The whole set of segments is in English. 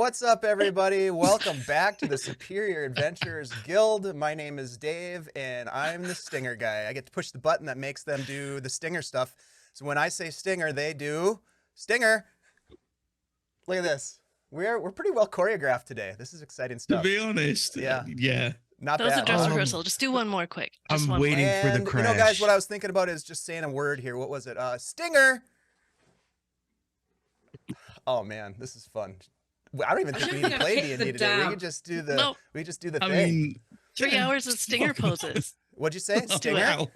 What's up, everybody? Welcome back to the Superior Adventurers Guild. My name is Dave, and I'm the Stinger guy. I get to push the button that makes them do the Stinger stuff. So when I say Stinger, they do Stinger. Look at this. We're pretty well choreographed today. This is exciting To stuff. be honest, Yeah. Not That was a bad. dress rehearsal. Just do one more quick. Just I'm one waiting more. for the And, crash. you know, guys, what I was thinking about is just saying a word here. What was it? Stinger. Oh man, this is fun. I don't even think we need to play D&D today. We could just do the thing. I mean, 3 hours of stinger poses. What'd you say? Stinger? Wow.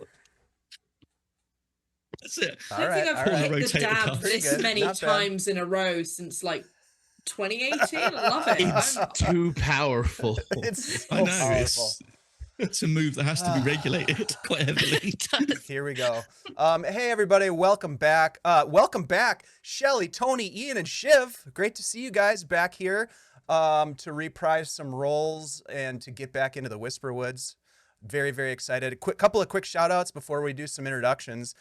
That's it. All I don't right, think all I've right. hit the Rotated dab cuff. Pretty this good. many Not bad. times in a row since like 2018. I love it. It's too powerful. It's so I know. powerful. It's a move that has to be regulated quite heavily. Here we go. Hey, everybody. Welcome back. Shelly, Tony, Ian, and Shiv. Great to see you guys back here to reprise some roles and to get back into the Whisper Woods. Very, very excited. A couple of quick shout outs before we do some introductions.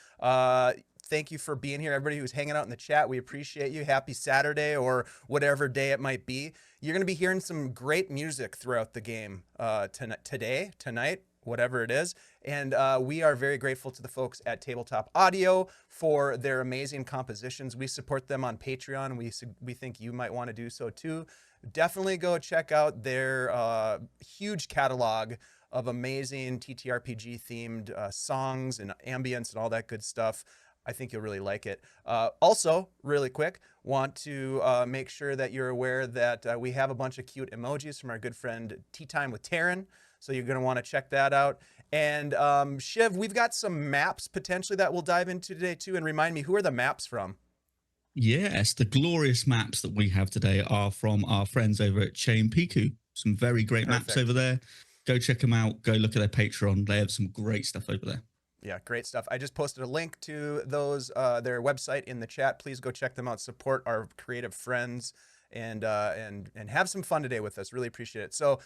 Thank you for being here, everybody who's hanging out in the chat. We appreciate you. Happy Saturday or whatever day it might be. You're going to be hearing some great music throughout the game tonight, whatever it is. And we are very grateful to the folks at Tabletop Audio for their amazing compositions. We support them on Patreon. We think you might want to do so too. Definitely go check out their huge catalog of amazing TTRPG themed songs and ambience and all that good stuff. I think you'll really like it. Also, really quick, want to make sure that you're aware that we have a bunch of cute emojis from our good friend Tea Time with Taryn. So you're going to want to check that out. And Shiv, we've got some maps potentially that we'll dive into today too. And remind me, who are the maps from? Yes, the glorious maps that we have today are from our friends over at CZEPEKU. Some very great maps over there. Go check them out. Go look at their Patreon. They have some great stuff over there. Yeah, great stuff. I just posted a link to those their website in the chat. Please go check them out. Support our creative friends and have some fun today with us. Really appreciate it. So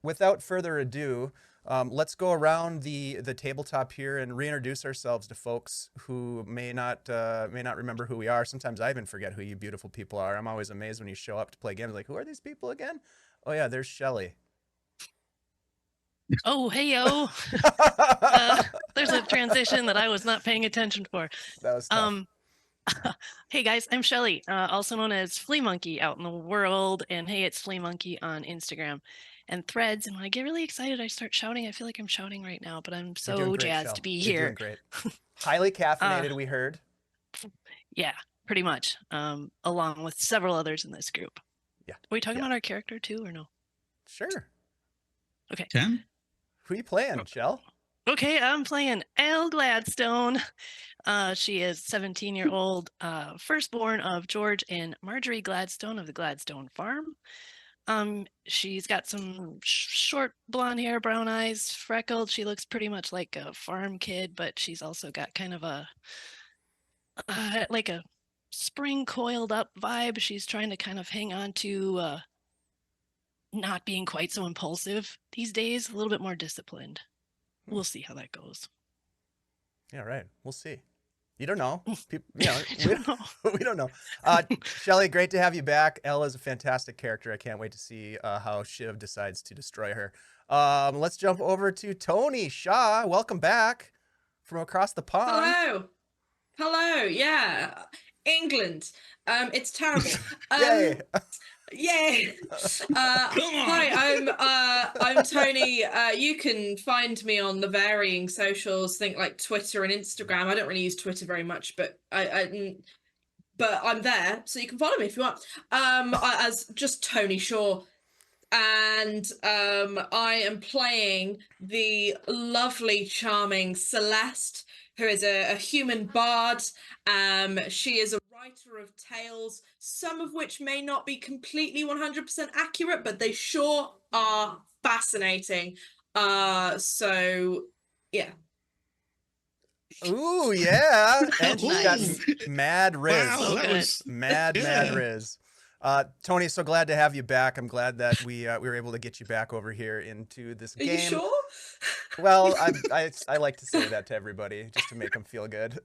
without further ado, let's go around the tabletop here and reintroduce ourselves to folks who may not remember who we are. Sometimes I even forget who you beautiful people are. I'm always amazed when you show up to play games. Like, who are these people again? Oh yeah, there's Shelly. Oh, hey, yo. There's a transition that I was not paying attention for. That was tough. Hey, guys, I'm Shelly, also known as Flea Monkey out in the world. And hey, it's Flea Monkey on Instagram and Threads. And when I get really excited, I start shouting. I feel like I'm shouting right now, but I'm so jazzed to be You're here. doing great. Highly caffeinated, we heard. Yeah, pretty much. Along with several others in this group. Yeah. Are we talking about our character too, or no? Sure. Okay. Can? Who are you playing, Shell? Okay, I'm playing Elle Gladstone. She is 17-year-old, firstborn of George and Marjorie Gladstone of the Gladstone Farm. She's got some short blonde hair, brown eyes, freckled. She looks pretty much like a farm kid, but she's also got kind of a like a spring coiled up vibe. She's trying to kind of hang on to not being quite so impulsive these days, a little bit more disciplined. We'll see how that goes. Yeah, right. We'll see. You don't know. People, we don't know. Shelly, great to have you back. Elle is a fantastic character. I can't wait to see how Shiv decides to destroy her. Let's jump over to Tony Shaw. Welcome back from across the pond. Hello. Yeah. England. It's terrible. Yay. Yay! Hi, I'm Tony. You can find me on the varying socials, think like Twitter and Instagram. I don't really use Twitter very much, but but I'm there, so you can follow me if you want. As just Tony Shaw, and I am playing the lovely, charming Celeste, who is a human bard. She is a writer of tales, some of which may not be completely 100% accurate, but they sure are fascinating. So yeah. Ooh, yeah. And she's got mad riz. Wow, that was mad riz. Tony, so glad to have you back. I'm glad that we were able to get you back over here into this game. Are you sure? Well, I like to say that to everybody just to make them feel good.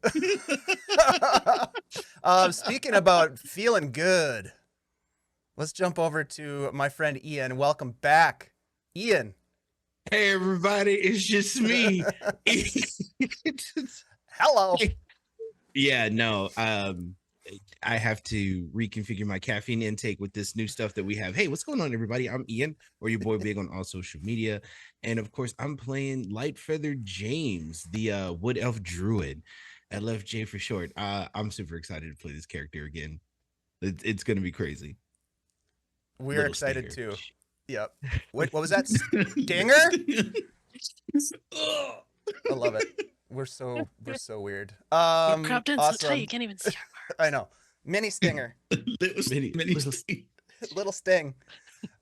Speaking about feeling good, let's jump over to my friend Ian. Welcome back, Ian. Hey everybody, it's just me. Hello. Yeah, no. I have to reconfigure my caffeine intake with this new stuff that we have. Hey, what's going on, everybody? I'm Ian, or your boy Big on all social media, and of course, I'm playing Light Feathered James, the Wood Elf Druid, LFJ for short. I'm super excited to play this character again. It's gonna be crazy. We're Little excited stinger. too. Yep. What was that? Stinger? I love it. We're so weird. You're cropped in so tight Awesome. you can't even see I know. Mini stinger. Little Little sting.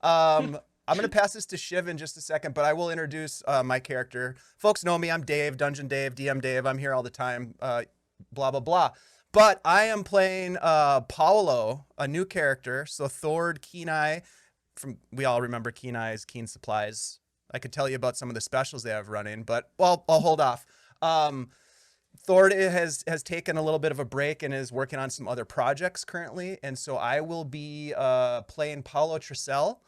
I'm going to pass this to Shiv in just a second, but I will introduce my character. Folks know me. I'm Dave, Dungeon Dave, DM Dave. I'm here all the time, blah, blah, blah. But I am playing Paulo, a new character. So Thord Kenai, we all remember Kenai's Keen Supplies. I could tell you about some of the specials they have running, but well, I'll hold off. Thord has taken a little bit of a break and is working on some other projects currently. And so I will be playing Paulo Triselle,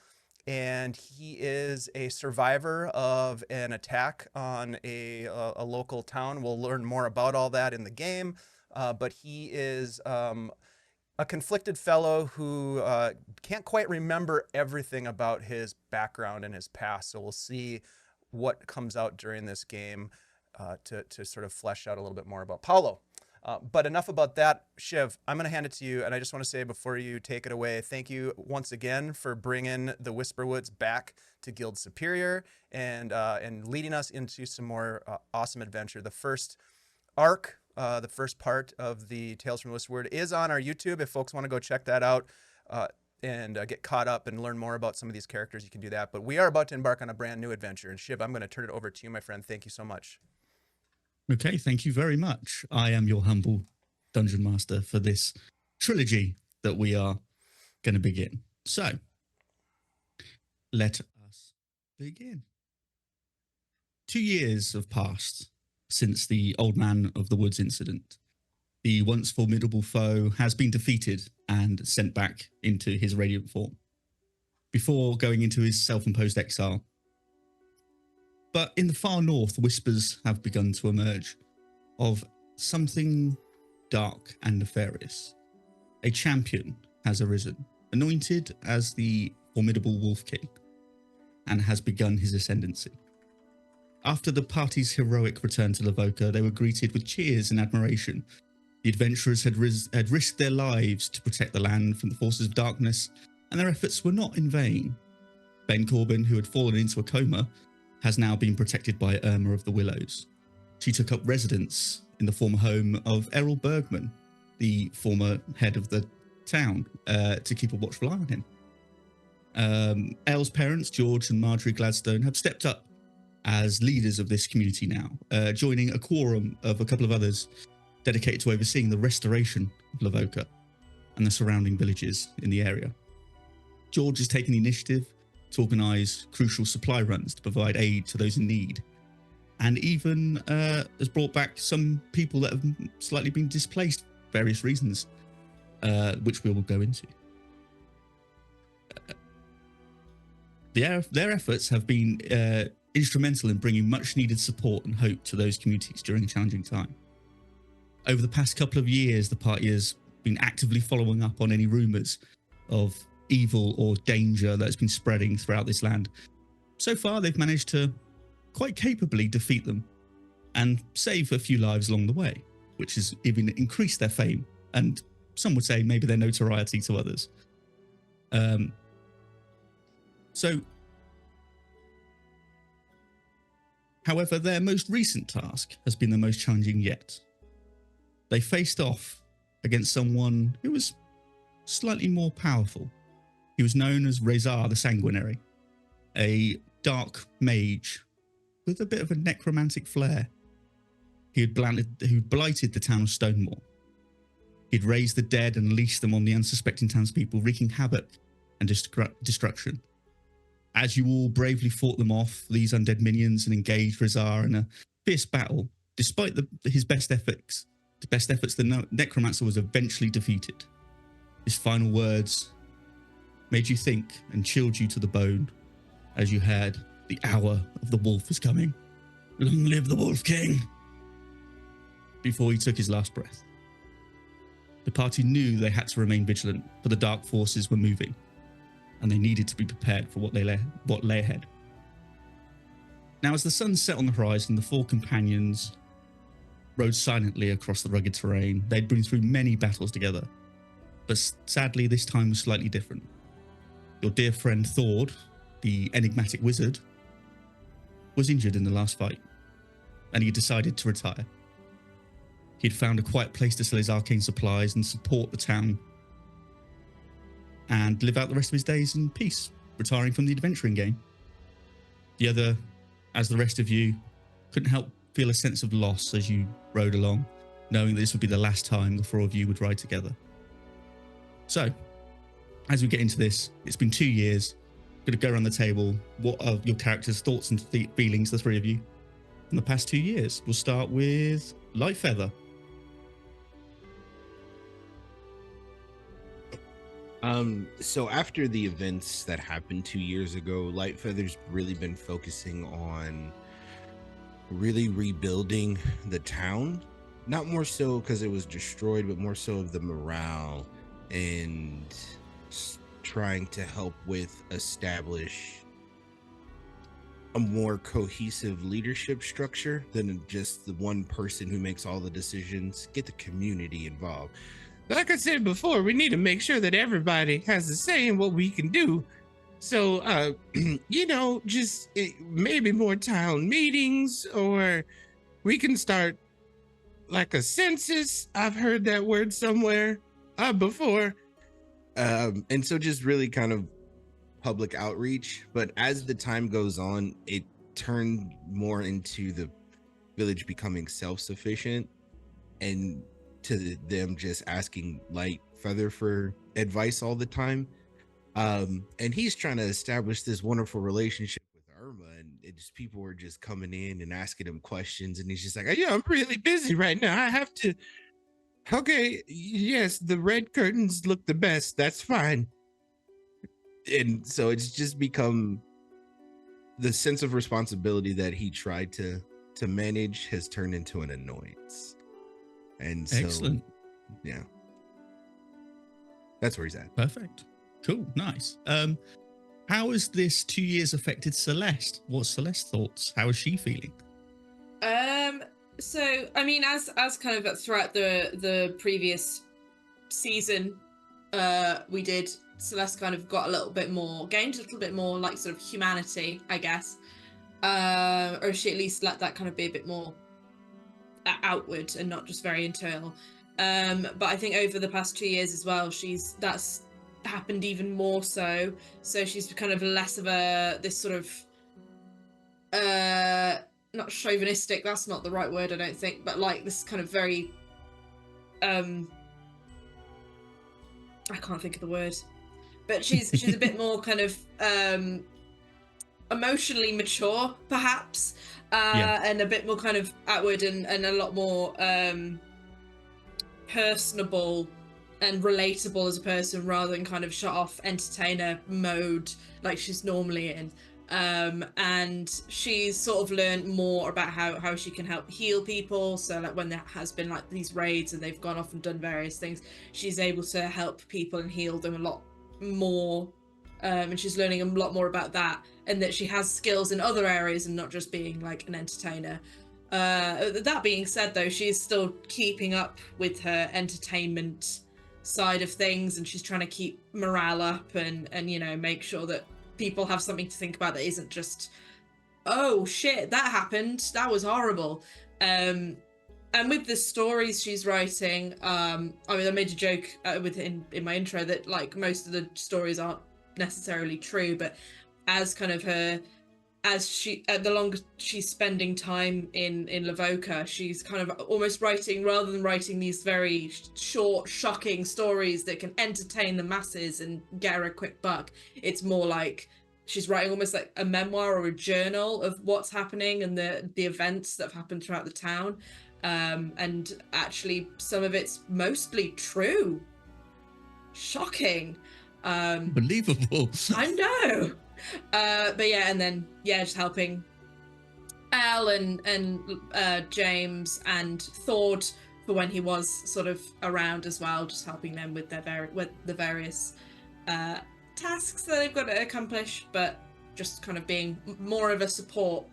and he is a survivor of an attack on a local town. We'll learn more about all that in the game, but he is a conflicted fellow who can't quite remember everything about his background and his past. So we'll see what comes out during this game to sort of flesh out a little bit more about Paulo. But enough about that. Shiv, I'm going to hand it to you. And I just want to say before you take it away, thank you once again for bringing the Whisperwoods back to Guild Superior and leading us into some more awesome adventure. The first arc, the first part of the Tales from the Whisperwood is on our YouTube. If folks want to go check that out and get caught up and learn more about some of these characters, you can do that. But we are about to embark on a brand new adventure. And Shiv, I'm going to turn it over to you, my friend. Thank you so much. Okay, thank you very much. I am your humble dungeon master for this trilogy that we are going to begin. So, let us begin. 2 years have passed since the Old Man of the Woods incident. The once formidable foe has been defeated and sent back into his radiant form before going into his self-imposed exile. But in the far north, whispers have begun to emerge of something dark and nefarious. A champion has arisen, anointed as the formidable Wolf King, and has begun his ascendancy. After the party's heroic return to Lavoca, they were greeted with cheers and admiration. The adventurers had risked their lives to protect the land from the forces of darkness, and their efforts were not in vain. Ben Corbin, who had fallen into a coma, has now been protected by Irma of the Willows. She took up residence in the former home of Errol Bergman, the former head of the town, to keep a watchful eye on him. Elle's parents, George and Marjorie Gladstone, have stepped up as leaders of this community now, joining a quorum of a couple of others dedicated to overseeing the restoration of Lavoca and the surrounding villages in the area. George has taken the initiative to organise crucial supply runs to provide aid to those in need, and even has brought back some people that have slightly been displaced for various reasons, which we will go into. Their efforts have been instrumental in bringing much needed support and hope to those communities during a challenging time. Over the past couple of years, the party has been actively following up on any rumours of evil or danger that's been spreading throughout this land. So far, they've managed to quite capably defeat them and save a few lives along the way, which has even increased their fame and some would say maybe their notoriety to others. However, their most recent task has been the most challenging yet. They faced off against someone who was slightly more powerful. He was known as Rezar the Sanguinary, a dark mage with a bit of a necromantic flair. Who'd blighted the town of Stonemore. He'd raised the dead and unleashed them on the unsuspecting townspeople, wreaking havoc and destruction. As you all bravely fought them off, these undead minions, and engaged Rezar in a fierce battle, despite his best efforts, the necromancer was eventually defeated. His final words made you think and chilled you to the bone as you heard the hour of the wolf is coming. Long live the Wolf King! Before he took his last breath. The party knew they had to remain vigilant, for the dark forces were moving, and they needed to be prepared for what lay ahead. Now, as the sun set on the horizon, the four companions rode silently across the rugged terrain. They'd been through many battles together, but sadly this time was slightly different. Your dear friend Thord, the enigmatic wizard, was injured in the last fight, and he decided to retire. He'd found a quiet place to sell his arcane supplies and support the town, and live out the rest of his days in peace, retiring from the adventuring game. The other, as the rest of you, couldn't help feel a sense of loss as you rode along, knowing that this would be the last time the four of you would ride together. So, as we get into this, it's been 2 years. I'm going to go around the table. What are your characters' thoughts and feelings, the three of you, in the past 2 years? We'll start with Lightfeather. So after the events that happened 2 years ago, Lightfeather's really been focusing on really rebuilding the town. Not more so because it was destroyed, but more so of the morale and trying to help with establish a more cohesive leadership structure than just the one person who makes all the decisions. Get the community involved. Like I said before, we need to make sure that everybody has a say in what we can do. So, just maybe more town meetings, or we can start like a census. I've heard that word somewhere before. And so just really kind of public outreach. But as the time goes on, it turned more into the village becoming self-sufficient, and to them just asking Lightfeather for advice all the time. And he's trying to establish this wonderful relationship with Irma, and it's people were just coming in and asking him questions, and he's just like, yeah, I'm really busy right now. I have to. Okay, yes, the red curtains look the best. That's fine. And so it's just become the sense of responsibility that he tried to manage has turned into an annoyance. And so, Excellent. Yeah, that's where he's at. Perfect. Cool. Nice. How has this 2 years affected Celeste? What's Celeste's thoughts? How is she feeling? So I mean, as kind of throughout the previous season, we did, Celeste kind of got gained a little bit more like sort of humanity, I guess. Or she at least let that kind of be a bit more outward and not just very internal. But I think over the past 2 years as well, that's happened even more so. So she's kind of less of this sort of not chauvinistic, that's not the right word, I don't think, but like this kind of very I can't think of the word, but she's a bit more kind of emotionally mature, perhaps, and a bit more kind of outward and a lot more personable and relatable as a person, rather than kind of shut off entertainer mode like she's normally in. And she's sort of learned more about how she can help heal people. So like when there has been like these raids and they've gone off and done various things, she's able to help people and heal them a lot more. And she's learning a lot more about that, and that she has skills in other areas and not just being like an entertainer. That being said, though, she's still keeping up with her entertainment side of things, and she's trying to keep morale up and make sure that people have something to think about that isn't just, oh shit, that happened, that was horrible. And with the stories she's writing, I mean, I made a joke in my intro that like most of the stories aren't necessarily true, but as kind of the longer she's spending time in Lavoca, she's kind of almost writing, rather than writing these very short, shocking stories that can entertain the masses and get her a quick buck. It's more like she's writing almost like a memoir or a journal of what's happening and the events that have happened throughout the town. And actually some of it's mostly true. Shocking. Unbelievable. I know. But yeah, and then just helping Elle and James and Thord for when he was sort of around as well, just helping them with the various tasks that they've got to accomplish, but just kind of being more of a support,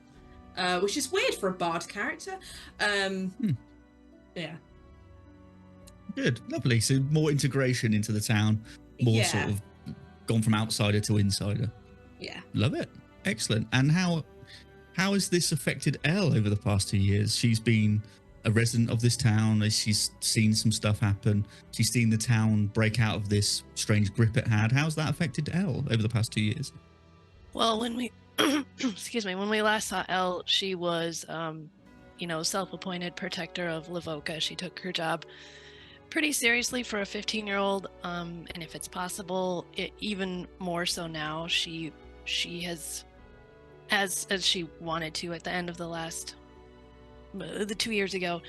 which is weird for a bard character. Yeah. Good, lovely. So more integration into the town, more sort of gone from outsider to insider. Yeah. Love it. Excellent. And how has this affected Elle over the past 2 years? She's been a resident of this town. She's seen some stuff happen. She's seen the town break out of this strange grip it had. How's that affected Elle over the past 2 years? Well, when we when we last saw Elle, she was self-appointed protector of Lavoca. She took her job pretty seriously for a 15-year-old, and if it's possible, even more so now. She has, as she wanted to at the end of the 2 years ago,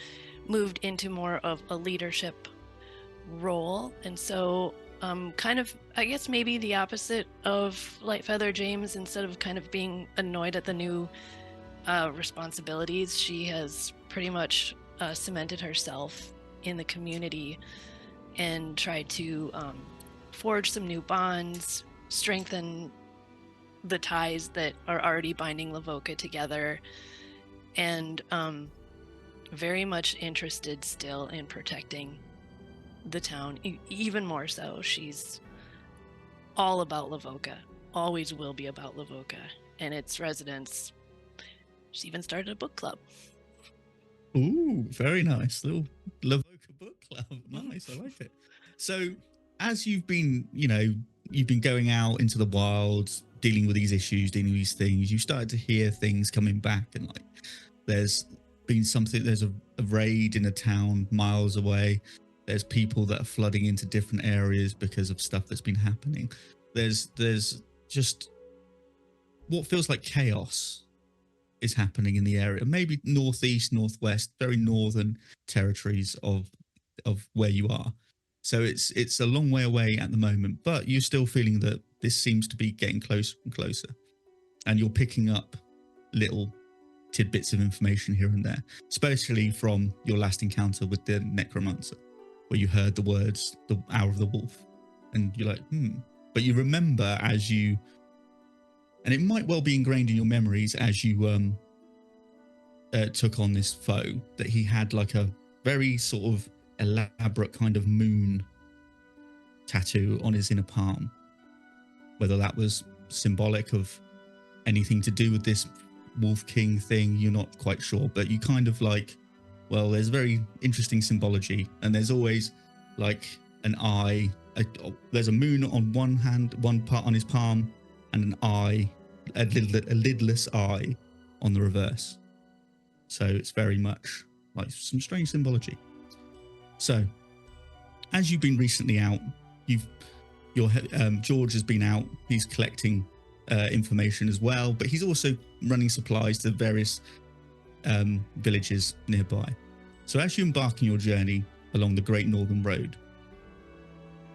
moved into more of a leadership role. And so kind of, I guess, maybe the opposite of Lightfeather James. Instead of kind of being annoyed at the new responsibilities, she has pretty much cemented herself in the community and tried to forge some new bonds, strengthen the ties that are already binding Lavoca together, and very much interested still in protecting the town, even more so. She's all about Lavoca, always will be about Lavoca and its residents. She's even started a book club. Ooh, very nice. Little Lavoca book club. Nice, I like it. So as you've been going out into the wild, dealing with these issues, dealing with these things, you started to hear things coming back, and like there's a raid in a town miles away. There's people that are flooding into different areas because of stuff that's been happening. There's just what feels like chaos is happening in the area, maybe northeast, northwest, very northern territories of where you are. So it's a long way away at the moment, but you're still feeling that this seems to be getting closer and closer, and you're picking up little tidbits of information here and there, especially from your last encounter with the necromancer, where you heard the words, the hour of the wolf, and you're like, But you remember and it might well be ingrained in your memories as you took on this foe, that he had like a very sort of elaborate kind of moon tattoo on his inner palm. Whether that was symbolic of anything to do with this Wolf King thing, you're not quite sure, but you kind of like, well, there's very interesting symbology, and there's always like an eye. There's a moon on one hand, one part on his palm, and an eye, a lidless eye on the reverse. So it's very much like some strange symbology. So as you've been recently out, George has been out. He's collecting information as well, but he's also running supplies to various villages nearby. So as you embark on your journey along the Great Northern Road,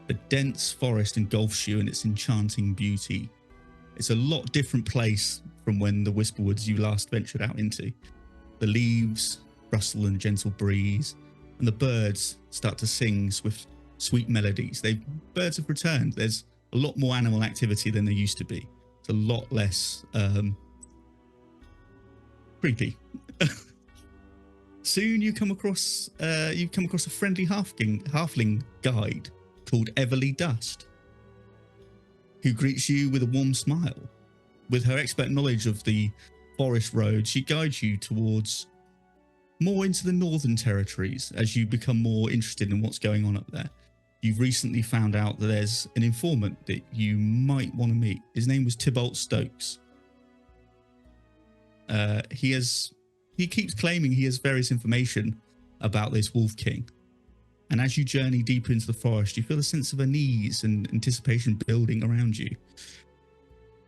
the dense forest engulfs you in its enchanting beauty. It's a lot different place from when the Whisperwoods you last ventured out into. The leaves rustle in a gentle breeze, and the birds start to sing sweet melodies. Birds have returned. There's a lot more animal activity than there used to be. It's a lot less creepy. Soon you come across a friendly halfling guide called Everly Dust, who greets you with a warm smile. With her expert knowledge of the forest road, she guides you towards more into the northern territories as you become more interested in what's going on up there. You've recently found out that there's an informant that you might want to meet. His name was Tybalt Stokes. He keeps claiming he has various information about this Wolf King. And as you journey deeper into the forest, you feel a sense of unease and anticipation building around you.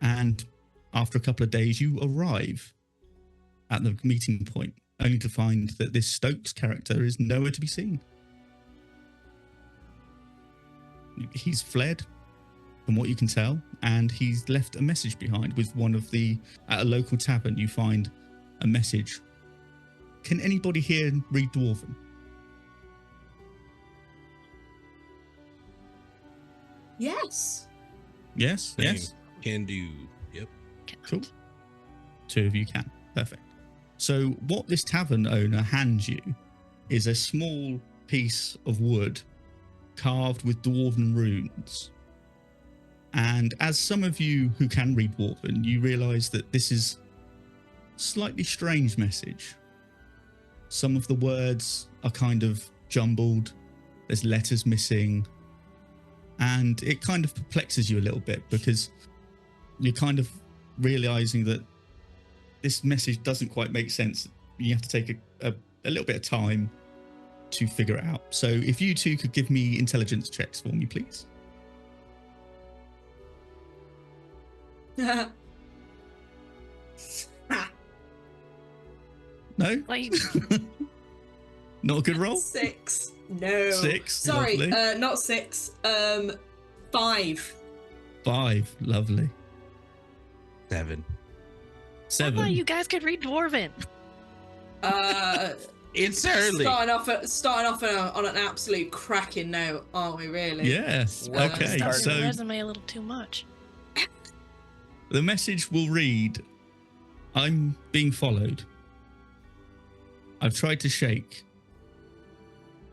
And after a couple of days, you arrive at the meeting point, only to find that this Stokes character is nowhere to be seen. He's fled. from what you can tell, and he's left a message behind with one of the, at a local tavern, you find a message. Can anybody here read Dwarven? Yes. Yes, yes. Can do. Yep. Cool. 2 of you can. Perfect. So what this tavern owner hands you is a small piece of wood carved with Dwarven runes. And as some of you who can read Dwarven, you realise that this is a slightly strange message. Some of the words are kind of jumbled. There's letters missing. And it kind of perplexes you a little bit because you're kind of realising that this message doesn't quite make sense. You have to take a little bit of time to figure it out. So if you two could give me intelligence checks for me, please. No? Like, Not a good roll? 6. No. 6. Sorry, Lovely. not 6. 5. 5. Lovely. 7. I 7. thought you guys could read Dwarven. It's early. Starting off on an absolute cracking note, aren't we? Really? Yes. Well, Okay. start Stuff in the So resume a little too much. the message will read, I'm being followed. I've tried to shake.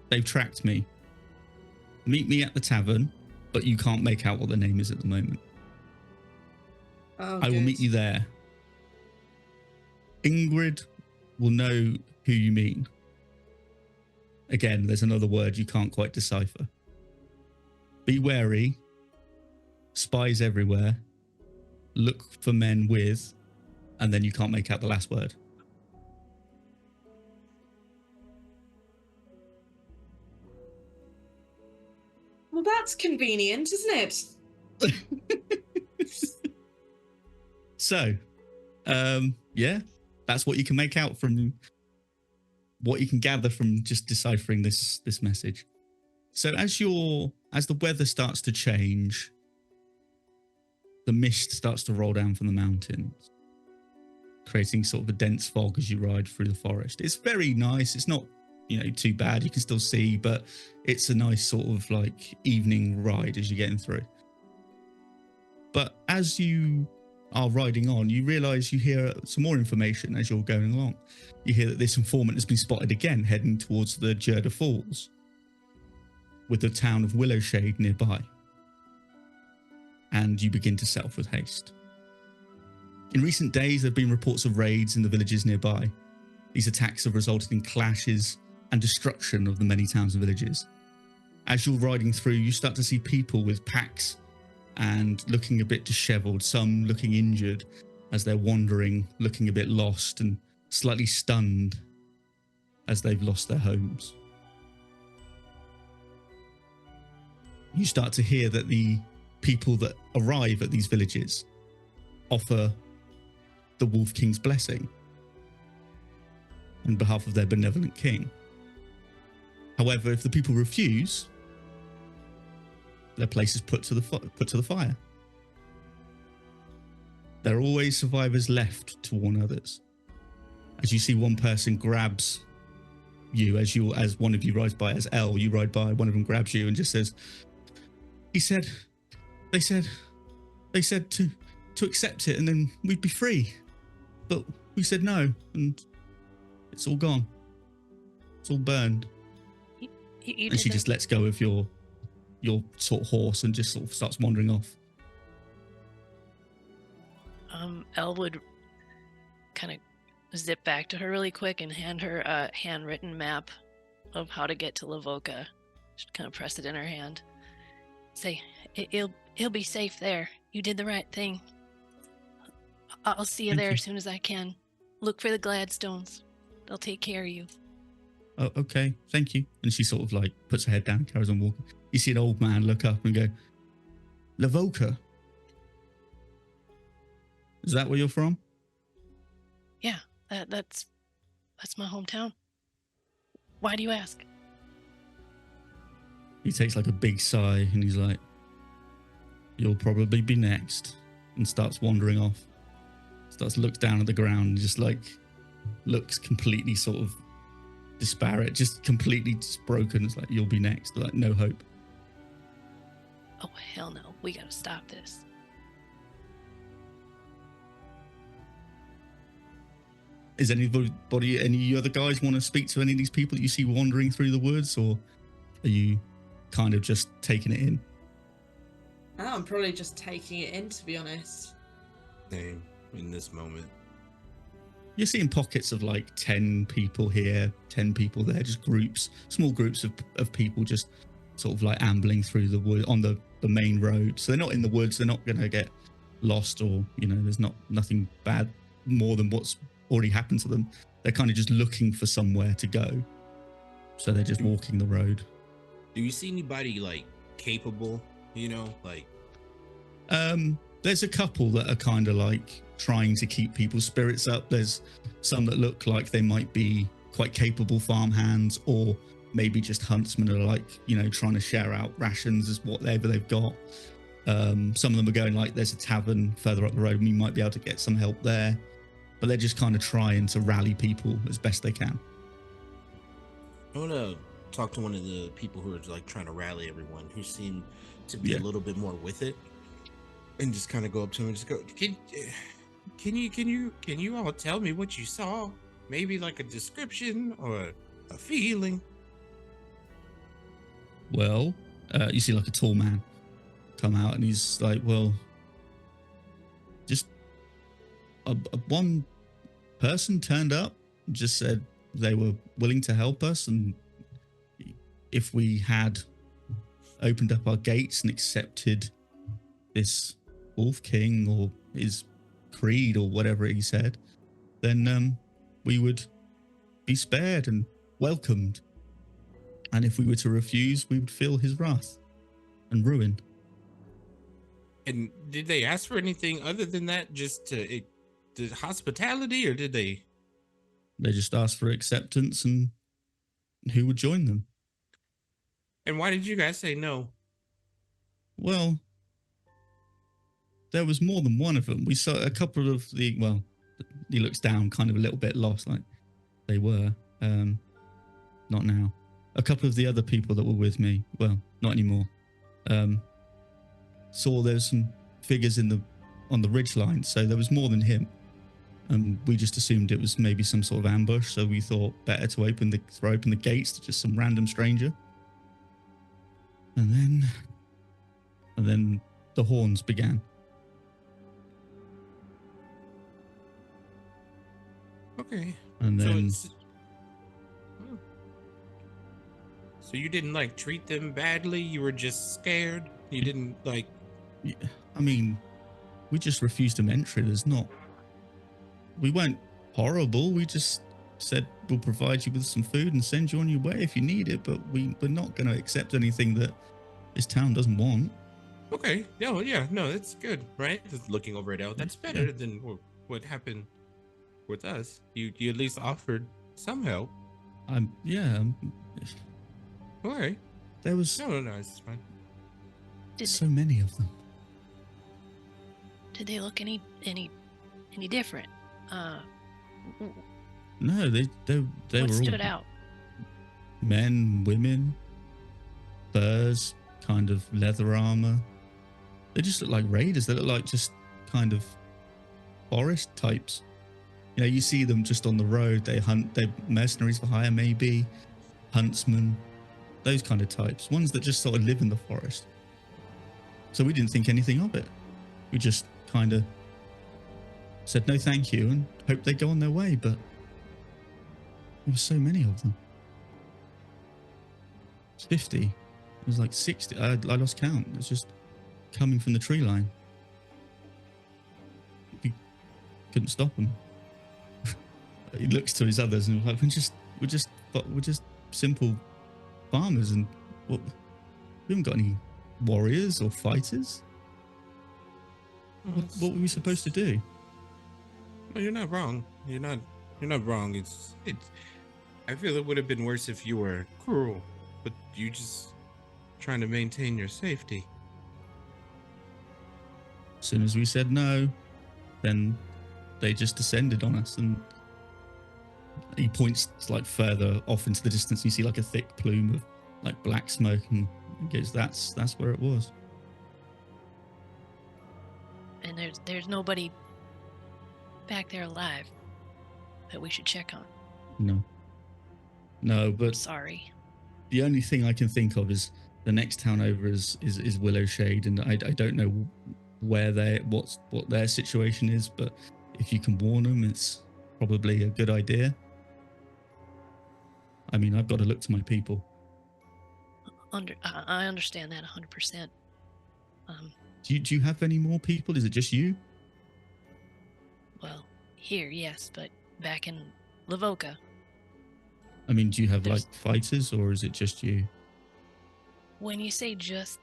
They've tracked me. Meet me at the tavern, but you can't make out what the name is at the moment. Oh, I will meet you there. Ingrid will know who you mean. Again, there's another word you can't quite decipher. Be wary. Spies everywhere. Look for men with, and then you can't make out the last word. Well, that's convenient, isn't it? So, yeah, that's what you can make out from what you can gather from just deciphering this message. So as the weather starts to change, the mist starts to roll down from the mountains, creating sort of a dense fog as you ride through the forest. It's very nice. It's not, too bad. You can still see, but it's a nice sort of like evening ride as you're getting through. But as you are riding on, you realise you hear some more information as you're going along. You hear that this informant has been spotted again heading towards the Gerda Falls, with the town of Willowshade nearby. And you begin to set off with haste. In recent days, there have been reports of raids in the villages nearby. These attacks have resulted in clashes and destruction of the many towns and villages. As you're riding through, you start to see people with packs and looking a bit dishevelled, some looking injured as they're wandering, looking a bit lost and slightly stunned as they've lost their homes. You start to hear that the people that arrive at these villages offer the Wolf King's blessing on behalf of their benevolent king. However, if the people refuse, their place is put to the fire. There are always survivors left to warn others. As you see, one person grabs you as one of you rides by, as Elle, you ride by, one of them grabs you and just says, they said to accept it and then we'd be free. But we said no, and it's all gone. It's all burned. You And she didn't- just lets go of your sort of horse and just sort of starts wandering off. Elle would kind of zip back to her really quick and hand her a handwritten map of how to get to Lavoca. She'd kind of press it in her hand. Say, he'll be safe there. You did the right thing. I'll see you Thank there you. as soon as I can. Look for the Gladstones. They'll take care of you. Oh, okay, thank you. And she sort of like puts her head down and carries on walking. You see an old man look up and go, Lavoca? Is that where you're from? Yeah, that's my hometown. Why do you ask? He takes like a big sigh and he's like, You'll probably be next. And starts wandering off. Starts looks down at the ground and just like looks completely sort of disparate, just completely just broken. It's like, you'll be next. Like, no hope. Oh, hell no. We gotta stop this. Is anybody, any other guys want to speak to any of these people that you see wandering through the woods, or are you kind of just taking it in? I'm probably just taking it in, to be honest. Same in this moment. You're seeing pockets of like 10 people here, 10 people there, just groups, small groups of people just sort of like ambling through the wood on the main road. So they're not in the woods, they're not going to get lost, or, you know, there's nothing bad more than what's already happened to them. They're kind of just looking for somewhere to go. So they're just walking the road. Do you see anybody like capable, you know, like there's a couple that are kind of like trying to keep people's spirits up. There's some that look like they might be quite capable farmhands, or maybe just huntsmen are like, you know, trying to share out rations as whatever they've got. Some of them are going like, there's a tavern further up the road and we might be able to get some help there, but they're just kind of trying to rally people as best they can. I want to talk to one of the people who are like trying to rally everyone, who seem to be a little bit more with it, and just kind of go up to him and just go, can you all tell me what you saw? Maybe like a description or a feeling. Well, you see like a tall man come out and he's like, well, just one person turned up and just said they were willing to help us, and if we had opened up our gates and accepted this Wolf King or his creed or whatever he said, then we would be spared and welcomed. And if we were to refuse, we would feel his wrath and ruin. And did they ask for anything other than that? Just to hospitality, or did they? They just asked for acceptance and who would join them. And why did you guys say no? Well, there was more than one of them. We saw a couple of the, well, he looks down kind of a little bit lost, like they were, not now. A couple of the other people that were with me, well, not anymore, saw there's some figures on the ridge line, so there was more than him. And we just assumed it was maybe some sort of ambush, so we thought better to throw open the gates to just some random stranger. And then the horns began. Okay. And then so you didn't like treat them badly? You were just scared? You didn't like... I mean, we just refused them entry. We weren't horrible. We just said we'll provide you with some food and send you on your way if you need it, but we're not going to accept anything that this town doesn't want. Okay. No, that's good, right? Just looking over it out, that's better than what happened with us. You at least offered some help. All right. There was no, it's fine. so many of them. Did they look any different? No, they What were stood all out? men, women, furs, kind of leather armor. They just look like raiders. They look like just kind of forest types. You know, you see them just on the road. They hunt. They're mercenaries for hire, maybe huntsmen, those kind of types. Ones that just sort of live in the forest. So we didn't think anything of it. We just kind of said no thank you and hoped they'd go on their way, but there were so many of them. It was 50. It was like 60. I lost count. It was just coming from the tree line. We couldn't stop them. He looks to his others and like, we're just simple farmers, and we haven't got any warriors or fighters. What were we supposed to do? No, you're not wrong. You're not wrong. It's I feel it would have been worse if you were cruel, but you just trying to maintain your safety. As soon as we said no, then they just descended on us, and he points like further off into the distance. You see like a thick plume of like black smoke, and he goes, that's where it was. And there's nobody back there alive that we should check on. No, but Sorry. the only thing I can think of is the next town over is Willow Shade, and I don't know where what their situation is, but if you can warn them, it's probably a good idea. I mean, I've got to look to my people. I understand that 100%. Do you have any more people? Is it just you? Well, here, yes, but back in Lavoca, I mean, do you have There's- like fighters, or is it just you? when you say just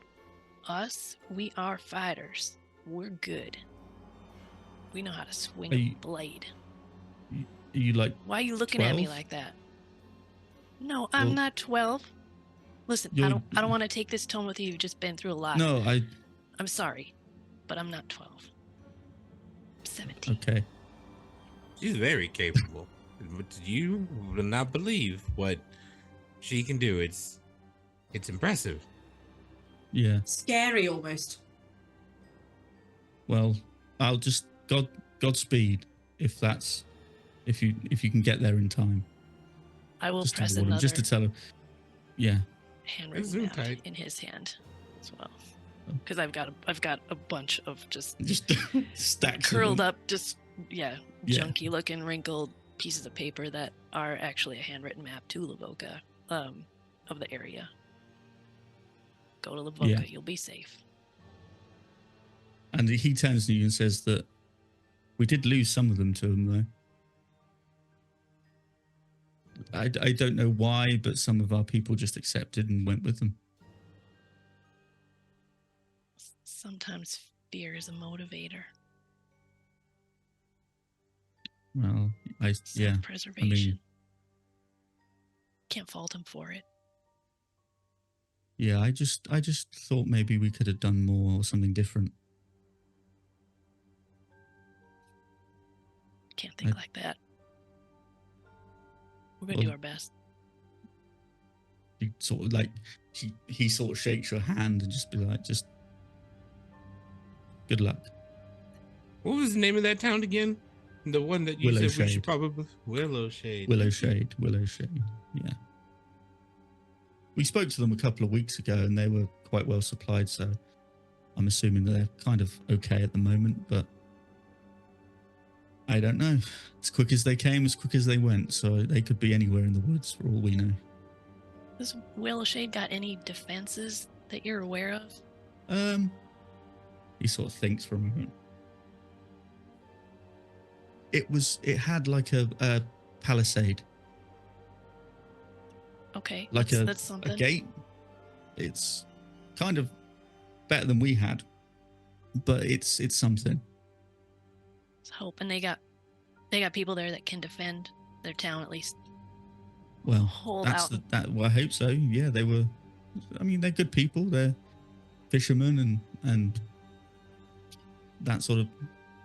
us, we are fighters. We're good. We know how to swing Are a you- blade. Are you like Why are you looking at me 12? like that? No, I'm Well, not 12. Listen, I you're- don't want to take this tone with you. You've just been through a lot. No, I'm sorry, but I'm not 12. I'm 17. okay. She's very capable. But you will not believe what she can do. It's impressive. Yeah. Scary almost. Well, I'll just Godspeed if you can get there in time. I will Just press to warn him, another just to tell him. Yeah. handwritten Zoom map tight. in his hand as well, Oh. because I've got a bunch of just Just stacked curled up, just Yeah. junky looking, wrinkled pieces of paper that are actually a handwritten map to Lavoca, of the area. Go to Lavoca, Yeah. you'll be safe. And he turns to you and says that we did lose some of them to him, though. I don't know why, but some of our people just accepted and went with them. Sometimes fear is a motivator. Well, yeah. Self-preservation. Can't fault him for it. Yeah, I just thought maybe we could have done more or something different. Can't think I- like that. We're gonna Well- do our best. You sort of like he sort of shakes your hand and just be like, just good luck. What was the name of that town again? The one that you Willow said we Shade. should probably Willow Shade. Willow Shade. Yeah. We spoke to them a couple of weeks ago and they were quite well supplied, so I'm assuming that they're kind of okay at the moment, but I don't know. As quick as they came, as quick as they went, so they could be anywhere in the woods for all we know. Has Willow Shade got any defenses that you're aware of? He sort of thinks for a moment. It had like a palisade, Okay, like that's a something. gate. It's kind of better than we had, but it's something. Let's hope. And they got people there that can defend their town at least. Well, Hold that's out. that. Well, I hope so. Yeah, they were. I mean, they're good people. They're fishermen and that sort of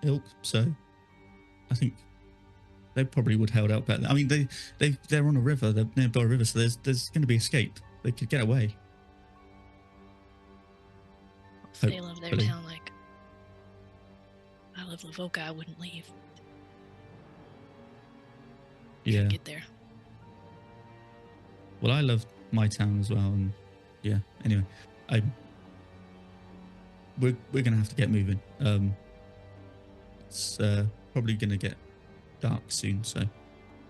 ilk. So, I think they probably would held out better. I mean, they're on a river. They're nearby a river, so there's going to be escape. They could get away. If they love their hopefully. town like I love Lavoca, I wouldn't leave. Yeah. Get there. Well, I love my town as well, and yeah. Anyway, we're gonna have to get moving. It's probably gonna get dark soon, so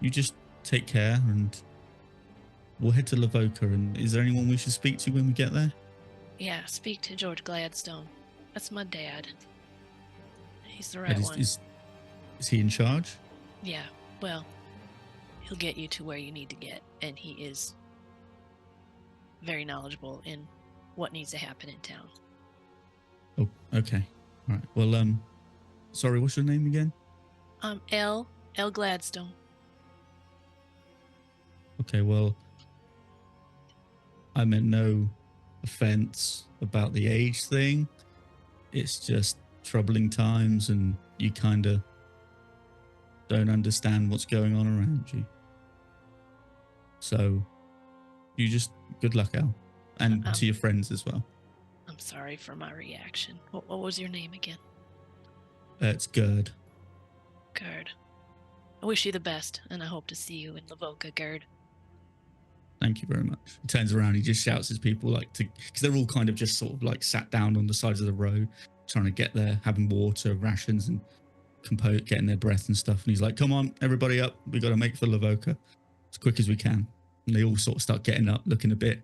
you just take care, and we'll head to Lavoca. And is there anyone we should speak to when we get there? Yeah, speak to George Gladstone. That's my dad. He's the right And one. is he in charge? Yeah, well, he'll get you to where you need to get, and he is very knowledgeable in what needs to happen in town. Oh, okay. All right. Well, sorry, what's your name again? Elle Gladstone. Okay, well, I meant no offense about the age thing. It's just troubling times, and you kind of don't understand what's going on around you. So you just, good luck, Elle, and to your friends as well. I'm sorry for my reaction. What was your name again? It's Gerd. Gerd. I wish you the best, and I hope to see you in Lavoca, Gerd. Thank you very much. He turns around, he just shouts at people because they're all kind of just sort of like sat down on the sides of the road, trying to get there, having water, rations, and getting their breath and stuff. And he's like, come on, everybody up. We got to make for Lavoca as quick as we can. And they all sort of start getting up, looking a bit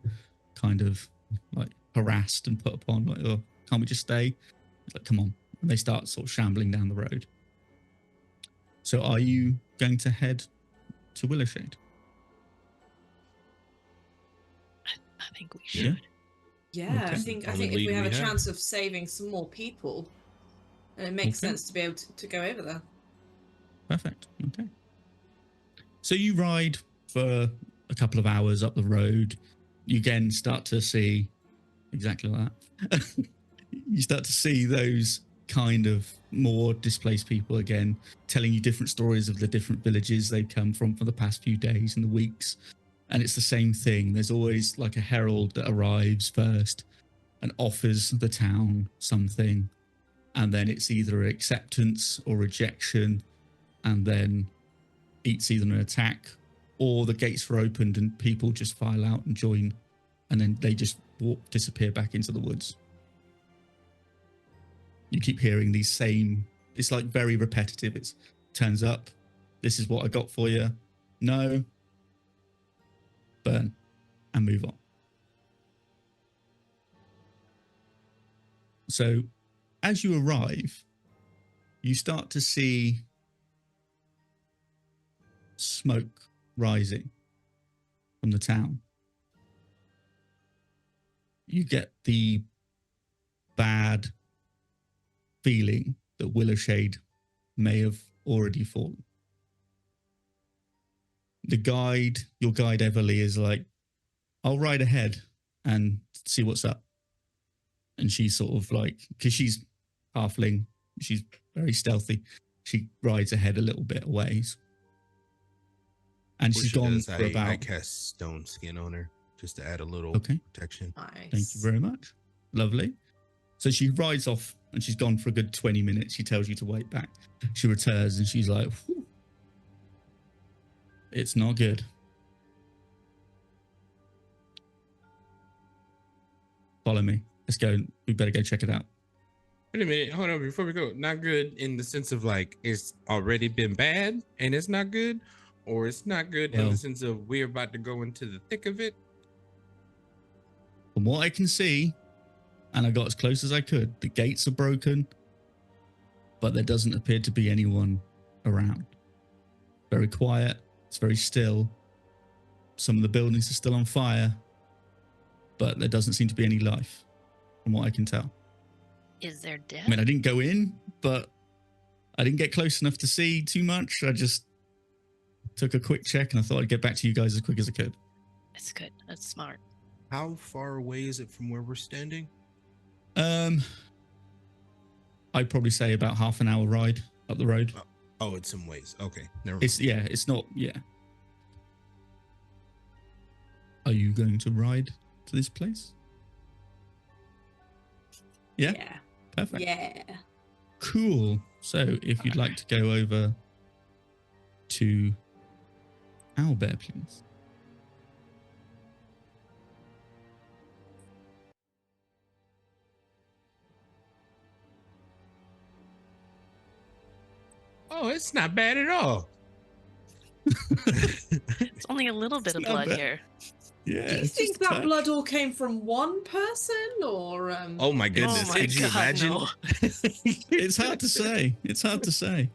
kind of like harassed and put upon, like, oh, can't we just stay? He's like, come on. And they start sort of shambling down the road. So are you going to head to Willowshade? I think we should. Yeah, Okay. I think On the if lead we have we a have. chance of saving some more people, then it makes Okay. sense to be able to go over there. Perfect. Okay. So you ride for a couple of hours up the road. You again start to see exactly like that. You start to see those kind of more displaced people again, telling you different stories of the different villages they've come from for the past few days and the weeks. And it's the same thing. There's always like a herald that arrives first and offers the town something. And then it's either acceptance or rejection. And then it's either an attack or the gates are opened and people just file out and join. And then they just disappear back into the woods. You keep hearing these same, it's like very repetitive. It's turns up. This is what I got for you. No. Burn and move on. So as you arrive, you start to see smoke rising from the town. You get the bad feeling that Willowshade may have already fallen. Your guide Everly is like, I'll ride ahead and see what's up. And she's sort of like, because she's halfling, she's very stealthy. She rides ahead a little bit a ways. And Before she's she gone does, for about... I cast Stone Skin on her just to add a little protection. Nice. Thank you very much. Lovely. So she rides off and she's gone for a good 20 minutes. She tells you to wait back. She returns and she's like, whew, it's not good. Follow me. Let's go. We better go check it out. Wait a minute, hold on, before we go. Not good in the sense of like it's already been bad and it's not good, or it's not good in Well, the sense of we're about to go into the thick of it. From what I can see, and I got as close as I could, the gates are broken, but there doesn't appear to be anyone around. Very quiet. It's very still. Some of the buildings are still on fire, but there doesn't seem to be any life, from what I can tell. Is there death? I mean, I didn't go in, but I didn't get close enough to see too much. I just took a quick check and I thought I'd get back to you guys as quick as I could. That's good. That's smart. How far away is it from where we're standing? I'd probably say about half an hour ride up the road. Oh, it's some ways. Okay, never mind. It's not. Are you going to ride to this place? Yeah. Yeah. Perfect. Yeah. Cool. So if you'd like to go over to Owlbear, please. Oh, it's not bad at all. It's only a little bit of not blood bad. here. Yeah. Do you it's think just a that touch. blood all came from one person, or Oh my goodness! Oh my Could you God, imagine? no. It's hard to say. It's hard to say.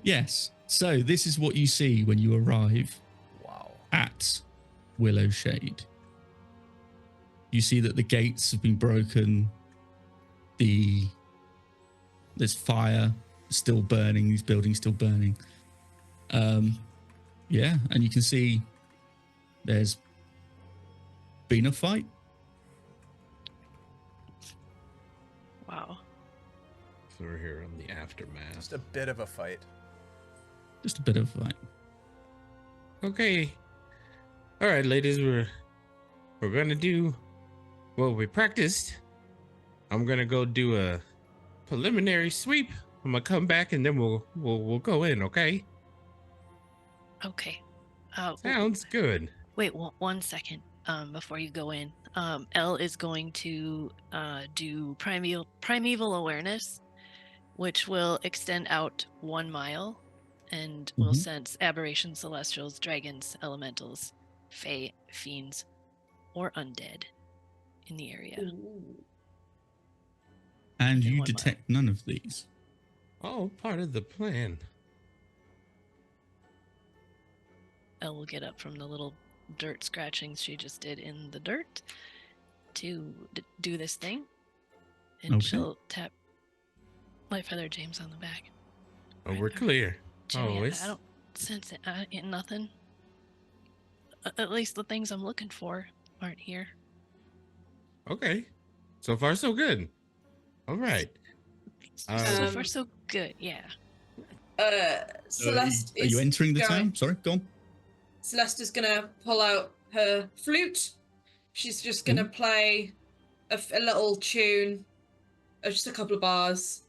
Yes. So this is what you see when you arrive Wow. at Willowshade. You see that the gates have been broken. There's fire still burning. These buildings still burning. Yeah, and you can see there's been a fight. Wow. So we're here on the aftermath. Just a bit of a fight. Just a bit of like. Okay. All right, ladies, we're gonna do what we practiced. I'm gonna go do a preliminary sweep. I'm gonna come back and then we'll go in. Okay. Okay. Sounds good. Wait 1 second. Before you go in, Elle is going to do primeval awareness, which will extend out 1 mile, and will Mhm. sense aberrations, celestials, dragons, elementals, fae, fiends, or undead in the area. And Within you 1 mile. detect none of these. All part of the plan. Elle will get up from the little dirt scratchings she just did in the dirt to do this thing, and Okay. she'll tap Lightfeather James on the back. Oh, Right, we're right. clear. Jimmy, Always. I don't sense it. Ain't nothing. At least the things I'm looking for aren't here. Okay. So far, so good. All right. So far, so good. Yeah. Celeste Are you is entering the going- town? Sorry, go on. Celeste is gonna pull out her flute. She's just gonna play a little tune, just a couple of bars,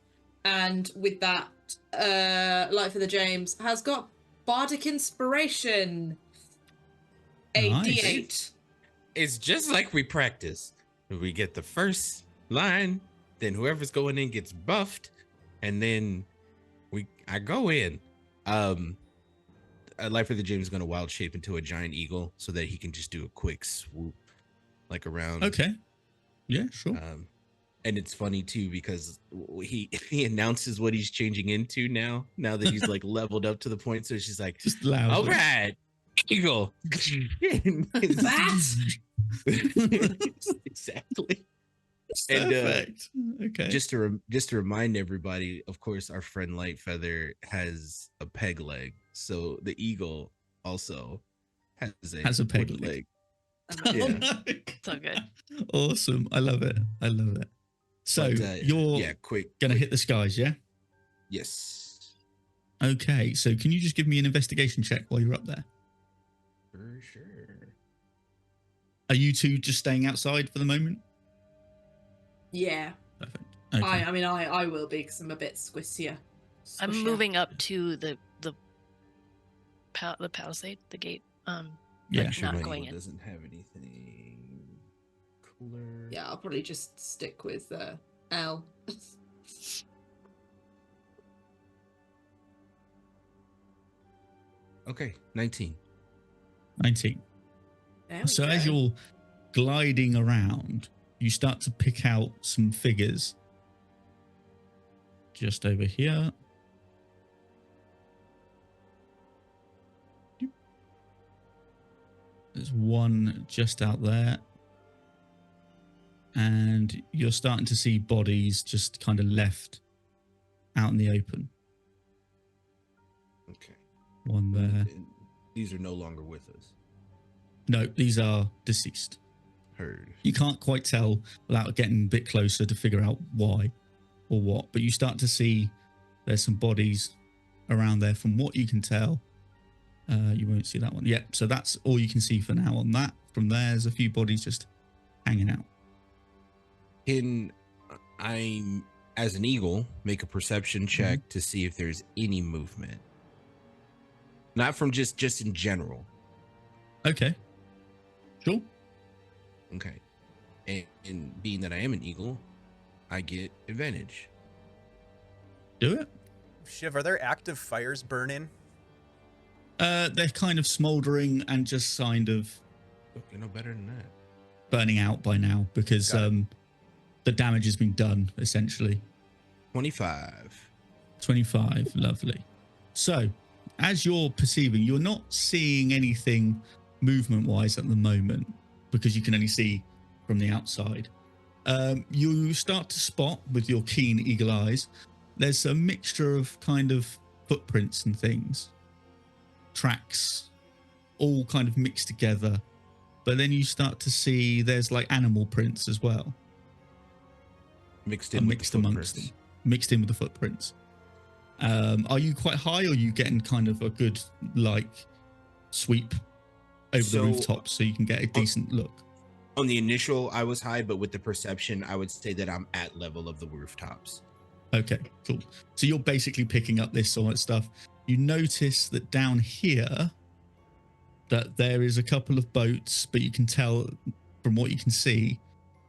and with that, Lightfeather James has got bardic inspiration. A Nice. D8. It's just like we practice. We get the first line, then whoever's going in gets buffed, and then I go in. Life of the James is gonna wild shape into a giant eagle so that he can just do a quick swoop, like around. Okay. Yeah, sure. And it's funny too because he announces what he's changing into now that he's like leveled up to the point. So she's like, Just loud. "All right, eagle." Exactly. And Perfect. Okay. just to remind everybody, of course, our friend Lightfeather has a peg leg, so the eagle also has a peg wooden leg. Oh, Yeah. no. so good. Awesome. I love it. I love it. So But, you're quick. gonna hit the skies, yeah? Yes, Okay. So can you just give me an investigation check while you're up there? for sure. Are you two just staying outside for the moment? Yeah. Perfect. Okay. I will be because I'm a bit squissier. I'm Squishier. moving up to the palisade, the gate. Yeah. Like, Sure, not my going eagle in. doesn't have anything cooler. Yeah, I'll probably just stick with Elle. Okay, 19. 19. There we So go. as you're gliding around, you start to pick out some figures. Just over here. There's one just out there. And you're starting to see bodies just kind of left out in the open. Okay. One there. And these are no longer with us. No, these are deceased. Heard. You can't quite tell without getting a bit closer to figure out why or what, but you start to see there's some bodies around there from what you can tell. You won't see that one. Yeah, so that's all you can see for now on that. From there's a few bodies just hanging out. Can I, as an eagle, make a perception check to see if there's any movement? Not from just in general. Okay. Sure. Okay. And being that I am an eagle, I get advantage. Do it. Shiv, are there active fires burning? They're kind of smoldering and just kind of Okay, no better than that. burning out by now because Got it. the damage has been done, essentially. 25. 25, lovely. So, as you're perceiving, you're not seeing anything movement-wise at the moment because you can only see from the outside. You start to spot with your keen eagle eyes, there's a mixture of kind of footprints and things, tracks, all kind of mixed together. But then you start to see there's like animal prints as well. Mixed Are in with mixed the amongst footprints. them. mixed in with the footprints. Are you quite high, or are you getting kind of a good like sweep over the rooftop so you can get a decent look? On the initial, I was high, but with the perception, I would say that I'm at level of the rooftops. Okay, cool. So you're basically picking up this sort of stuff. You notice that down here that there is a couple of boats, but you can tell from what you can see,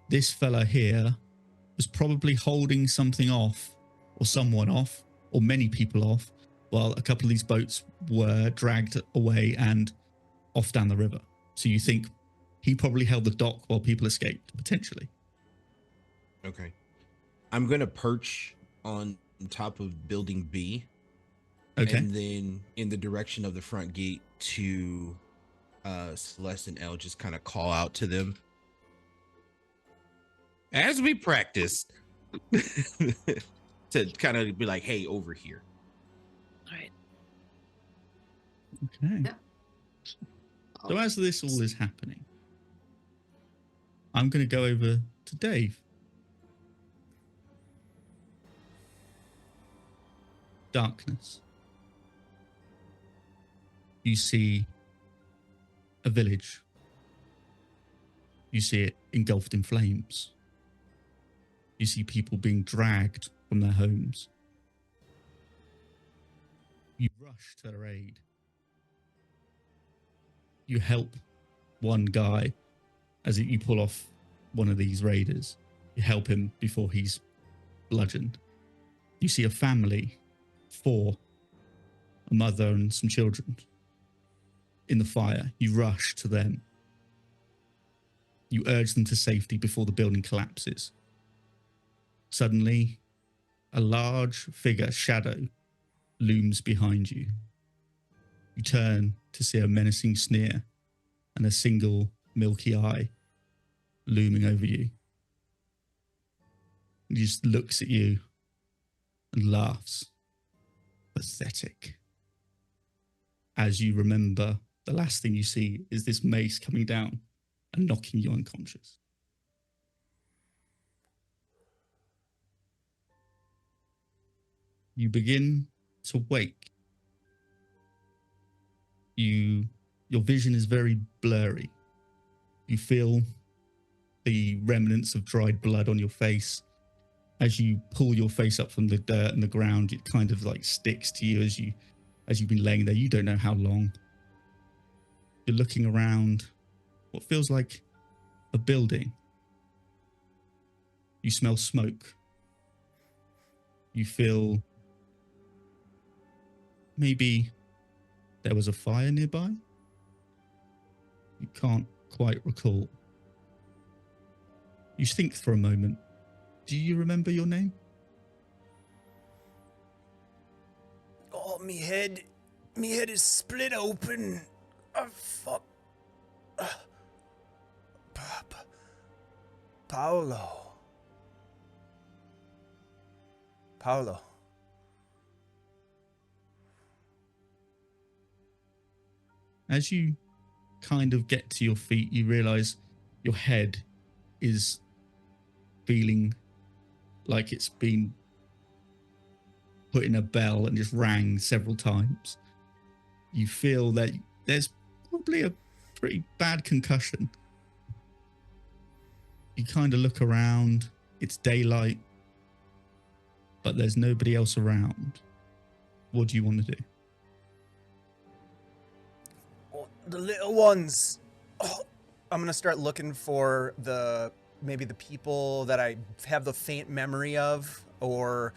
this fella here was probably holding something off, or someone off, or many people off, while a couple of these boats were dragged away and off down the river. So you think he probably held the dock while people escaped, potentially. Okay. I'm going to perch on top of building B. Okay. And then in the direction of the front gate to Celeste and Elle, just kind of call out to them. As we practiced, to kind of be like, hey, over here. All right. Okay. Yeah. So as this all is happening, I'm going to go over to Dave. Darkness. You see a village. You see it engulfed in flames. You see people being dragged from their homes. You rush to their aid. You help one guy as you pull off one of these raiders. You help him before he's bludgeoned. You see a family, 4, a mother and some children in the fire. You rush to them. You urge them to safety before the building collapses. Suddenly, a large figure, shadow, looms behind you. You turn to see a menacing sneer and a single milky eye looming over you. He just looks at you and laughs. Pathetic. As you remember, the last thing you see is this mace coming down and knocking you unconscious. You begin to wake. Your vision is very blurry. You feel the remnants of dried blood on your face. As you pull your face up from the dirt and the ground, it kind of like sticks to you as you've been laying there. You don't know how long. You're looking around what feels like a building. You smell smoke. You feel maybe there was a fire nearby. You can't quite recall. You think for a moment. Do you remember your name? Oh, me head is split open. Oh, fuck. Paulo. As you kind of get to your feet, you realize your head is feeling like it's been put in a bell and just rang several times. You feel that there's probably a pretty bad concussion. You kind of look around. It's daylight, but there's nobody else around. What do you want to do? Oh, the little ones. Oh, I'm gonna start looking for maybe the people that I have the faint memory of, or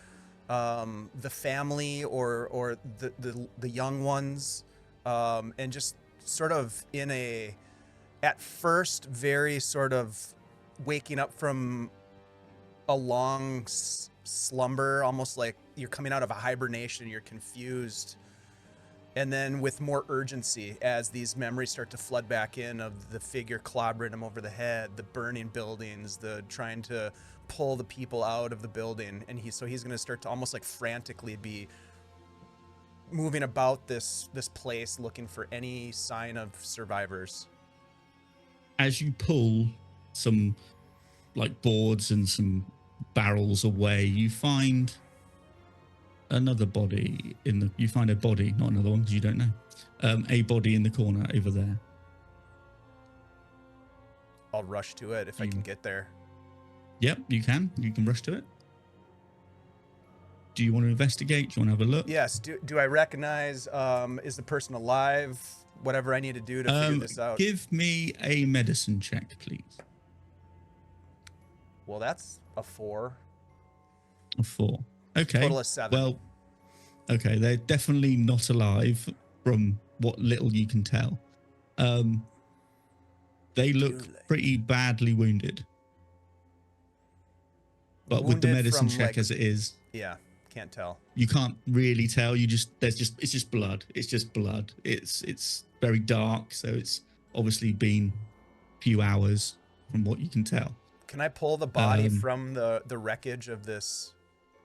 the family, or the young ones, and just sort of at first very sort of waking up from a long slumber, almost like you're coming out of a hibernation, you're confused. And then with more urgency, as these memories start to flood back in of the figure clobbering him over the head, the burning buildings, the trying to pull the people out of the building. And he's going to start to almost like frantically be moving about this place, looking for any sign of survivors. As you pull some like boards and some barrels away, you find another body you find a body, not another one because you don't know. A body in the corner over there. I'll rush to it if I can get there. Yep, you can rush to it. Do you want to investigate? Do you want to have a look? Yes. Do I recognize, is the person alive? Whatever I need to do to figure this out. Give me a medicine check, please. Well, that's a 4. A 4. Okay. Total of 7. Well, okay, they're definitely not alive from what little you can tell. They look pretty badly wounded. But with the medicine check as it is, yeah, can't tell. You can't really tell. It's just blood. It's just blood. It's very dark, so it's obviously been a few hours from what you can tell. Can I pull the body from the wreckage of this,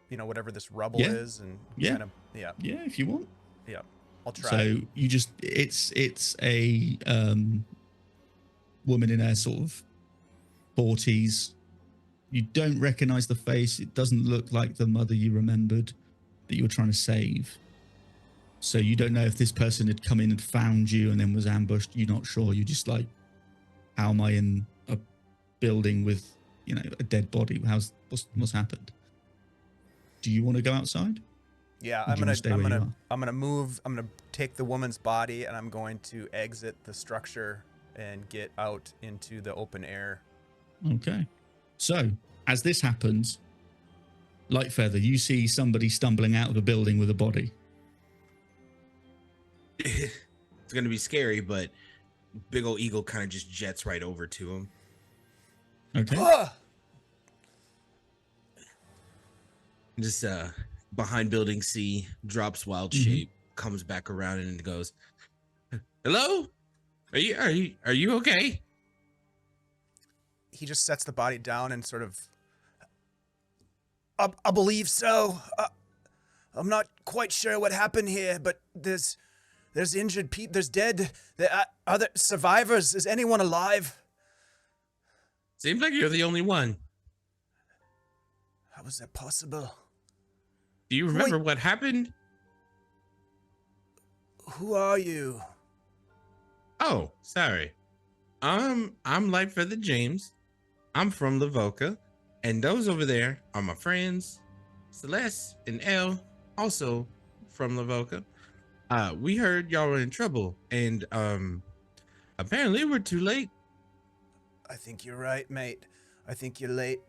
whatever this rubble is, and kind of yeah, if you want. Yeah, I'll try. So you just it's a woman in her sort of 40s. You don't recognize the face. It doesn't look like the mother you remembered that you were trying to save. So you don't know if this person had come in and found you and then was ambushed. You're not sure. You're just like, how am I in a building with, a dead body? What's happened? Do you want to go outside? Yeah, I'm gonna move. I'm gonna take the woman's body and I'm going to exit the structure and get out into the open air. Okay. So, as this happens, Lightfeather, you see somebody stumbling out of a building with a body. It's going to be scary, but Big Ol' Eagle kind of just jets right over to him. Okay. Just behind building C, drops wild shape, comes back around and goes, "Hello? Are you okay?" He just sets the body down and sort of, I believe so. I'm not quite sure what happened here, but there's injured people, there's dead. Are there survivors? Is anyone alive? Seems like you're the only one. How is that possible? Do you remember what happened? Who are you? Oh, sorry. I'm Lightfeather James. I'm from Lavoca, and those over there are my friends, Celeste and Elle, also from Lavoca. We heard y'all were in trouble, and apparently we're too late. I think you're right, mate. I think you're late.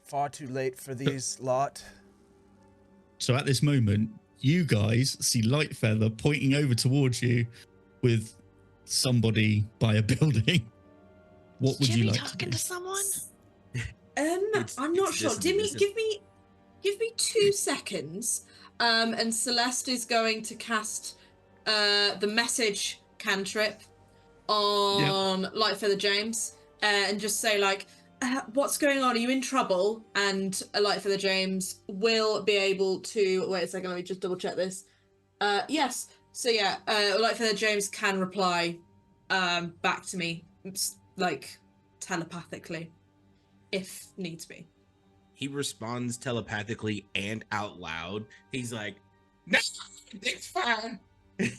Far too late for these lot. So at this moment, you guys see Lightfeather pointing over towards you with somebody by a building. What would you like talking to do? to someone? I'm not sure. Give me 2 seconds. And Celeste is going to cast the message cantrip on Lightfeather James and just say like, what's going on? Are you in trouble? And Lightfeather James will be able to wait a second, let me just double check this. Yes. So yeah, Lightfeather James can reply back to me like telepathically if needs be. He responds telepathically and out loud. He's like, "No, it's fine." You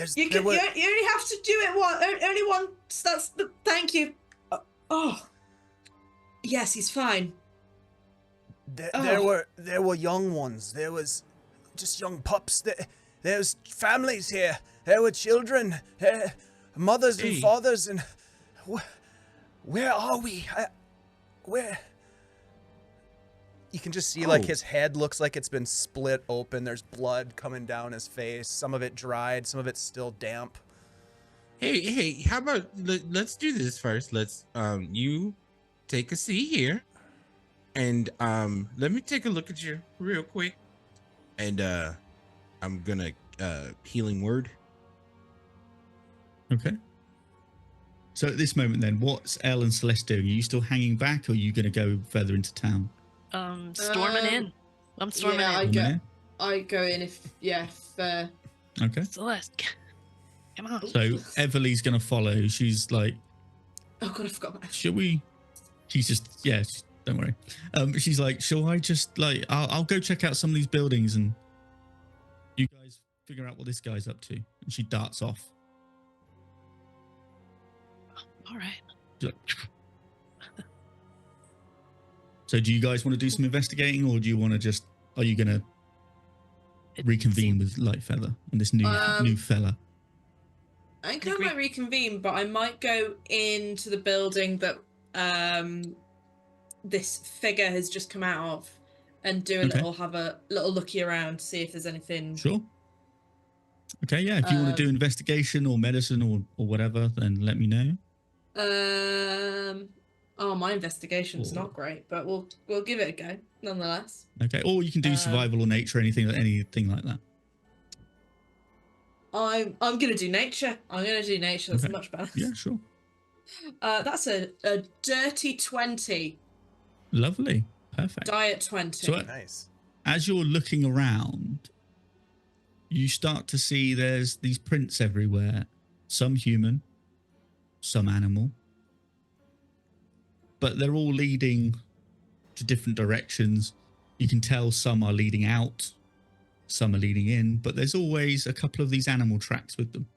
only have to do it only once. Thank you. Yes, he's fine. There were young ones. There was just young pups. There was families here. There were children, mothers and fathers, and where are we? Where? You can just see like his head looks like it's been split open. There's blood coming down his face. Some of it dried, some of it's still damp. Hey, how about let's do this first. Let's you take a seat here, and let me take a look at you real quick, and I'm gonna healing word. Okay. So at this moment then, what's Elle and Celeste doing? Are you still hanging back, or are you going to go further into town? Storming in. I'm storming in. I go in if. Okay. Celeste, come on. So Everly's going to follow. She's like, oh god, I forgot about. should we? She's just Don't worry. She's like, shall I just like, I'll go check out some of these buildings and you guys figure out what this guy's up to. And she darts off. All right. She's like, so do you guys want to do some investigating, or do you want to just, are you going to reconvene with Lightfeather and this new fella? I think I might reconvene, but I might go into the building that this figure has just come out of and do have a little looky around to see if there's anything. Sure. Okay, yeah. If you want to do investigation or medicine or whatever, then let me know. Oh, my investigation's not great, but we'll give it a go nonetheless. Okay, or you can do survival or nature, anything like that. I'm gonna do nature. That's much better. Yeah, sure. That's a dirty 20. Lovely, perfect. Diet 20. So, Nice. as you're looking around, you start to see there's these prints everywhere. Some human, some animal, but they're all leading to different directions. You can tell some are leading out, some are leading in, but there's always a couple of these animal tracks with them.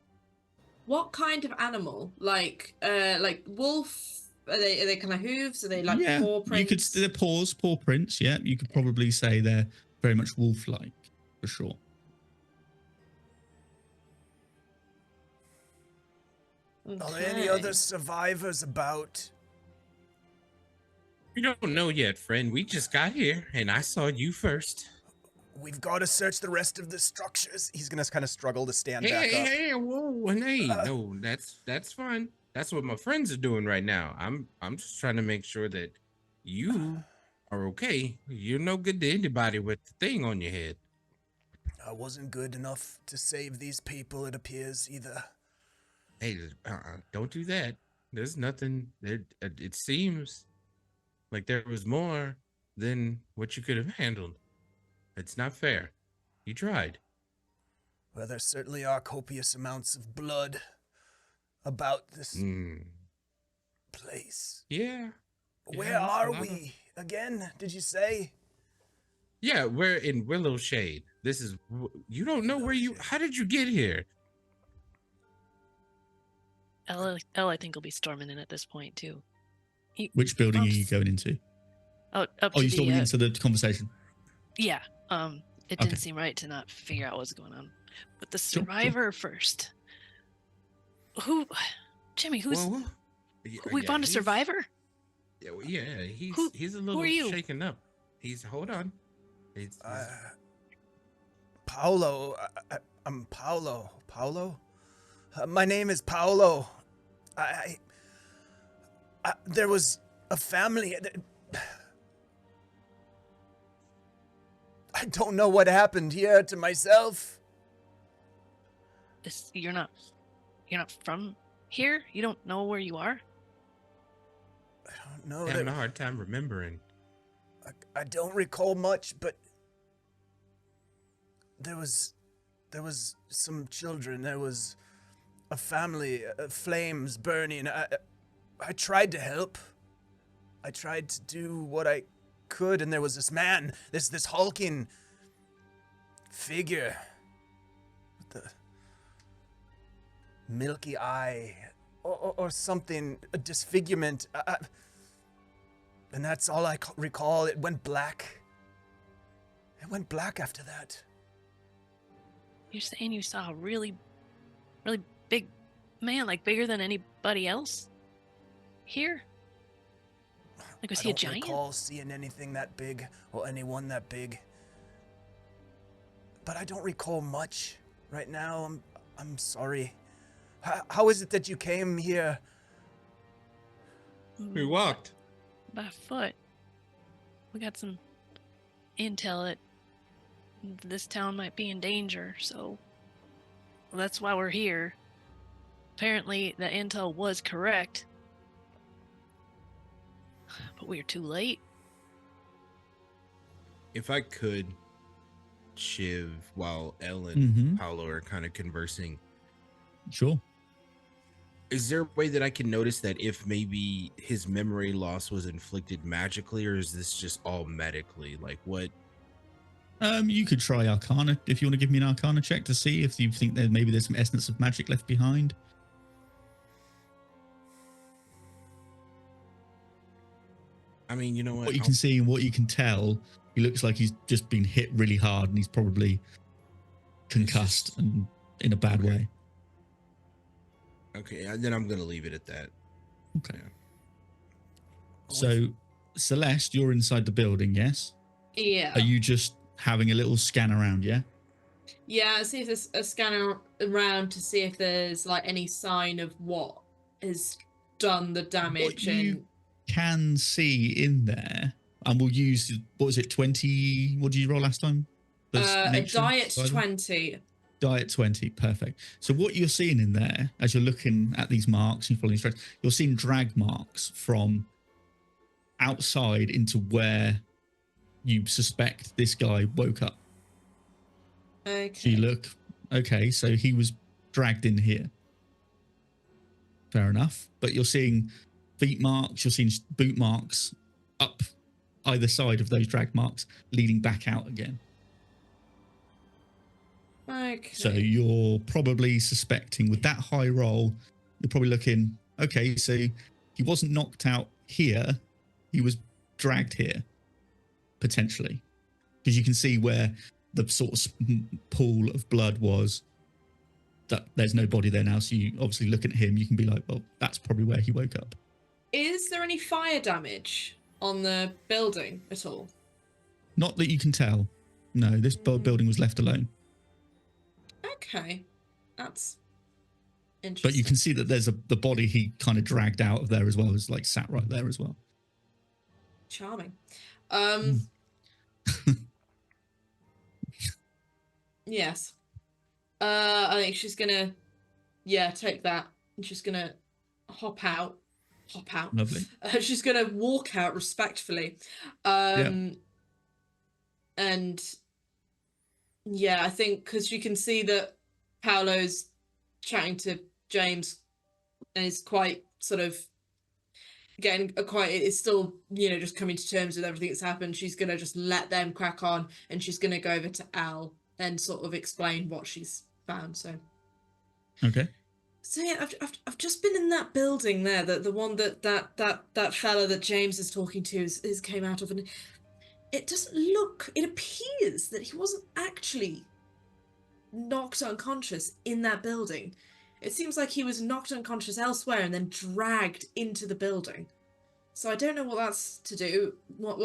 What kind of animal? Like wolf? Are they kind of hooves? Are they like paw prints? They're paw prints. Yeah, you could probably say they're very much wolf-like for sure. Okay. Are there any other survivors about? We don't know yet, friend. We just got here, and I saw you first. We've got to search the rest of the structures. He's gonna kind of struggle to stand back up. Hey, whoa, hey, no, that's fine. That's what my friends are doing right now. I'm just trying to make sure that you are okay. You're no good to anybody with the thing on your head. I wasn't good enough to save these people, it appears, either. Hey, don't do that. There's nothing. It seems like there was more than what you could have handled. It's not fair. You tried. Well, there certainly are copious amounts of blood about this place. Yeah. Where are we again? Did you say? Yeah, we're in Willow Shade. This is. You don't know where you. How did you get here? Elle, I think, will be storming in at this point too. Which building are you going into? Up to you're storming into the conversation. Yeah. It didn't seem right to not figure out what's going on. But the survivor first. Who, Jimmy? We found a survivor. Yeah, he's a little shaken up. Hold on. Paulo. I'm Paulo. Paulo. My name is Paulo. There was a family. I don't know what happened here to myself. You're not from here? You don't know where you are? I don't know. I'm having a hard time remembering. I don't recall much, but there was some children. There was a family, flames burning. I tried to help. I tried to do what I could, and there was this man, this hulking figure with the milky eye or something, a disfigurement. And that's all I recall. It went black. It went black after that. You're saying you saw a really, really big man, like bigger than anybody else here? Like, was he a giant? I don't recall seeing anything that big or anyone that big. But I don't recall much right now. I'm sorry. How is it that you came here? We walked. By foot. We got some intel that this town might be in danger, so that's why we're here. Apparently, the intel was correct. But we're too late. If I could, Shiv, while Elle and Paulo are kind of conversing. Sure. Is there a way that I can notice that if maybe his memory loss was inflicted magically, or is this just all medically? Like what? You could try Arcana if you want to give me an Arcana check to see if you think that maybe there's some essence of magic left behind. I mean, you know What you can see and what you can tell, he looks like he's just been hit really hard and he's probably concussed and in a bad way. Okay, then I'm gonna leave it at that. Okay. So, Celeste, you're inside the building, yes? Yeah. Are you just having a little scan around, yeah? Yeah, see if there's a scanner around to see if there's like any sign of what has done the damage. What you can see in there, and we'll use, what was it, 20? What did you roll last time? A diet 20. Diet 20, perfect. So what you're seeing in there, as you're looking at these marks, you're following instructions, you're seeing drag marks from outside into where you suspect this guy woke up. Okay. So you look, okay, so he was dragged in here. Fair enough. But you're seeing feet marks, you're seeing boot marks up either side of those drag marks, leading back out again. Okay. So you're probably suspecting with that high roll, you're probably looking, okay, so he wasn't knocked out here, he was dragged here, potentially. Because you can see where the sort of pool of blood was, that there's no body there now. So you obviously look at him, you can be like, well, that's probably where he woke up. Is there any fire damage on the building at all? Not that you can tell. No, this building was left alone. Okay. That's interesting. But you can see that there's the body he kind of dragged out of there as well, is like sat right there as well. Charming. Yes. I think she's gonna take that. And she's gonna hop out. Lovely. She's gonna walk out respectfully. And yeah, I think because you can see that Paolo's chatting to James and is quite sort of getting is still, just coming to terms with everything that's happened. She's gonna just let them crack on, and she's gonna go over to Elle and sort of explain what she's found. So Okay. So yeah, I've just been in that building there, the one that fella that James is talking to is came out of, and it appears that he wasn't actually knocked unconscious in that building. It seems like he was knocked unconscious elsewhere and then dragged into the building. So I don't know what that's to do. What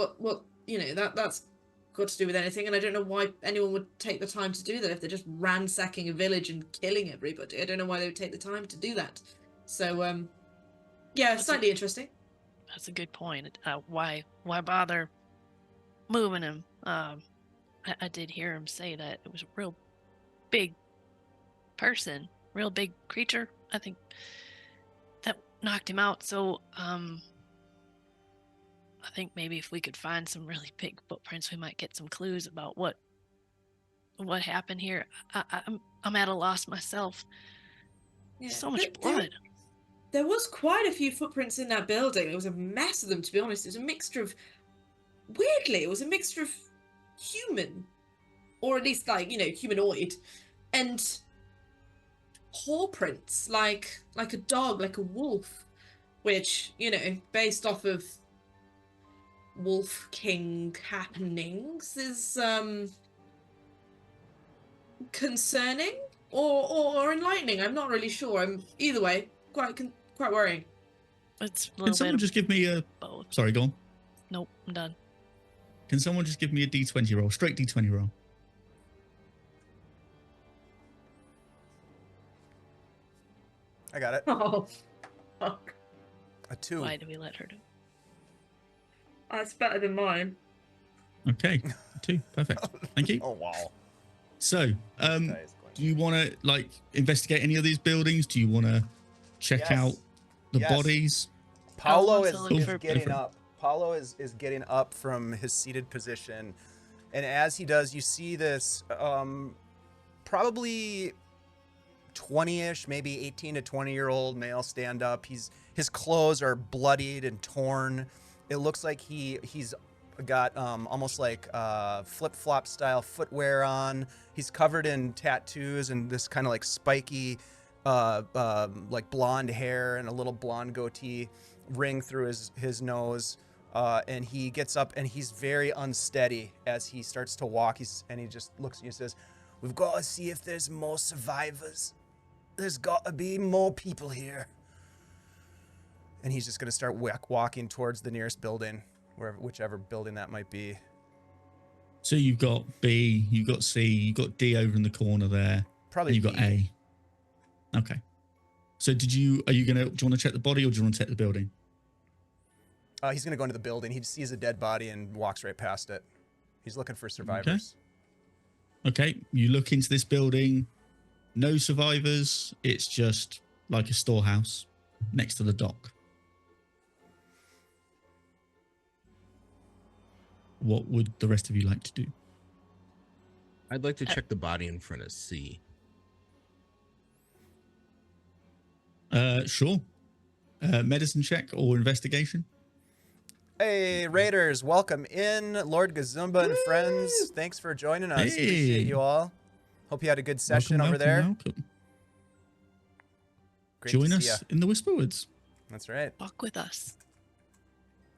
that's got to do with anything, and I don't know why anyone would take the time to do that if they're just ransacking a village and killing everybody. I don't know why they would take the time to do that. So yeah, slightly interesting. That's a good point. Why bother moving him? I did hear him say that it was a real big person, real big creature, I think, that knocked him out. So I think maybe if we could find some really big footprints, we might get some clues about what happened here. I'm at a loss myself. Yeah. So much blood. There was quite a few footprints in that building. There was a mass of them, to be honest. It was a mixture of, weirdly, it was a mixture of human, or at least humanoid, and paw prints, like a dog, like a wolf, which, based off of Wolf King happenings is concerning or enlightening. I'm not really sure. I'm either way quite worrying. It's a Can little someone bit just give me a both. Sorry, go on. Nope, I'm done. Can someone just give me a D20 roll? Straight D20 roll. I got it. Oh, fuck. A 2. Why do we let her do? That's better than mine. Okay. 2. Perfect. Thank you. Oh wow. So, do you want to investigate any of these buildings? Do you want to check out the bodies? Paulo wants to look is for- getting up. Paulo is getting up from his seated position, and as he does, you see this probably 20-ish, maybe 18 to 20-year-old male stand up. His clothes are bloodied and torn. It looks like he's got almost like flip-flop style footwear on. He's covered in tattoos and this kind of like spiky like blonde hair and a little blonde goatee ring through his nose. And he gets up and he's very unsteady as he starts to walk. And he just looks at you and says, "We've got to see if there's more survivors. There's got to be more people here." And he's just going to start walking towards the nearest building, whichever building that might be. So you've got B, you've got C, you've got D over in the corner there. Probably you've got B. A. Okay. So do you want to check the body or do you want to check the building? He's going to go into the building. He sees a dead body and walks right past it. He's looking for survivors. Okay. You look into this building. No survivors. It's just like a storehouse next to the dock. What would the rest of you like to do? I'd like to check the body in front of C. Sure. Medicine check or investigation? Hey, Raiders, welcome in. Lord Gazumba and friends, thanks for joining us. Hey. Appreciate you all. Hope you had a good session Welcome, over there. welcome. Great Join to see us ya. in the Whisperwoods. That's right. Walk with us.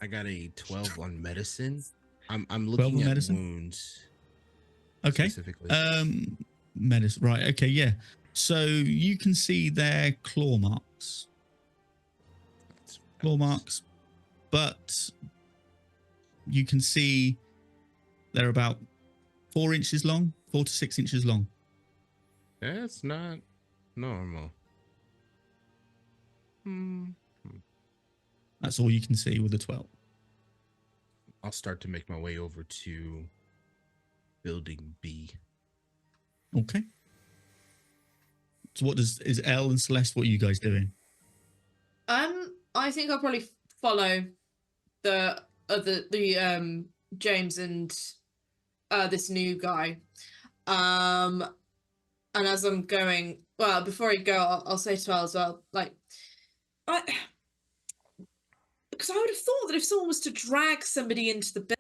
I got a 12 on medicine. I'm 12 looking on at medicine? wounds Okay. specifically. Medicine. Right. Okay. Yeah. So you can see their claw marks. Claw marks, but you can see they're about 4 inches long, 4 to 6 inches long. That's not normal. That's all you can see with the 12. I'll start to make my way over to building B. Okay. So is Elle and Celeste, what are you guys doing? I think I'll probably follow the James and this new guy. And as I'm going, well, before I go, I'll say to Elle as well, like, because I would have thought that if someone was to drag somebody into the building,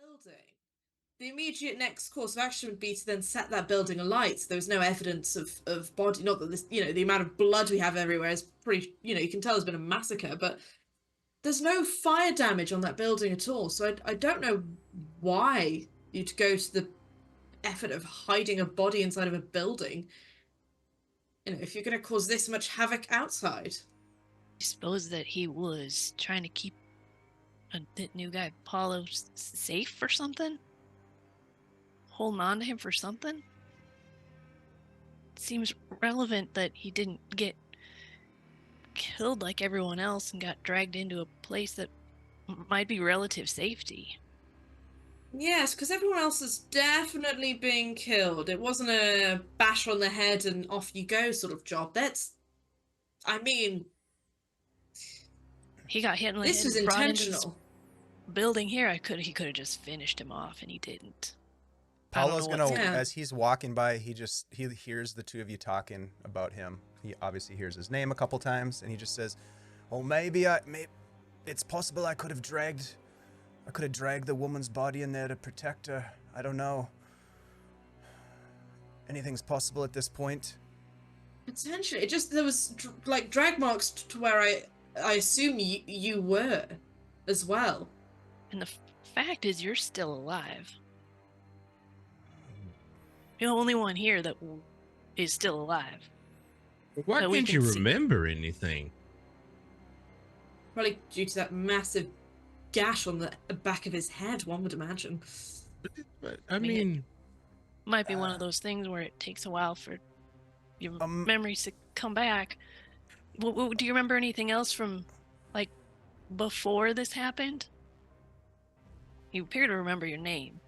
the immediate next course of action would be to then set that building alight. So there was no evidence of body. Not that this, the amount of blood we have everywhere is pretty, you can tell there's been a massacre, but there's no fire damage on that building at all. So I don't know why you'd go to the effort of hiding a body inside of a building. If you're going to cause this much havoc outside. I suppose that he was trying to keep that new guy, Paulo, safe or something? Holding on to him for something? Seems relevant that he didn't get killed like everyone else and got dragged into a place that might be relative safety. Yes, because everyone else is definitely being killed. It wasn't a bash on the head and off you go sort of job. He got hit in the This head was and brought into this intentional. building here. He could have just finished him off, and he didn't. Paulo's gonna, Yeah. as he's walking by, he hears the two of you talking about him. He obviously hears his name a couple times, and he just says, "Oh, maybe it's possible I could have dragged the woman's body in there to protect her. I don't know. Anything's possible at this point." Potentially. There was like drag marks to where I assume you were as well. And the fact is, you're still alive. You're the only one here that is still alive. Why So we can't you can see- remember anything? Probably due to that massive gash on the back of his head, one would imagine. But I mean, mean, Might be one of those things where it takes a while for your memories to come back. Do you remember anything else from, like, before this happened? You appear to remember your name.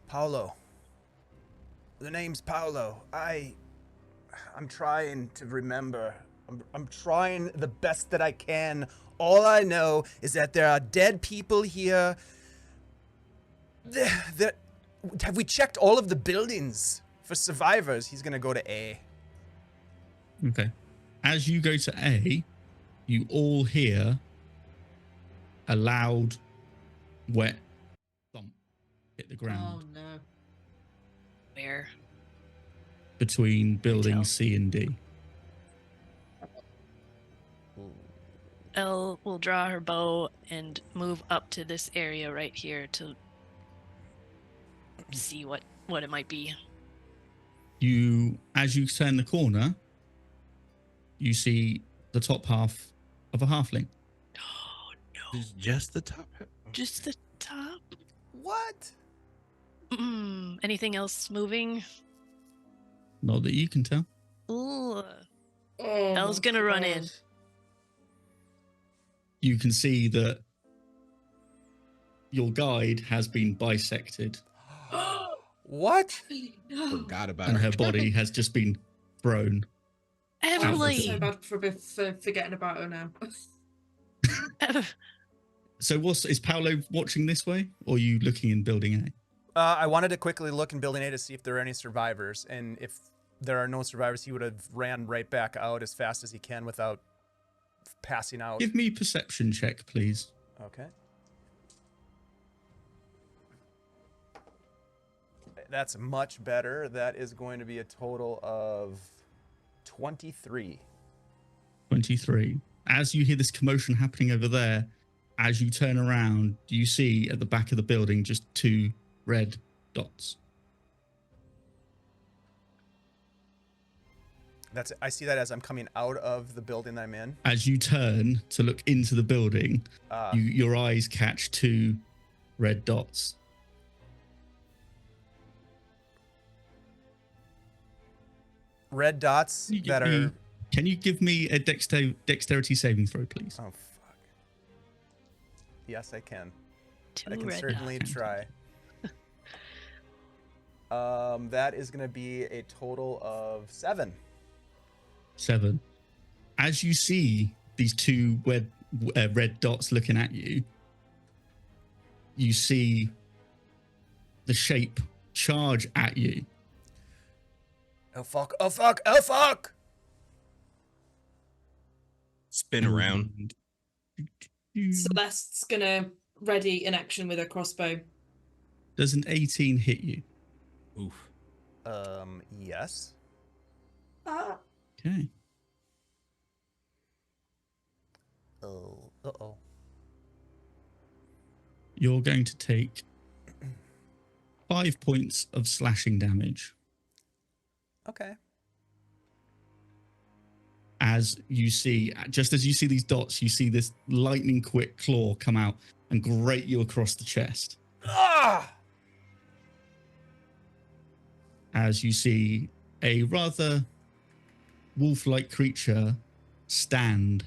Paulo. The name's Paulo. I'm trying to remember. I'm trying the best that I can. All I know is that there are dead people here. Have we checked all of the buildings for survivors? He's gonna go to A. Okay. As you go to A, you all hear a loud, wet thump hit the Oh ground no. Where? between buildings tell. C and D. Elle will draw her bow and move up to this area right here to see what it might be. As you turn the corner, you see the top half of a halfling. Oh no! This is just the top. Just the top. What? Anything else moving? Not that you can tell. Ooh. Oh, Elle's gonna run in. You can see that your guide has been bisected What? No. Forgot about and her. her body has just been thrown. I feel Emily. so bad for forgetting about her now. So is Paolo watching this way, or are you looking in building A? I wanted to quickly look in Building A to see if there are any survivors, and if there are no survivors, he would have ran right back out as fast as he can without passing out. Give me a perception check, please. Okay. That's much better. That is going to be a total of 23. 23. As you hear this commotion happening over there, as you turn around, you see at the back of the building just 2 red dots. I see that as I'm coming out of the building I'm in. As you turn to look into the building, your eyes catch 2 red dots. Red dots that are... Can you give me a dexterity saving throw, please? Oh, fuck. Yes, I can. 2 I can red certainly dots. try. That is going to be a total of 7. 7. As you see these 2 red dots looking at you, you see the shape charge at you. Oh, fuck. Oh, fuck. Oh, fuck. Spin around. Celeste's gonna ready in action with her crossbow. Does an 18 hit you? Oof. Yes. Okay. Oh, uh-oh. You're going to take 5 points of slashing damage Okay. as you see, just as you see these dots, you see this lightning quick claw come out and grate you across the chest. Ah! As you see a rather wolf-like creature stand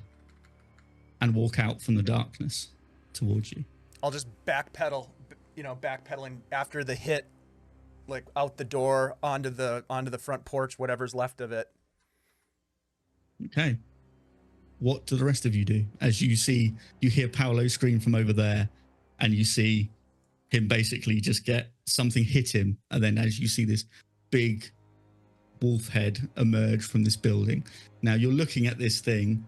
and walk out from the darkness towards you. I'll just backpedal, backpedaling after the hit, like out the door onto the front porch, whatever's left of it. Okay. What do the rest of you do? As you hear Paolo scream from over there, and you see him basically just get something hit him, and then as you see this big wolf head emerge from this building. Now you're looking at this thing,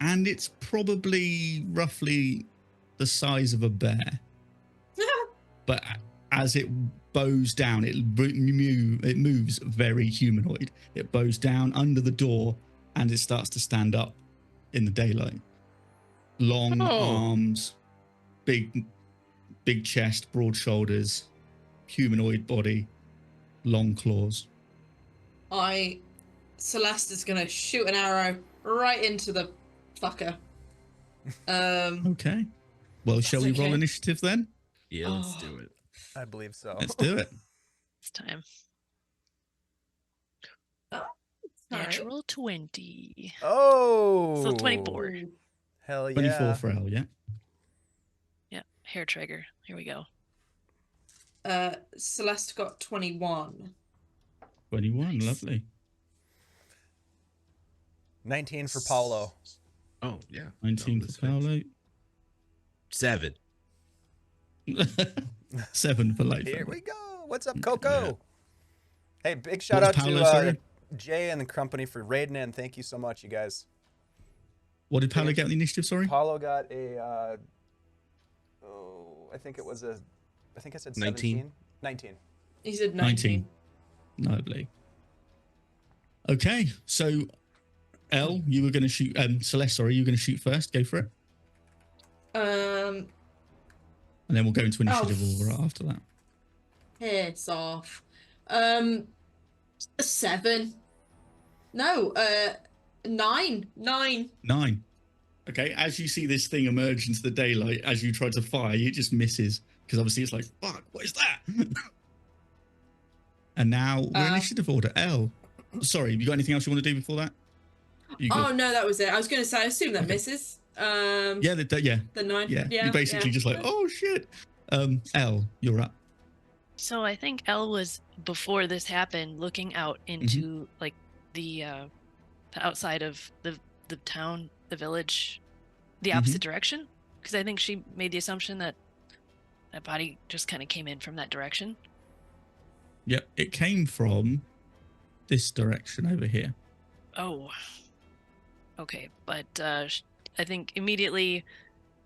and it's probably roughly the size of a bear. But as it bows down, it moves very humanoid. It bows down under the door, and it starts to stand up in the daylight. Long arms, big chest, broad shoulders, humanoid body, long claws. Celeste is gonna shoot an arrow right into the fucker. Okay. Well, shall we roll okay. initiative then? Yeah, let's do it. I believe so. Let's do it. It's time. All right. Natural 20. Oh. So 24. Ooh. Hell yeah. 24 for Elle, yeah? Yeah, hair trigger. Here we go. Celeste got 21. 21, Nice. lovely. 19 for Paulo. Oh, yeah. 19 No, for that's fine. Paolo. 7. 7 for Life. Here we go. What's up, Coco? Hey, big shout What out was Paolo, to sorry? Jay and the company for raiding in. Thank you so much, you guys. What did Paulo get on the initiative? Sorry. Paulo got a. I think it was a. I think I said 17. 19. He said 19. Lovely. Okay, so Elle, you were going to shoot. Celeste, sorry, you were going to shoot first. Go for it. Um. And then we'll go into initiative order after that. Heads off. 7. No. 9. 9. 9. Okay, as you see this thing emerge into the daylight, as you try to fire, it just misses because obviously it's like, fuck, what is that? And now we're initiative order. Elle, sorry, have you got anything else you want to do before that? Oh no, that was it. I was going to say, I assume that misses. Yeah, the 9. Yeah, you're basically just like, oh shit. Elle, you're up. So I think Elle was, before this happened, looking out into like the outside of the town, the village, the opposite direction, because I think she made the assumption that that body just kind of came in from that direction. Yep, it came from this direction over here. Oh, okay. But I think immediately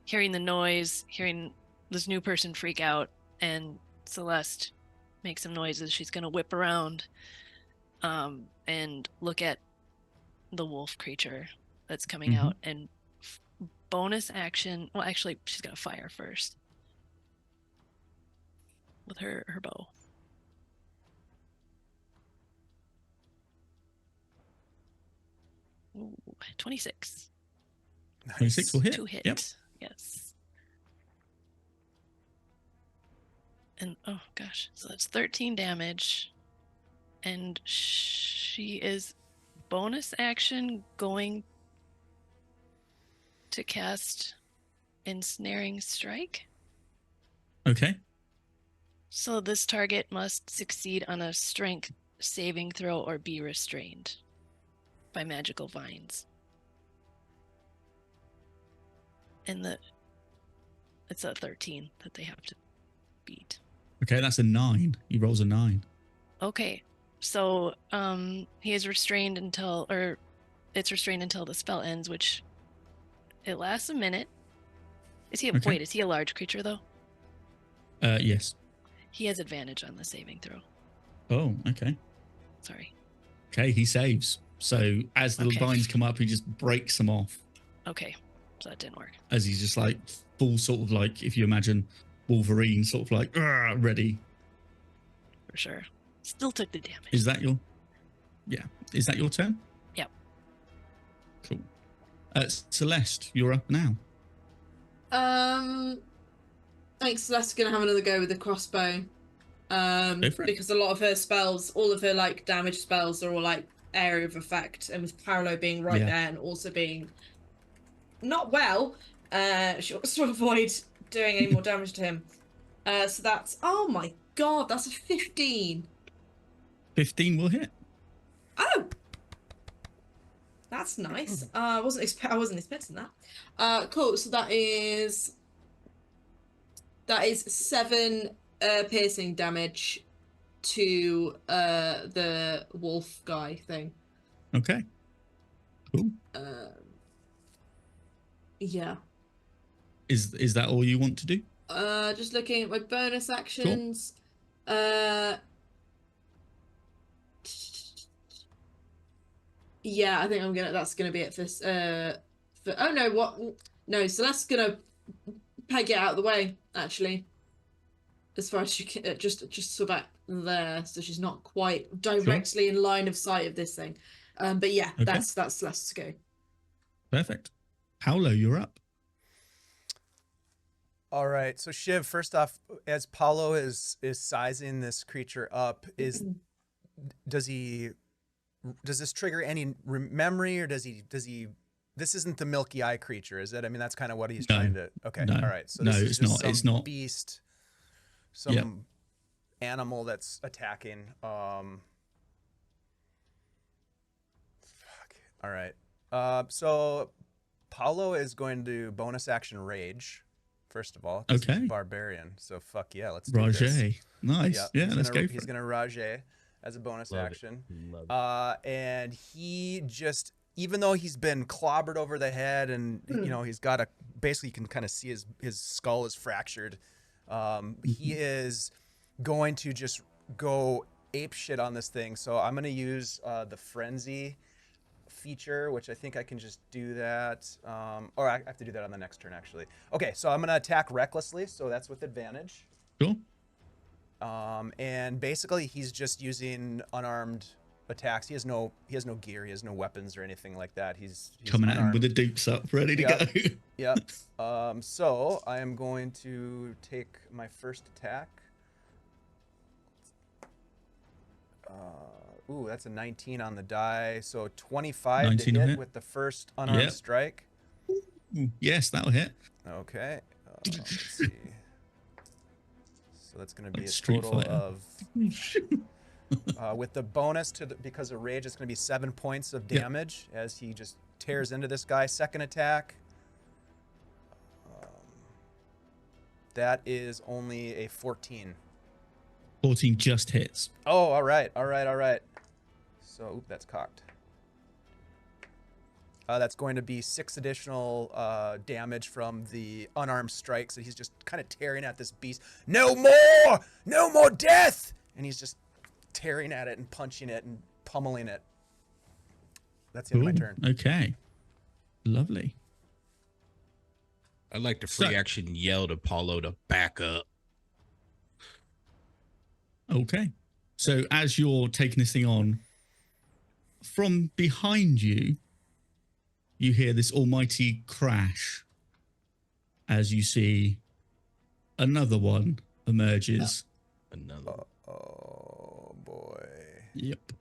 hearing the noise, hearing this new person freak out, and Celeste make some noises, she's going to whip around and look at the wolf creature that's coming out, and bonus action. Well, actually, she's going to fire first with her bow. Ooh, 26. Nice. 26 will hit. 2 hit. Yep. Yes. And oh gosh, so that's 13 damage. And she is bonus action going to cast Ensnaring Strike. Okay. So this target must succeed on a strength saving throw or be restrained by magical vines. And it's a 13 that they have to beat. Okay, that's a 9. He rolls a 9. Okay, so he is restrained until, or it's restrained until the spell ends, which it lasts a minute. Is he Okay. wait? Is he a large creature though? Yes. He has advantage on the saving throw. Oh, okay. Sorry. Okay, he saves. So as the Okay. vines come up, he just breaks them off Okay, so that didn't work. as he's just like full sort of like, if you imagine Wolverine sort of like ready. For sure. Still took the damage. Is that your turn? Yep. Cool. Celeste, you're up now. I think Celeste's gonna have another go with the crossbow. Go for it. Because a lot of her spells, all of her like damage spells are all like area of effect, and with Paolo being right Yeah. there and also being not well, she wants to avoid doing any more damage to him. So that's, oh my god, that's a 15. 15 will hit. Oh, that's nice. I wasn't expecting that. Cool. So that is 7 piercing damage to the wolf guy thing. Okay. Cool. Yeah. Is that all you want to do? Just looking at my bonus actions. Yeah, I think that's gonna be it for oh no, what? No, Celeste's gonna peg it out of the way, actually. As far as she can, just so back there, so she's not quite directly in line of sight of this thing. But yeah, Okay. that's Celeste's go. Perfect. Paolo, you're up. All right. So Shiv, first off, as Paulo is sizing this creature up, does this trigger any memory, or does he? This isn't the milky eye creature, is it? I mean, that's kind of what he's trying to. Okay. No. All right. So No, this is it's just not. some It's not. beast, some animal that's attacking. Fuck. All right. So Paulo is going to bonus action rage. First of all, 'cause he's Okay. barbarian. So fuck yeah, let's do this. Rajay. Nice. Yep, Yeah, he's let's gonna- go for He's it. gonna Rajay, as a bonus Love it. action. Love it. And he just, even though he's been clobbered over the head and, you know, he's got basically you can kind of see his skull is fractured. He is going to just go ape shit on this thing. So I'm going to use the frenzy feature, which I think I can just do that. Or I have to do that on the next turn, actually. Okay, so I'm going to attack recklessly. So that's with advantage. Cool. And basically he's just using unarmed attacks. He has no gear. He has no weapons or anything like that. He's Coming at him unarmed. with the dukes up, ready to Yep. go. Yep. So I am going to take my first attack. Ooh, that's a 19 on the die. So 25 to 19 will hit hit. with the first unarmed Yep. strike. Ooh, yes, that'll hit. Okay. Let's see. So that's going to be Like a Street total Fighter. of, with the bonus because of rage, it's going to be 7 points of Yep. damage as he just tears into this guy. Second attack. That is only a 14. 14 just hits. Oh, all right. So, oop, that's cocked. That's going to be 6 additional damage from the unarmed strikes. So he's just kind of tearing at this beast. No more death! And he's just tearing at it and punching it and pummeling it. That's the end of my turn. Okay. Lovely. I'd like to free So- action yell to Paulo to back up. Okay. So as you're taking this thing on, from behind you, you hear this almighty crash as you see another one emerges. Another. Oh, boy. Yep.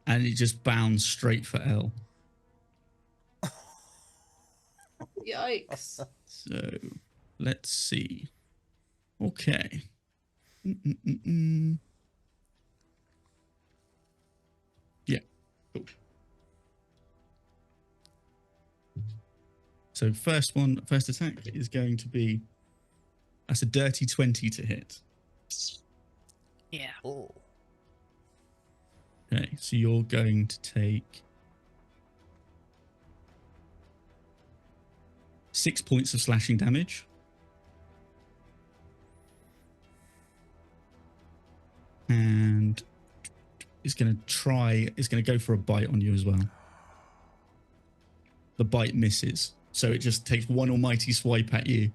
And it just bounds straight for Elle. Yikes. So let's see. Okay. Mm-mm-mm-mm. Yeah. Cool. So first attack is going to be, that's a dirty 20 to hit. Yeah. Oh. Okay, so you're going to take 6 points of slashing damage. And it's going to go for a bite on you as well. The bite misses. So it just takes one almighty swipe at you,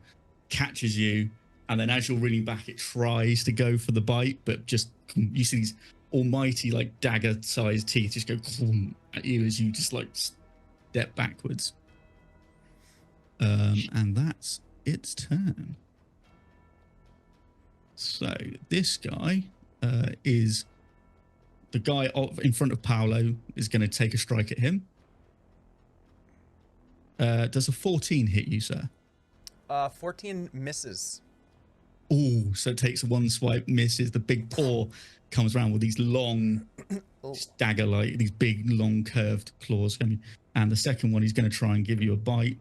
catches you, and then as you're reeling back, it tries to go for the bite, but just, you see these almighty, like, dagger-sized teeth just go at you as you just, like, step backwards. And that's its turn. So this guy is the guy in front of Paulo is going to take a strike at him. Does a 14 hit you, sir? 14 misses. Oh, so it takes one swipe, misses. The big paw comes around with these long dagger-like, these big, long, curved claws coming. And the second one, he's going to try and give you a bite.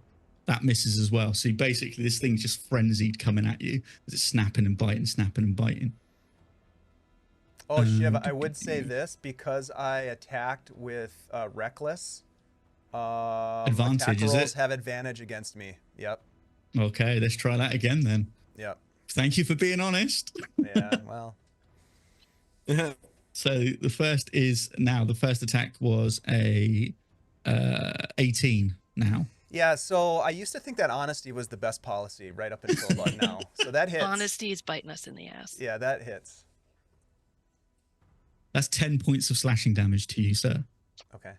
That misses as well. So basically, this thing's just frenzied coming at you. It's snapping and biting, snapping and biting. Oh, Shiv, I would say this because I attacked with Reckless. Advantage, attack is rolls it? have advantage against me. Yep. Okay, let's try that again then. Yep. Thank you for being honest. Yeah, well. So the first attack was a 18 now. Yeah, so I used to think that honesty was the best policy right up until about now. So that hits. Honesty is biting us in the ass. Yeah, that hits. That's 10 points of slashing damage to you, sir. Okay.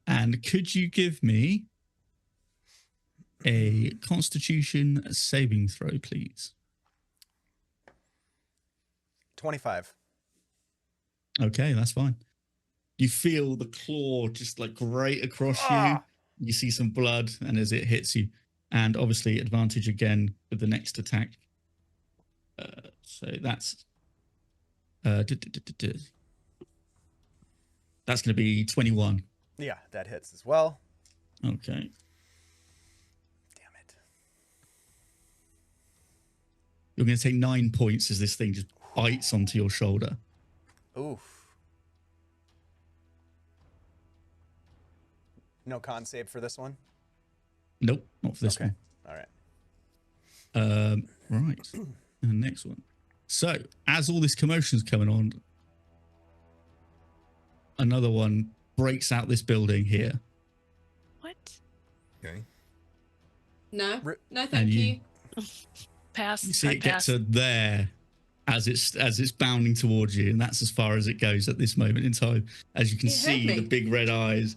And could you give me a Constitution saving throw, please? 25. Okay, that's fine. You feel the claw just like right across you. You see some blood, and as it hits you, and obviously advantage again with the next attack. So that's that's going to be 21. Yeah, that hits as well. Okay. Damn it. You're going to take 9 points as this thing just bites onto your shoulder. Oof. No con save for this one? Nope, not for this Okay. one. All right. Right. And the next one. So, as all this commotion's coming on, another one breaks out this building here. What? Okay. No, Ri- no, And thank you- you. Pass. You see Hard it gets pass. to there as it's bounding towards you, and that's as far as it goes at this moment in time. As you can It hurt see, the me. big red eyes.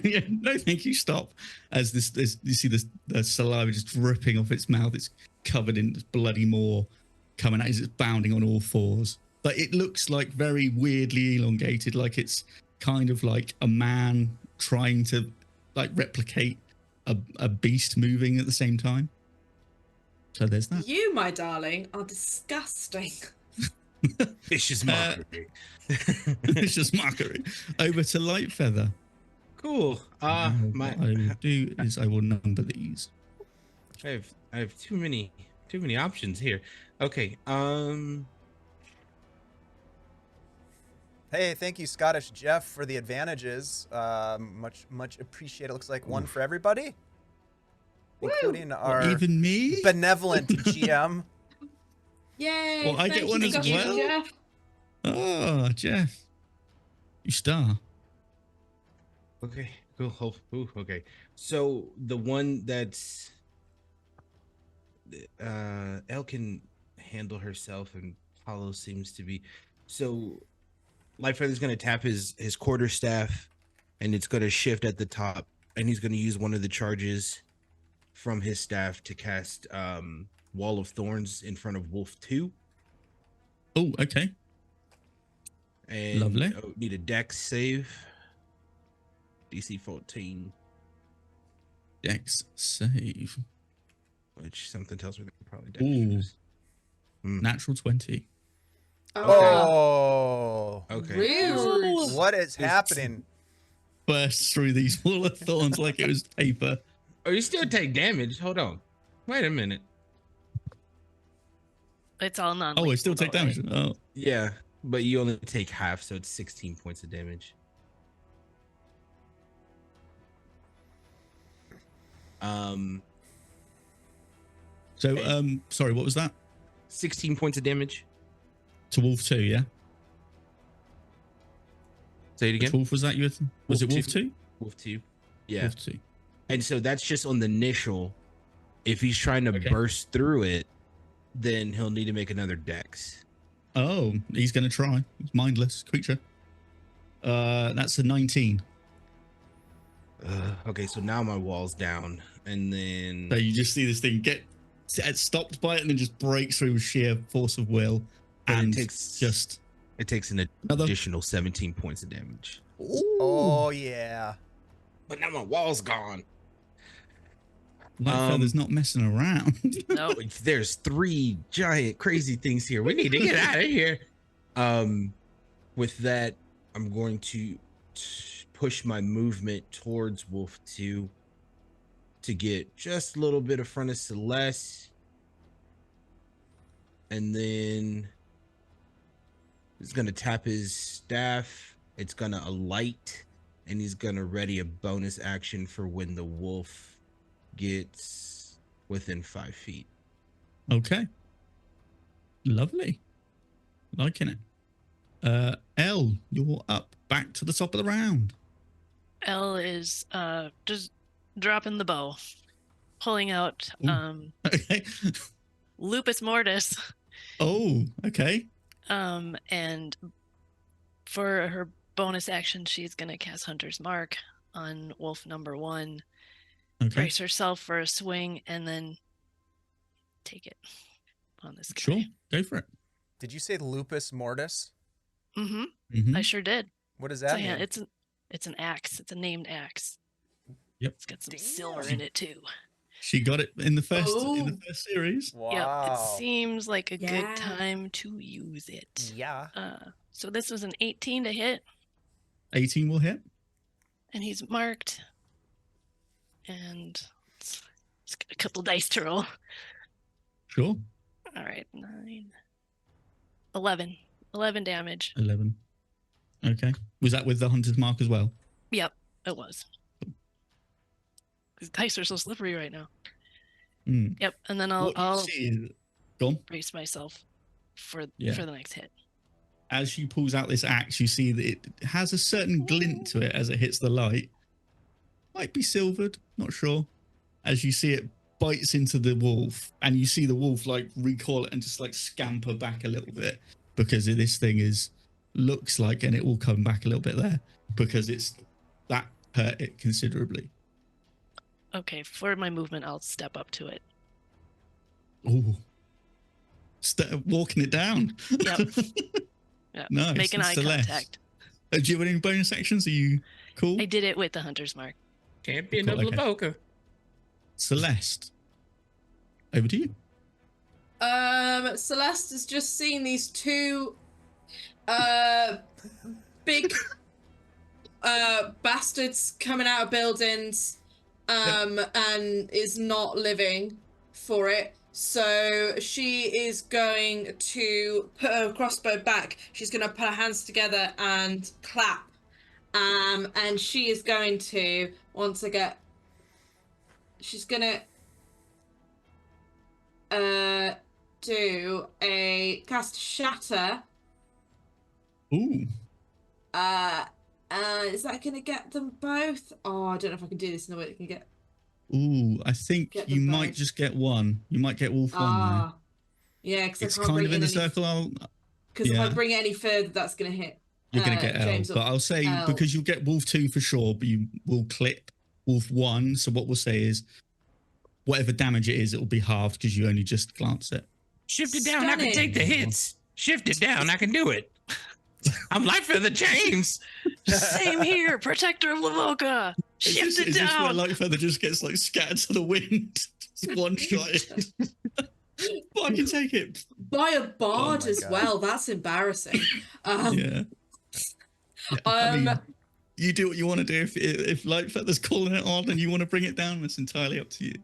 Yeah, no, thank you. Stop. As this you see the saliva just dripping off its mouth. It's covered in bloody more coming out as it's bounding on all fours. But it looks like very weirdly elongated, like it's kind of like a man trying to like replicate a beast moving at the same time. So there's that. You, my darling, are disgusting. Vicious mockery. It's just mockery. Over to Lightfeather. Cool. Now what I will do is I will number these. I have too many options here. Okay. Hey, thank you, Scottish Jeff, for the advantages. Much appreciated. Looks like one for everybody, including our Even me? benevolent GM. Yay! Well, I thank get you, one as Scottish well? Jeff. Oh, Jeff. You star. Okay. Cool. Ooh, okay. So the one that's Elle can handle herself, and Paulo seems to be. So Lightfeather's gonna tap his quarterstaff, and it's gonna shift at the top, and he's gonna use one of the charges from his staff to cast Wall of Thorns in front of Wolf 2. Oh, okay. And Lovely. need a dex save. DC 14, Dex save. which something tells me they're probably dex Ooh. saves. Natural 20. Oh, Okay. Rude. what is happening? Bursts through these wall of thorns like it was paper. Oh, you still take damage. Hold on. Wait a minute. It's all non. Oh, I still take damage. Oh, Yeah, but you only take half, so it's 16 points of damage. so Hey. sorry, what was that? 16 points of damage. To Wolf 2, yeah? Say it Which again. wolf was that? Was it Wolf Wolf 2. 2? Wolf 2. Yeah. Wolf 2. And so that's just on the initial. If he's trying to Okay. burst through it, then he'll need to make another dex. Oh, he's going to try. He's mindless creature. That's a 19. Okay, so now my wall's down, and then So you just see this thing get stopped by it and then just breaks through with sheer force of will. But And it takes just an another. additional 17 points of damage. Oh yeah. But now my wall's gone. Lightfeather's not messing around. No. There's 3 giant crazy things here. We need to get out of here. With that, I'm going to push my movement towards Wolf 2 to get just a little bit in front of Celeste. And then he's going to tap his staff. It's going to alight, and he's going to ready a bonus action for when the wolf gets within 5 feet. Okay. Lovely. Liking it. Elle, you're up. Back to the top of the round. Elle is just dropping the bow, pulling out Ooh. Okay. Lupus Mortis, Oh, okay. and for her bonus action, she's gonna cast Hunter's Mark on Wolf number 1, Okay. brace herself for a swing, and then take it on this guy. Sure. Go for it. Did you say lupus mortis? Mm-hmm. Mhm. I sure did. What does So that yeah, mean? it's an axe. It's a named axe. Yep. It's got some silver in it too. She got it in the first Oh. series. Wow. Yep. It seems like a Yeah. good time to use it. Yeah. So this was an 18 to hit, 18 will hit. and he's marked. And let's get a couple dice to roll. Sure. All right, 9, 11. 11 damage. 11. Okay. Was that with the hunter's mark as well? Yep, it was. These dice are so slippery right now. Mm. Yep, and then What you I'll see is, go on. brace myself for Yeah. the next hit. As she pulls out this axe, you see that it has a certain glint to it as it hits the light. Might be silvered, not sure. As you see it bites into the wolf, and you see the wolf like recoil and just like scamper back a little bit because this thing looks like, and it will come back a little bit there because it's that hurt it considerably. Okay, for my movement, I'll step up to it. Ooh. Walking it down. Yep. Yeah. Nice. Make an eye Celeste. contact. Do you have any bonus actions? Are you cool? I did it with the hunter's mark. Champion Cool, of okay. Lavoca. Celeste. Over to you. Celeste has just seen these two big bastards coming out of buildings and is not living for it. So she is going to put her crossbow back. She's going to put her hands together and clap. And she is going to, she's going to cast Shatter. Ooh. Is that going to get them both? Oh, I don't know if I can do this in a way that can get... Ooh, I think Get you them might both. just get one. You might get wolf one there. Yeah, because It's I can't kind bring of it in the any... circle. Because if yeah. I bring it any further, that's going to hit You're going to get Elle. James or But I'll say, Elle. because you'll get wolf 2 for sure, but you will clip wolf 1. So what we'll say is, whatever damage it is, it will be halved because you only just glance it. Shift it down, I can take the Stunning. hits. Shift it down, I can do it. I'm Lightfeather James. Same here, protector of Lavoca. Shift it Is this where down. Lightfeather just gets like scattered to the wind? Just one shot. But I can take it. By a bard my as God. well. That's embarrassing. Yeah. I mean, you do what you want to do. If Lightfeather's calling it on and you want to bring it down, it's entirely up to you.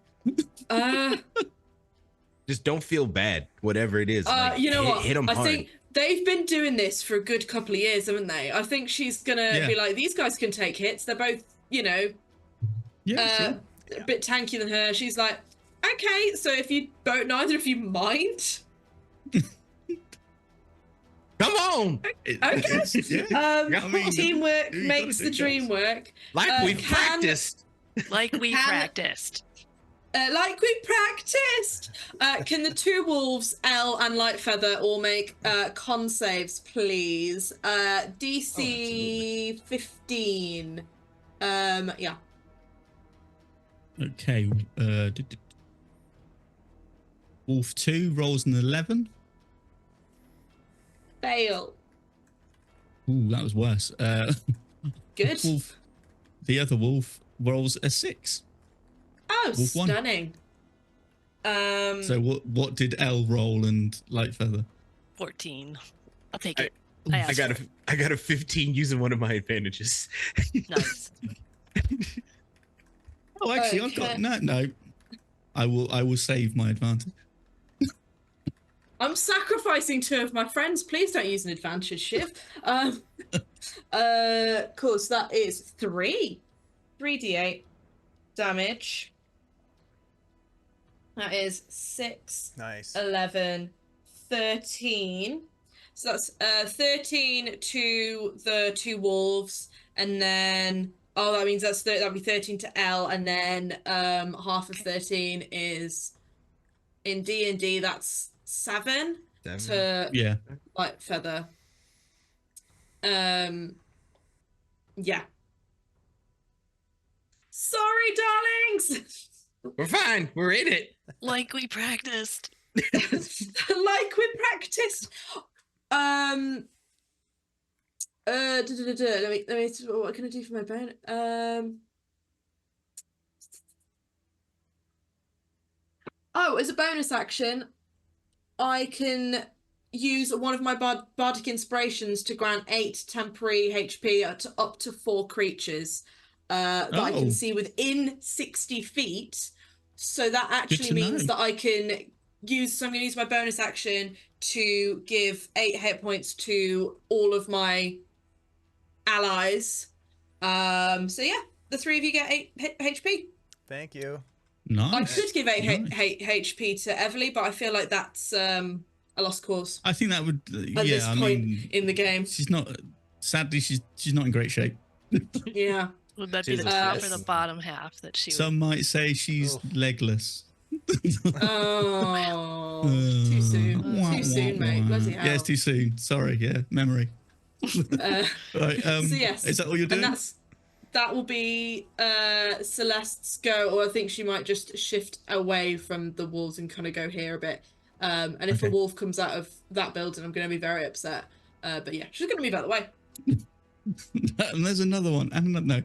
Just don't feel bad, whatever it is. Like, you know what? Hit them I hard. think they've been doing this for a good couple of years, haven't they? I think she's gonna be like, these guys can take hits. They're both, sure. A bit tankier than her. She's like, okay, so if you don't, neither of you mind. Come on! Okay. I mean, Teamwork you makes gotta the do dream work. Like we've practiced. Like we practiced. Like we practiced. Can the two wolves, Elle and Lightfeather, all make con saves, please? DC 15. Yeah. Okay. Wolf 2 rolls an 11. Fail. Ooh, that was worse. Good. The other wolf rolls a 6. Oh, Wolf one. stunning. So what did Elle roll and Lightfeather? 14. I'll take it. I got a 15 using one of my advantages. Nice. Oh, actually, I've got no. I will save my advantage. I'm sacrificing 2 of my friends. Please don't use an advantage, Shiv. Cool. So that is 3d8 damage. That is 6, Nice. 11, 13. So that's 13 to the 2 wolves, and then that means that'd be 13 to Elle, and then half of 13 is in D&D. That's 7 to Lightfeather. Yeah. Sorry, darlings. We're fine. We're in it. Like we practiced. Like we practiced. Let me what can I do for my bone? As a bonus action, I can use one of my bardic inspirations to grant 8 temporary HP up to 4 creatures that I can see within 60 feet. So that actually means that I can use. So I'm going to use my bonus action to give 8 hit points to all of my allies. So yeah, the 3 of you get 8 HP. Thank you. Nice. I could give 8 Nice. HP to Everly, but I feel like that's a lost cause I think that would. at this I point mean, in the game. she's not. Sadly, she's not in great shape. Yeah. Would that be the Jesus top or Christ. the bottom half that she would? Some might say she's Oof. legless. Oh, too soon. Wah, Too soon, wah, mate. wah. Bloody hell. Yeah, it's too soon. Sorry. Yeah, memory. Right. So yes, Is that all you're doing? and that will be Celeste's go, or I think she might just shift away from the wolves and kind of go here a bit. And if Okay. a wolf comes out of that building, I'm going to be very upset. But yeah, she's going to move out of the way. And there's another one. No.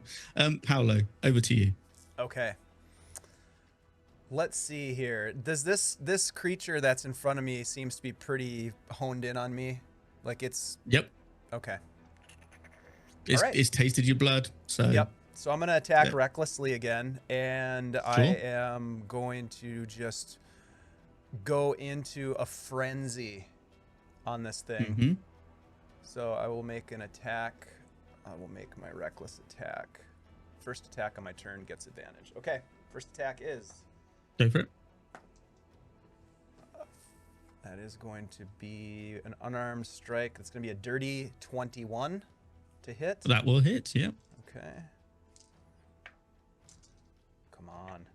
Paulo, over to you. Okay. Let's see here. Does this creature that's in front of me seems to be pretty honed in on me? Like it's Yep. okay. It's, All right. it's tasted your blood. So Yep. So I'm gonna attack Yeah. recklessly again, and I am going to just go into a frenzy on this thing. hmm So I will make an attack. I will make my reckless attack. First attack on my turn gets advantage. Okay. First attack is. Go for it. That is going to be an unarmed strike. It's going to be a dirty 21 to hit. That will hit. Yep. Okay. Come on.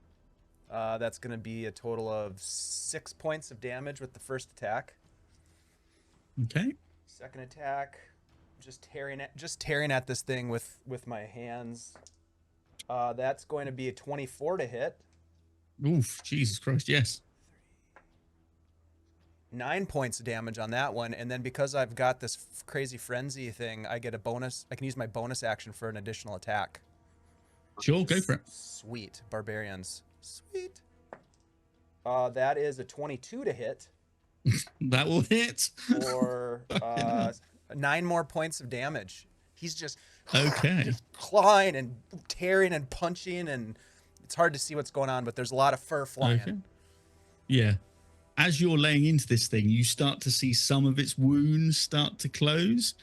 That's going to be a total of 6 points of damage with the first attack. Okay. Second attack, just tearing at this thing with my hands. That's going to be a 24 to hit. Oof. Jesus Christ. Yes. 9 points of damage on that one, and then because I've got this crazy frenzy thing, I get a bonus. I can use my bonus action for an additional attack. Sure. Go for it. Sweet. Barbarians. Sweet. That is a 22 to hit That will hit. for 9 more points of damage. He's just Okay. clawing and tearing and punching, and it's hard to see what's going on, but there's a lot of fur flying. Okay. Yeah. As you're laying into this thing, you start to see some of its wounds start to close,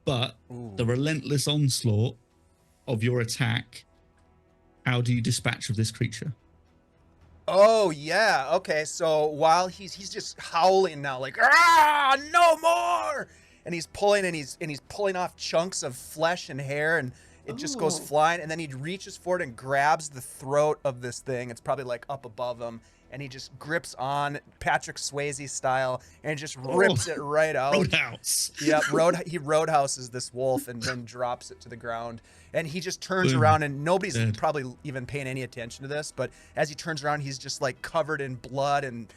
but Ooh. the relentless onslaught of your attack, how do you dispatch of this creature? Oh yeah. Okay. So while he's just howling now, like no more, and he's pulling and he's pulling off chunks of flesh and hair, and it just goes Oh. flying, and then he reaches forward and grabs the throat of this thing. It's probably like up above him, and he just grips on Patrick Swayze style and just rips it right out. Roadhouse. Yep, he roadhouses this wolf and then drops it to the ground. And he just turns Boom. around, and nobody's Dead. probably even paying any attention to this, but as he turns around, he's just like covered in blood and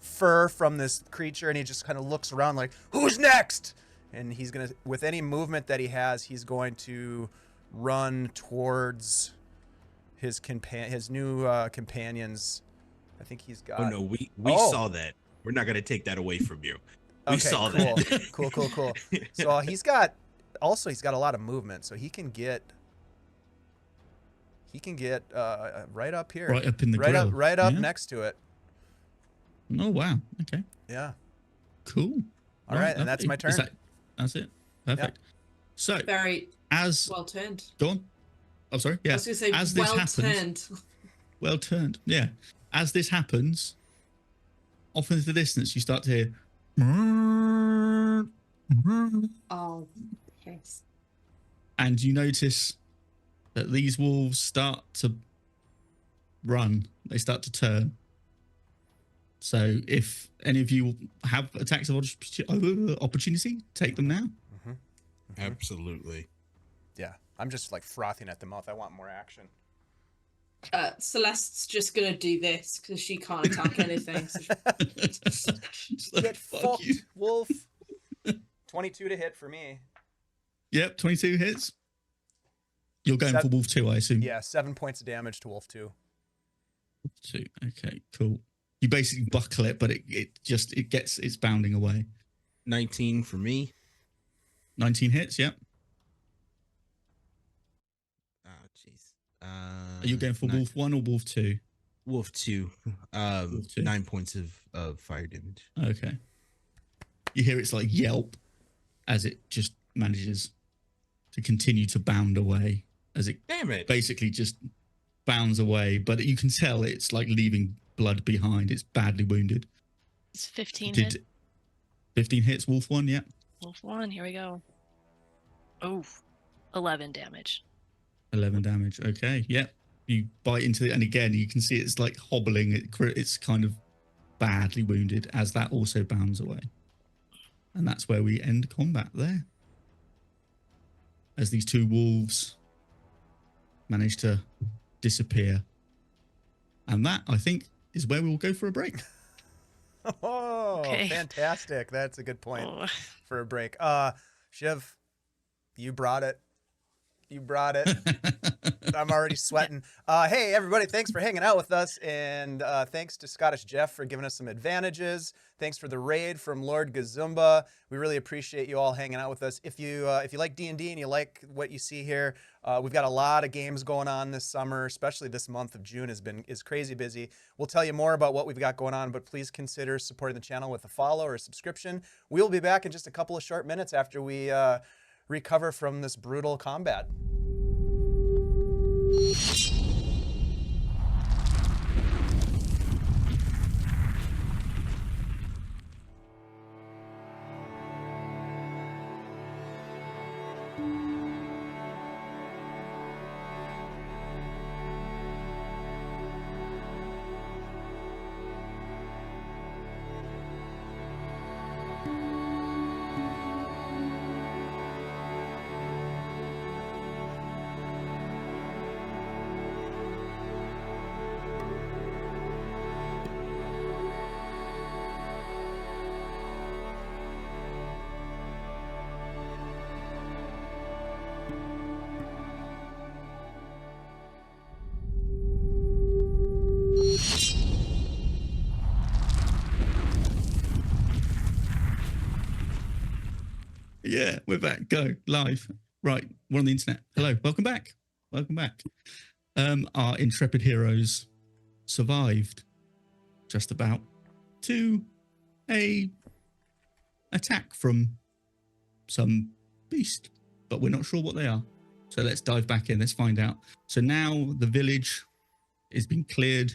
fur from this creature, and he just kind of looks around like, who's next? And he's going to, with any movement that he has, he's going to run towards his new companions. I think he's got... Oh no, we Oh. saw that. We're not gonna take that away from you. We Okay, saw cool. that. Cool. So he's got a lot of movement, so he can get right up here, Right up in the right grill. up Yeah? next to it. Oh, wow. Okay. Yeah. Cool. All right, and that's lovely. my turn. That's it. Perfect. So, Very as... well turned. Go on. I'm sorry. I Yeah. was going to say As this well happens... turned. Well turned. Yeah. As this happens, off into the distance, you start to hear... Oh, yes. And you notice that these wolves start to run. They start to turn. So if any of you have attacks of opportunity, take them now. Absolutely. Yeah. I'm just like frothing at the mouth. I want more action. Celeste's just going to do this because she can't attack anything. So Just like, Get fuck fucked, you. wolf. 22 to hit for me. Yep, 22 hits. You're going for Wolf 2, I assume. Yeah, 7 points of damage to Wolf 2. Wolf 2. Okay, cool. You basically buckle it, but it's bounding away. 19 for me. 19 hits, yep. Oh jeez. Are you going for Wolf 1 or Wolf 2? Wolf 2. Wolf 2. 9 points of fire damage. Okay. You hear its like yelp as it just manages to continue to bound away as it Damn it. basically just bounds away, but you can tell it's like leaving blood behind. It's badly wounded. It's 15 hit. Did 15 hits, Wolf 1, yeah. Wolf 1, here we go. Oh, 11 damage. 11 damage. Okay, yep. You bite into it, and again, you can see it's like hobbling. It's kind of badly wounded as that also bounds away. And that's where we end combat there. As these two wolves manage to disappear. And that, I think, is where we will go for a break. Oh, Okay. fantastic. That's a good point Oh, for a break. Shiv, you brought it. You brought it. I'm already sweating. Hey, everybody, thanks for hanging out with us. And thanks to Scottish Jeff for giving us some advantages. Thanks for the raid from Lord Gazumba. We really appreciate you all hanging out with us. If you like D&D and you like what you see here, we've got a lot of games going on this summer, especially this month of June is crazy busy. We'll tell you more about what we've got going on, but please consider supporting the channel with a follow or a subscription. We'll be back in just a couple of short minutes after we recover from this brutal combat. Yeah, we're back. Go live. Right, we're on the internet. Hello, welcome back. Welcome back. Our intrepid heroes survived just about to a attack from some beast, but we're not sure what they are. So let's dive back in. Let's find out. So now the village is being cleared.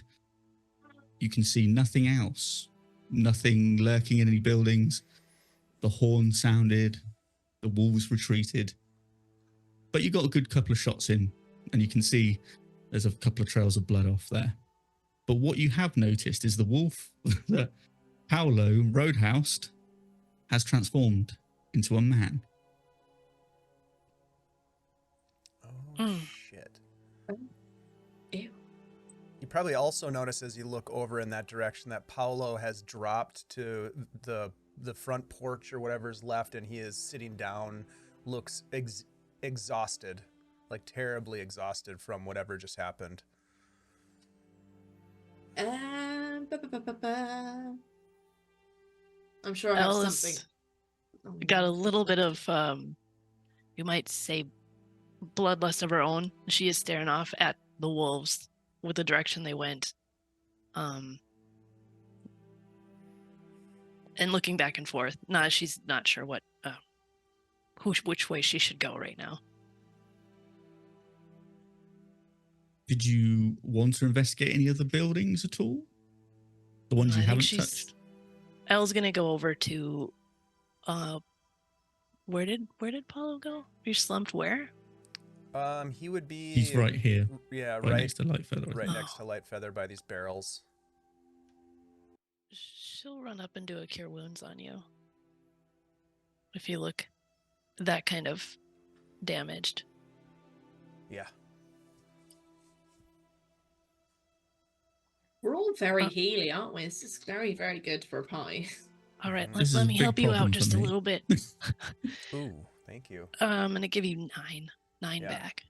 You can see nothing else, nothing lurking in any buildings. The horn sounded. The wolves retreated, but you got a good couple of shots in, and you can see there's a couple of trails of blood off there. But what you have noticed is the wolf that Paulo roadhoused has transformed into a man. Oh, shit. Ew. You probably also notice as you look over in that direction that Paulo has dropped to the front porch or whatever's left, and he is sitting down, looks exhausted, like terribly exhausted from whatever just happened. Ba, ba, ba, ba, ba. I'm sure I have Elle's something. Oh, got a no. little bit of, you might say, bloodlust of her own. She is staring off at the wolves with the direction they went. And looking back and forth. She's not sure what, which way she should go right now. Did you want to investigate any other buildings at all? The ones I you think haven't she's- touched? Elle's gonna go over to, where did Paulo go? You're slumped where? He would be. He's right here, Yeah, right next to Lightfeather. right Oh. next to Lightfeather by these barrels. She'll run up and do a cure wounds on you. If you look that kind of damaged. Yeah. We're all very Uh, healy, aren't we? This is very, very good for a party. All right, This let is a me big help you problem out for just a me. little bit. Ooh, thank you. I'm gonna give you nine Yeah. back.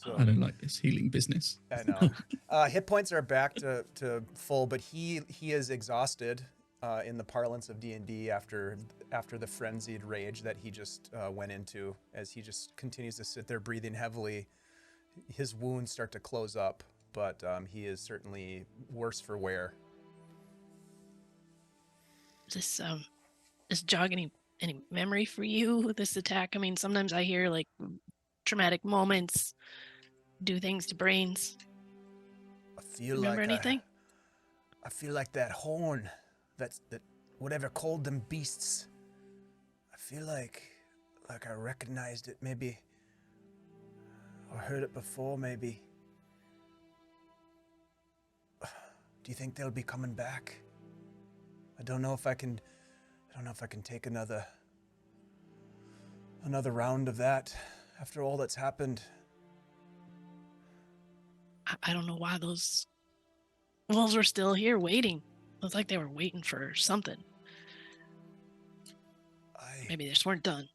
So- I don't like this healing business. I know. Hit points are back to full, but he is exhausted in the parlance of D&D after the frenzied rage that he just went into. As he just continues to sit there breathing heavily, his wounds start to close up, but he is certainly worse for wear. This jog any memory for you, this attack? I mean, sometimes I hear like traumatic moments do things to brains. feel Remember like anything? I feel like that horn, that whatever called them beasts. I feel like I recognized it, maybe, or heard it before, maybe. Do you think they'll be coming back? I don't know if I can take another round of that after all that's happened. I don't know why those wolves were still here waiting. It was like they were waiting for something. Maybe they just weren't done.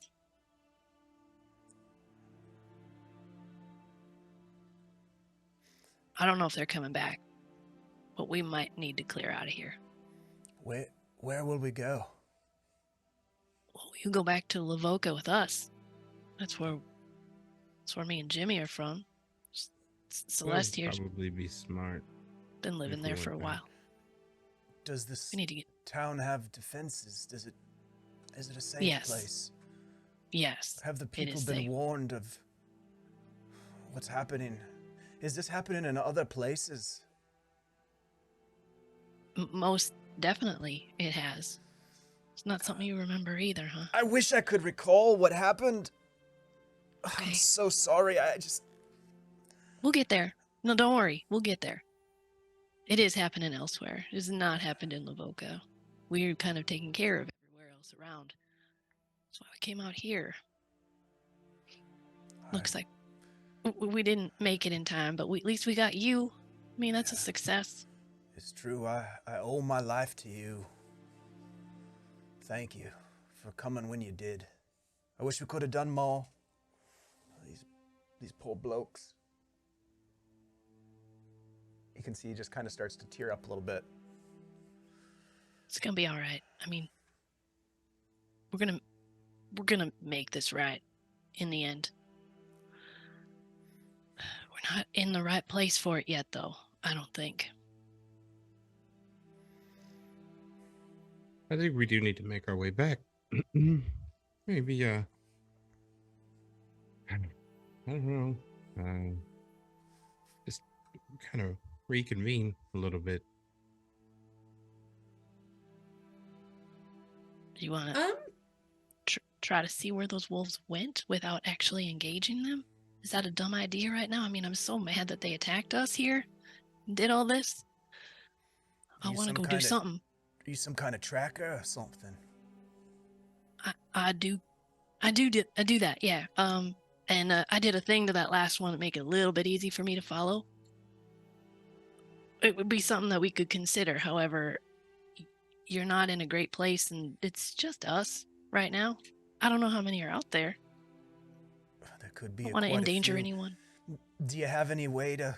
I don't know if they're coming back, but we might need to clear out of here. Where will we go? Well, you go back to Lavoca with us. That's where me and Jimmy are from. Celeste That would here's probably be smart. been living if we there for a went back. while. Does this We need to get town have defenses? Is it a safe Yes. place? yes. Have the It people is been safe. warned of what's happening? Is this happening in other places? Most definitely, it has. It's not something you remember either, huh? I wish I could recall what happened. I'm Okay. so sorry. We'll get there. No, don't worry. We'll get there. It is happening elsewhere. It has not happened in Lavoca. We're kind of taking care of everywhere else around. That's why we came out here. Looks like we didn't make it in time, but at least we got you. I mean, that's a success. It's true. I owe my life to you. Thank you for coming when you did. I wish we could have done more. These poor blokes. You can see he just kind of starts to tear up a little bit. It's gonna be all right. I mean, we're gonna make this right in the end. We're not in the right place for it yet, though. I don't think. I think we do need to make our way back. Maybe, I don't know. Just kind of reconvene a little bit. Do you want to try to see where those wolves went without actually engaging them? Is that a dumb idea right now? I mean, I'm so mad that they attacked us here and did all this. I want to go do something. Are you some kind of tracker or something? I do that, yeah. And I did a thing to that last one to make it a little bit easy for me to follow. It would be something that we could consider. However, you're not in a great place, and it's just us right now. I don't know how many are out there. There could be. I don't want to endanger anyone. Do you have any way to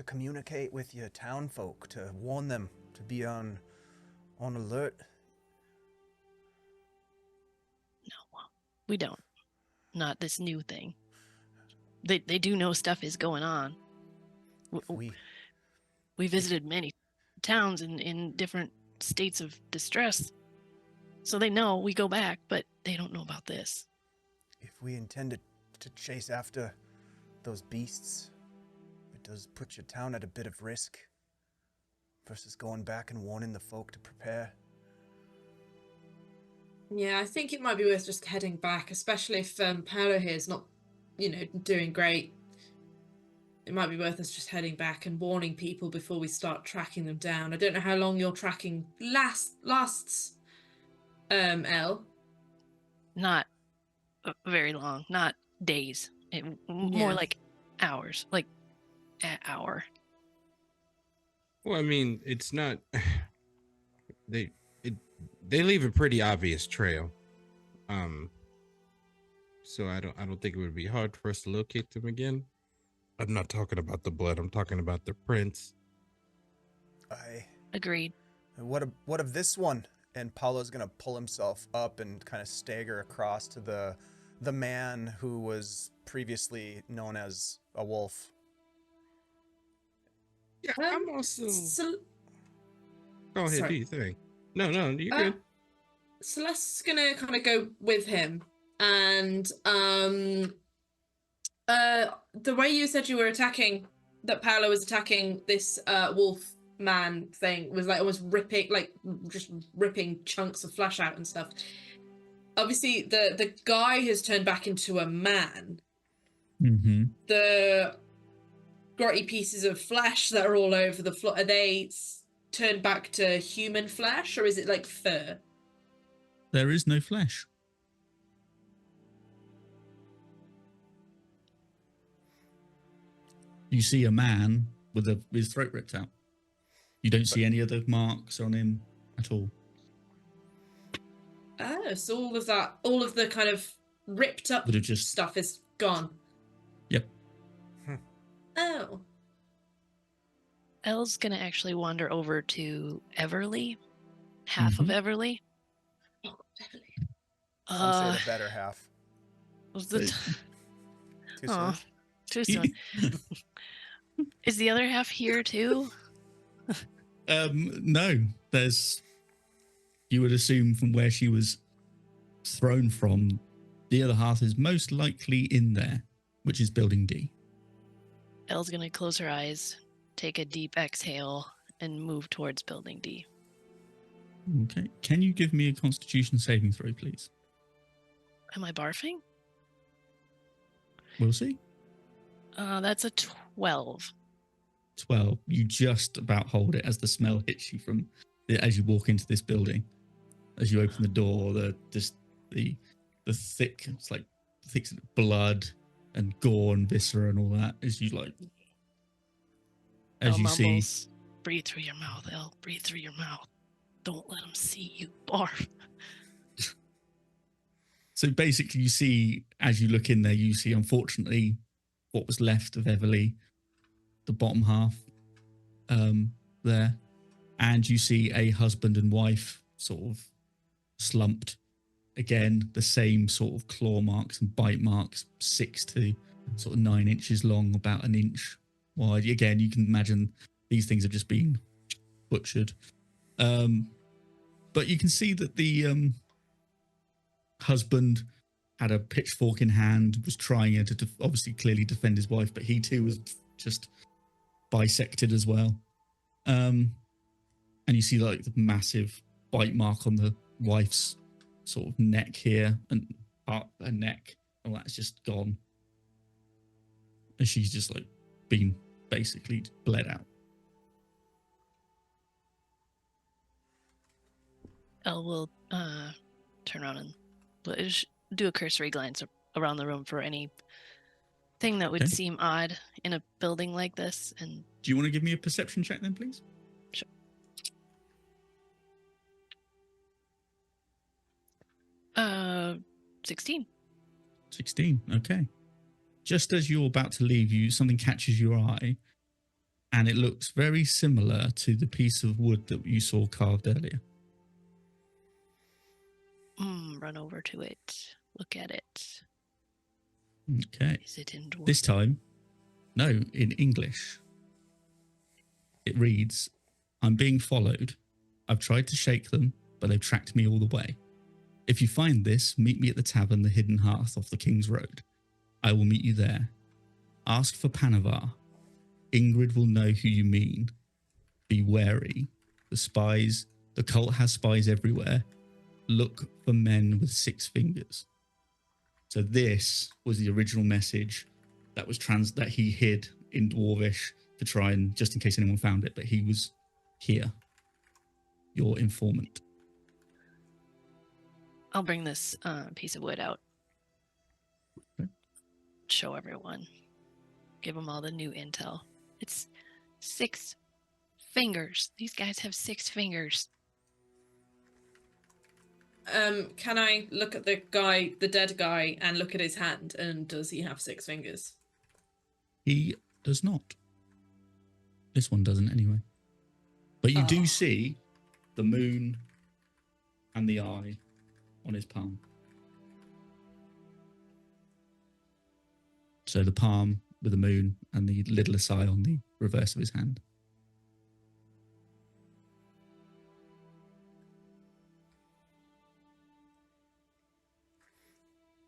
communicate with your town folk, to warn them to be on alert? No, we don't. Not this new thing. They do know stuff is going on. We visited many towns in different states of distress. So they know we go back, but they don't know about this. If we intended to chase after those beasts, it does put your town at a bit of risk versus going back and warning the folk to prepare. Yeah, I think it might be worth just heading back, especially if Paulo here is not, doing great. It might be worth us just heading back and warning people before we start tracking them down. I don't know how long your tracking lasts, Elle. Not very long, not days. More like hours, like an hour. Well, I mean, it's not. They leave a pretty obvious trail, so I don't think it would be hard for us to locate them again. I'm not talking about the blood. I'm talking about the prints. Agreed. What of this one? And Paulo's gonna pull himself up and kind of stagger across to the man who was previously known as a wolf. Yeah, I'm also. Go ahead, Sorry. do you think? No, you're good. Celeste's gonna kind of go with him, and the way you said you were attacking that Paolo was attacking this wolf man thing was like almost ripping, like just ripping chunks of flesh out and stuff. Obviously, the guy has turned back into a man. Mm-hmm. The grotty pieces of flesh that are all over the floor, are they turned back to human flesh, or is it like fur? There is no flesh. You see a man with his throat ripped out. You don't see any other marks on him at all. Oh, so all of the kind of ripped up Would have just stuff is gone. Yep. Oh. Elle's gonna actually wander over to Everly, half of Everly. Oh, definitely. Some say the better half. Was the Too soon. too soon. Is the other half here too? No. You would assume from where she was thrown from, the other half is most likely in there, which is building D. Elle's gonna close her eyes, take a deep exhale, and move towards building D. Okay. Can you give me a Constitution saving throw, please? Am I barfing? We'll see. That's a 12. 12. You just about hold it as the smell hits you as you walk into this building. As you open the door, the thick, it's like thick blood and gore and viscera and all that. As you mumbles, see, breathe through your mouth, Elle. Breathe through your mouth. Don't let them see you barf. So basically, you see, as you look in there, you see, unfortunately, what was left of Everly, the bottom half there. And you see a husband and wife sort of slumped. Again, the same sort of claw marks and bite marks, 6 to sort of 9 inches long, about an inch wide. Again, you can imagine these things have just been butchered. But you can see that the husband had a pitchfork in hand, was trying to obviously clearly defend his wife, but he too was just bisected as well. And you see like the massive bite mark on the wife's sort of neck here, and up her neck, and that's just gone. And she's just like been basically bled out. Elle will turn around and do a cursory glance around the room for anything that would seem odd in a building like this. And do you want to give me a perception check then, please? Sure. 16. 16. Okay. Just as you're about to leave, something catches your eye, and it looks very similar to the piece of wood that you saw carved earlier. Run over to it. Look at it. Okay. Is it in dwarf? This time, no, in English. It reads, "I'm being followed. I've tried to shake them, but they've tracked me all the way. If you find this, meet me at the tavern, the Hidden Hearth off the King's Road. I will meet you there. Ask for Panavar. Ingrid will know who you mean. Be wary. The cult has spies everywhere. Look for men with 6 fingers." So this was the original message that was that he hid in Dwarvish to try and, just in case anyone found it, but he was here, your informant. I'll bring this piece of wood out. Okay. Show everyone. Give them all the new intel. It's 6 fingers. These guys have 6 fingers. Can I look at the dead guy, and look at his hand, and does he have 6 fingers? He does not. This one doesn't anyway. But you do see the moon and the eye on his palm. So the palm with the moon and the lidless eye on the reverse of his hand.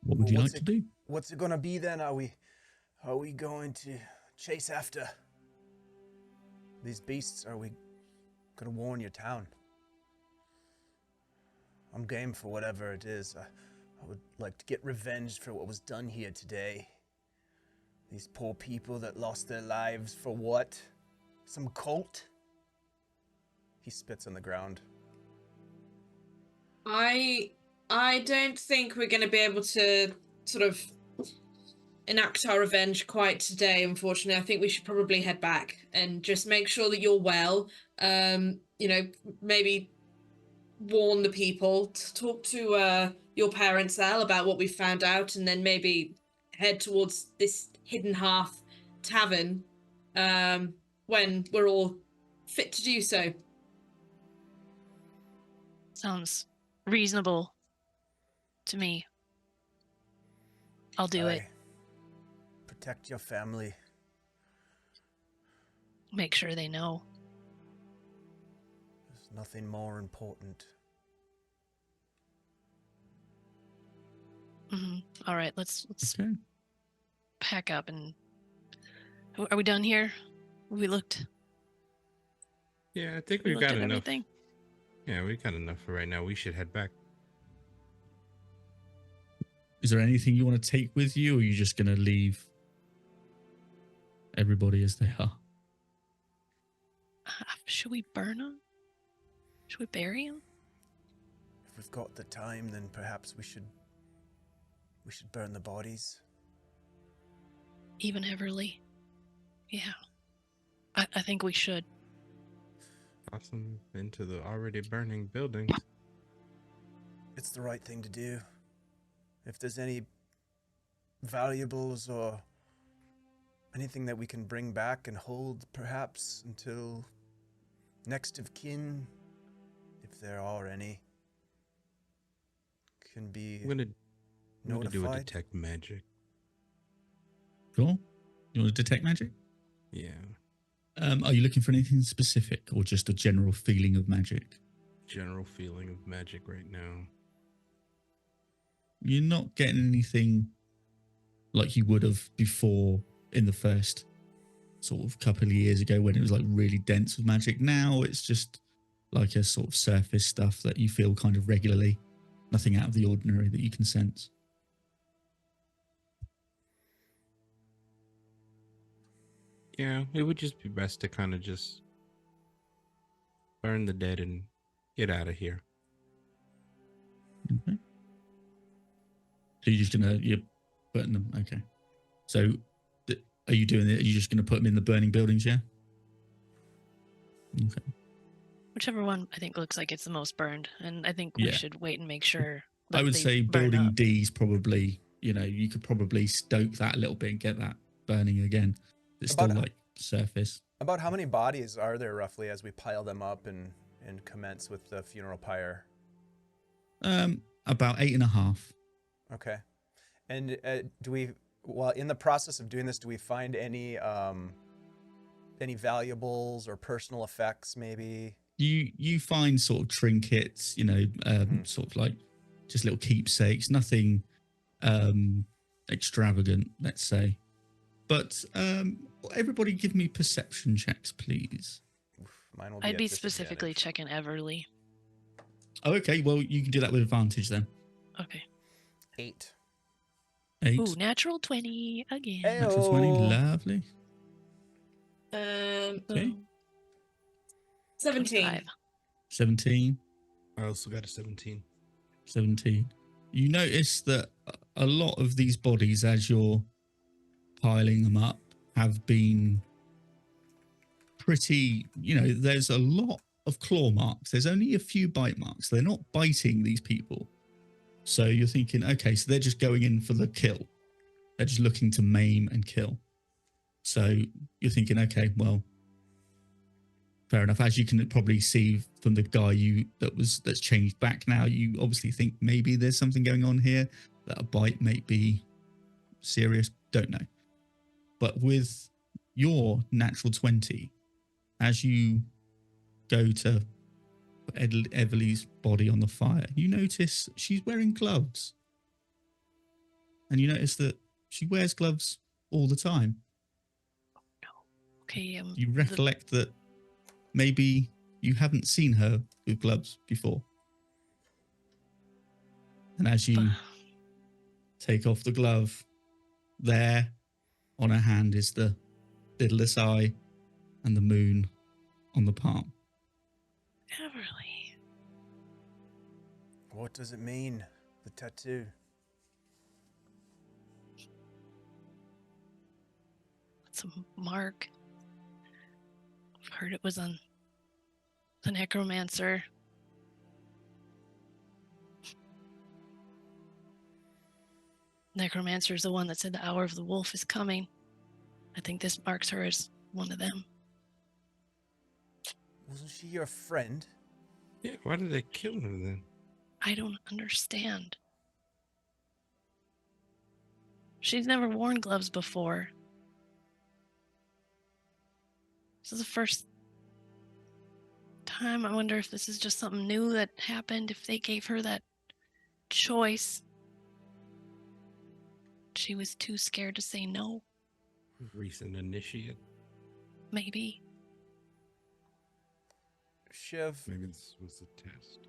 What would you like to do? What's it gonna be then? Are we going to chase after these beasts, are we gonna warn your town? I'm game for whatever it is. I would like to get revenge for what was done here today. These poor people that lost their lives for what? Some cult? He spits on the ground. I don't think we're going to be able to sort of enact our revenge quite today, unfortunately. I think we should probably head back and just make sure that you're well. You know, maybe warn the people, to talk to your parents, Elle, about what we found out, and then maybe head towards this Hidden Hearth tavern when we're all fit to do so. Sounds reasonable to me. I'll do it. Protect your family. Make sure they know. There's nothing more important. All right, let's Okay. pack up and. Are we done here? We looked. Yeah, I think We we've looked got at enough. everything. Yeah, we got enough for right now. We should head back. Is there anything you want to take with you, or are you just going to leave everybody as they are? Should we burn them? Should we bury them? If we've got the time, then perhaps we should burn the bodies. Even Everly? Yeah. I think we should. Toss them into the already burning buildings. It's the right thing to do. If there's any valuables or anything that we can bring back and hold, perhaps, until next of kin, if there are any, can be I'm gonna do a notified. detect magic. Cool. You want to detect magic? Yeah, Are you looking for anything specific, or just a general feeling of magic? general feeling of magic right now. You're not getting anything like you would have before in the first sort of couple of years ago when it was like really dense with magic. Now it's just like a sort of surface stuff that you feel kind of regularly. Nothing out of the ordinary that you can sense. Yeah, it would just be best to kind of just burn the dead and get out of here. Okay. So you're putting them. Okay. So are you doing it? Are you just gonna put them in the burning buildings? Yeah. Okay. Whichever one I think looks like it's the most burned. And I think we Yeah. should wait and make sure that I would they say burn building up. D's probably, you could probably stoke that a little bit and get that burning again. It's still About- like surface. About how many bodies are there roughly as we pile them up and commence with the funeral pyre? About 8.5. Okay. And while in the process of doing this, do we find any valuables or personal effects maybe? You find sort of trinkets, sort of like just little keepsakes, nothing extravagant, let's say. But everybody give me perception checks, please. Mine will be I'd at be specifically disadvantage. checking Everly. Oh, okay. Well, you can do that with advantage then. Okay. 8. 8. Ooh, natural 20 again. Natural 20. Ayo. Lovely. Okay. 17. 25. 17. I also got a 17. 17. You notice that a lot of these bodies, as you're piling them up, have been pretty, there's a lot of claw marks. There's only a few bite marks. They're not biting these people. So you're thinking, okay, so they're just going in for the kill. They're just looking to maim and kill. So you're thinking, okay, well, fair enough. As you can probably see from the guy that's changed back now, you obviously think maybe there's something going on here, that a bite may be serious. Don't know. But with your natural 20, as you go to put Everly's body on the fire, you notice she's wearing gloves. And you notice that she wears gloves all the time. Okay. You recollect that maybe you haven't seen her with gloves before. And as you take off the glove, there on her hand is the lidless eye and the moon on the palm. Everly. What does it mean, the tattoo? It's a mark. I've heard it was on the necromancer. Necromancer is the one that said the hour of the wolf is coming. I think this marks her as one of them. Wasn't she your friend? Yeah, why did they kill her then? I don't understand. She's never worn gloves before. This is the first time. I wonder if this is just something new that happened, if they gave her that choice. She was too scared to say no. Recent initiate. Maybe. Shiv, Maybe this was a test.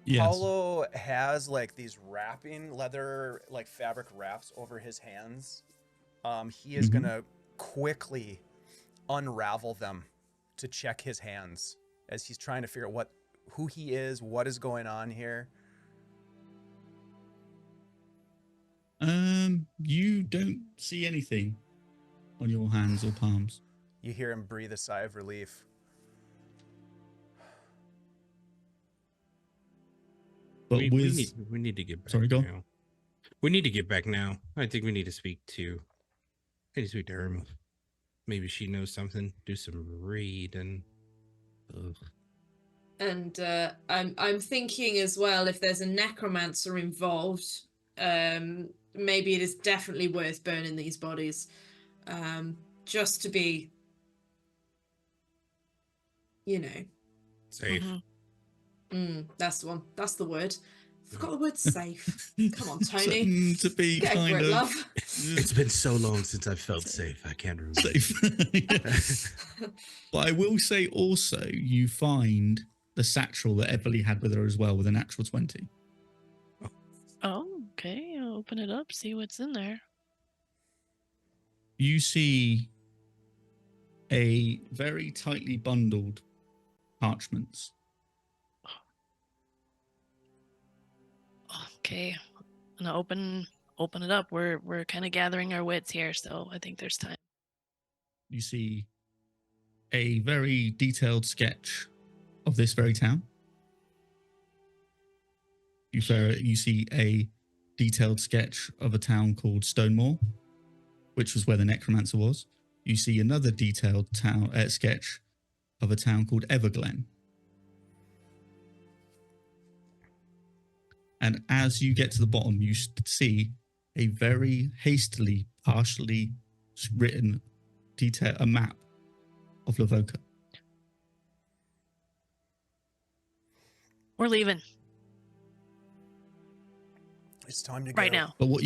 Yes. Paulo has like these wrapping leather, like fabric wraps over his hands. He is gonna quickly unravel them to check his hands as he's trying to figure out who he is, what is going on here. You don't see anything on your hands or palms. You hear him breathe a sigh of relief. But we with need to get back. Sorry, go on. now. We need to get back now. I think we need to speak to. I need to speak to Irma. Maybe she knows something. Do some reading. Ugh. And I'm thinking as well, if there's a necromancer involved, maybe it is definitely worth burning these bodies, just to be, Safe. That's the one. That's the word. Forgot the word safe. Come on, Tony. Something to be Get a kind grip, of love. It's been so long since I felt safe. I can't remember. safe. But I will say also, you find the satchel that Everly had with her as well with a natural 20. Oh, okay. I'll open it up, see what's in there. You see a very tightly bundled parchments. Okay. I'm gonna open it up. We're kind of gathering our wits here, so I think there's time. You see a very detailed sketch of this very town. You see a detailed sketch of a town called Stonemore, which was where the necromancer was. You see another detailed sketch of a town called Everglen. And as you get to the bottom, you see a very hastily, partially written a map of Lavoca. We're leaving It's time to go. right now. But what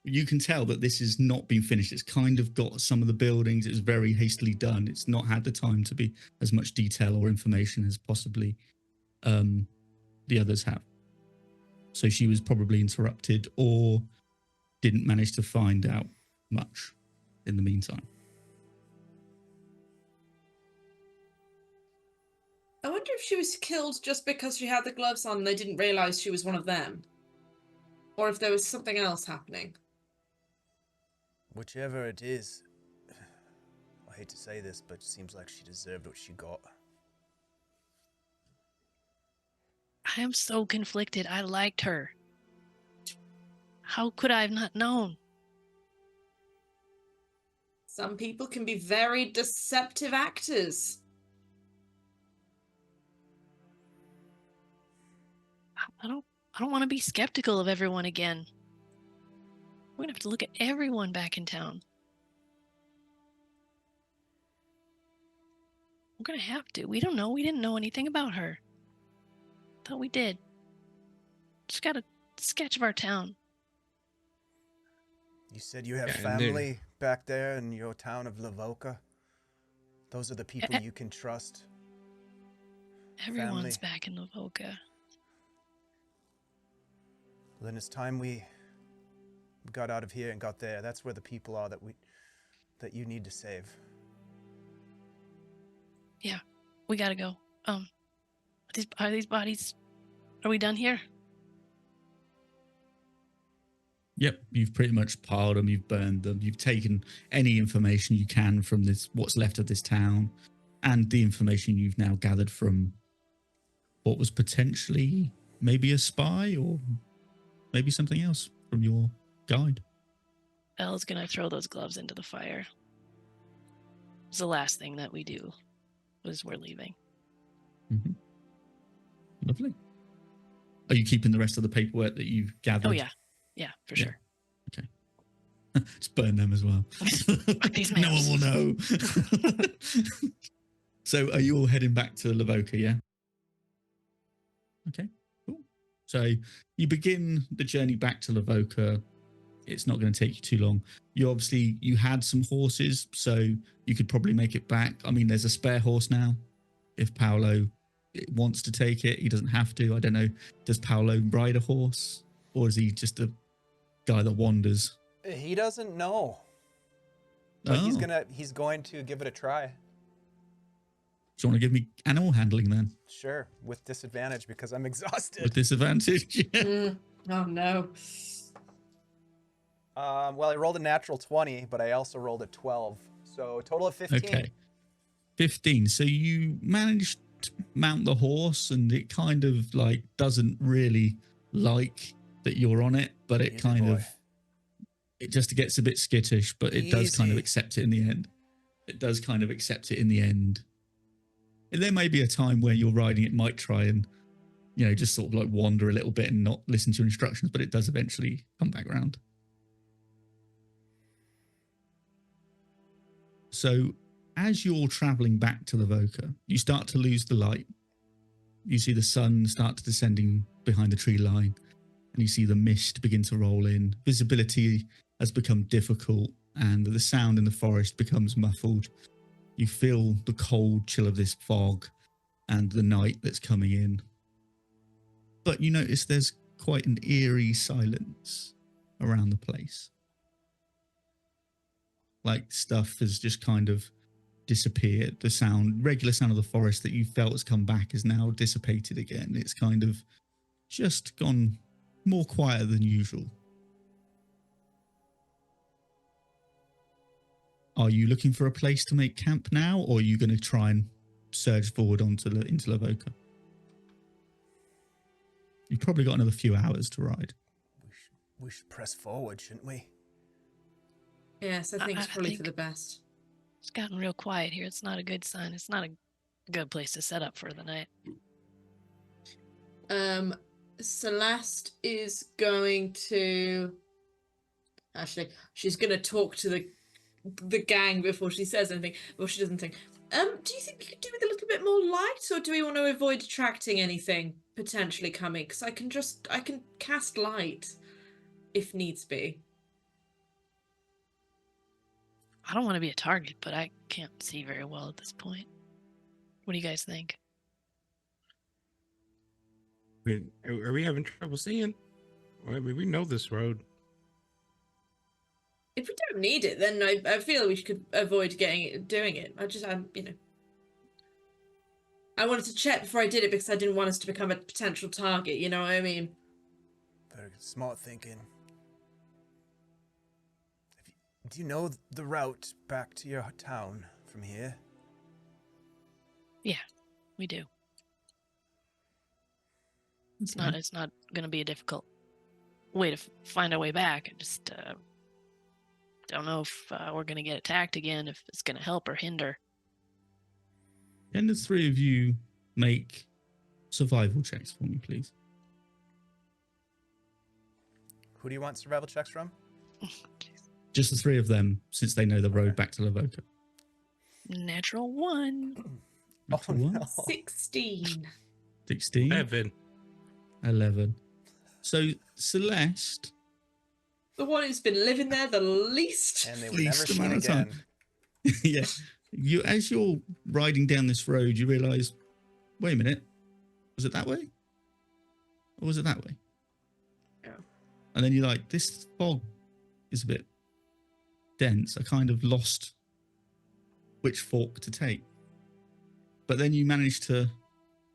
you can tell that this has not been finished. It's kind of got some of the buildings. It's very hastily done. It's not had the time to be as much detail or information as possibly the others have. So she was probably interrupted or didn't manage to find out much in the meantime. I wonder if she was killed just because she had the gloves on and they didn't realise she was one of them. Or if there was something else happening. Whichever it is, I hate to say this, but it seems like she deserved what she got. I am so conflicted. I liked her. How could I have not known? Some people can be very deceptive actors. I don't want to be skeptical of everyone again. We're gonna have to look at everyone back in town. We're gonna have to. We don't know. We didn't know anything about her. Thought we did. Just got a sketch of our town. You said you have Yeah, and family back there in your town of Lavoca? Those are the people you can trust? Everyone's back in Lavoca. Then it's time we got out of here and got there. That's where the people are that you need to save. Yeah, we gotta go. Are these bodies? Are we done here? Yep, you've pretty much piled them, you've burned them, you've taken any information you can from this, what's left of this town, and the information you've now gathered from what was potentially maybe a spy or maybe something else from your guide. Elle's gonna throw those gloves into the fire. It's the last thing that we do as we're leaving. Mm-hmm. Lovely. Are you keeping the rest of the paperwork that you've gathered? Oh, yeah. Yeah, for sure. Okay. Just burn them as well. These No one maps. will know. So are you all heading back to Lavoca, yeah? Okay, cool. So you begin the journey back to Lavoca. It's not going to take you too long. You had some horses, so you could probably make it back. I mean, there's a spare horse now. If Paulo wants to take it, he doesn't have to. I don't know. Does Paulo ride a horse? Or is he just a guy that wanders? He doesn't know. But he's going to give it a try. Do you want to give me animal handling then? Sure, with disadvantage because I'm exhausted. With disadvantage? Yeah. Oh no. Well, I rolled a natural 20, but I also rolled a 12. So a total of 15. Okay. 15. So you managed to mount the horse and it kind of like doesn't really like that you're on it, but it Easy kind boy. of, it just gets a bit skittish, but it does kind of Easy. accept it in the end. It does kind of accept it in the end. And there may be a time where you're riding it might try and, just sort of like wander a little bit and not listen to instructions, but it does eventually come back around. So as you're traveling back to Lavoca, you start to lose the light. You see the sun start to descending behind the tree line, and you see the mist begin to roll in. Visibility has become difficult, and the sound in the forest becomes muffled. You feel the cold chill of this fog and the night that's coming in. But you notice there's quite an eerie silence around the place. Like stuff has just kind of disappeared. The regular sound of the forest that you felt has come back is now dissipated again. It's kind of just gone more quiet than usual. Are you looking for a place to make camp now, or are you going to try and surge forward into Lavoca? You've probably got another few hours to ride. We should press forward, shouldn't we? Yes, I think it's I probably think- for the best. It's gotten real quiet here. It's not a good sign. It's not a good place to set up for the night. Celeste is going to she's going to talk to the gang before she says anything. Before she does anything. Do you think we could do with a little bit more light, or do we want to avoid attracting anything potentially coming? Because I can cast light if needs be. I don't want to be a target, but I can't see very well at this point. What do you guys think? Are we having trouble seeing? I mean, we know this road. If we don't need it, then I feel we could avoid doing it. I wanted to check before I did it because I didn't want us to become a potential target. You know what I mean? Very good. Smart thinking. Do you know the route back to your town from here? Yeah, we do. It's not going to be a difficult way to find our way back. I just don't know if we're going to get attacked again, if it's going to help or hinder. Can the three of you make survival checks for me, please? Who do you want survival checks from? Just the three of them, since they know the road Okay. back to Lavoca. Natural 1. Oh, no. 16. 16. 11. So Celeste, The one who's been living there the least. And they were Least never seen amount of time. again. yeah, as you're riding down this road, you realise wait a minute, was it that way? Or was it that way? Yeah. And then you're like, this fog is a bit dense. I kind of lost which fork to take. But then you managed to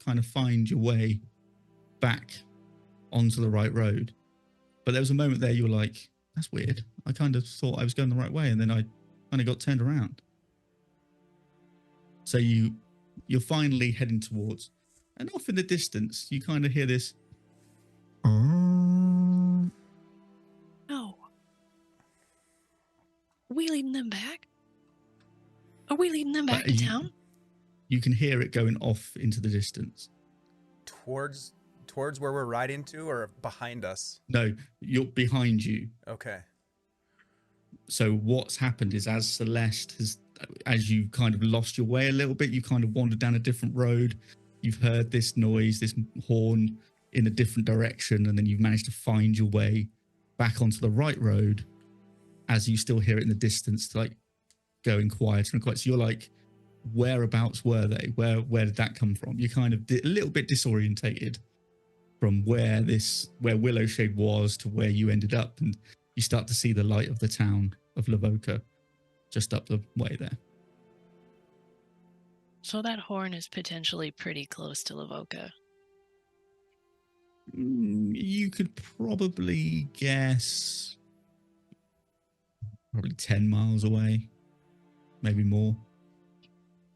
kind of find your way back onto the right road. But there was a moment there you were like, that's weird. I kind of thought I was going the right way, and then I kind of got turned around. So you're finally heading towards, and off in the distance, you kind of hear this. No. Are we leading them back? Are we leading them back to town? You can hear it going off into the distance. Towards where we're riding to, or behind us? No, you're behind you. Okay. So what's happened is, as you kind of lost your way a little bit, you kind of wandered down a different road. You've heard this noise, this horn in a different direction, and then you've managed to find your way back onto the right road as you still hear it in the distance, like going quieter and quieter. So you're like, whereabouts were they? Where did that come from? You're kind of a little bit disorientated from where Willowshade was to where you ended up, and you start to see the light of the town of Lavoca just up the way there. So that horn is potentially pretty close to Lavoca. You could probably guess probably 10 miles away, maybe more.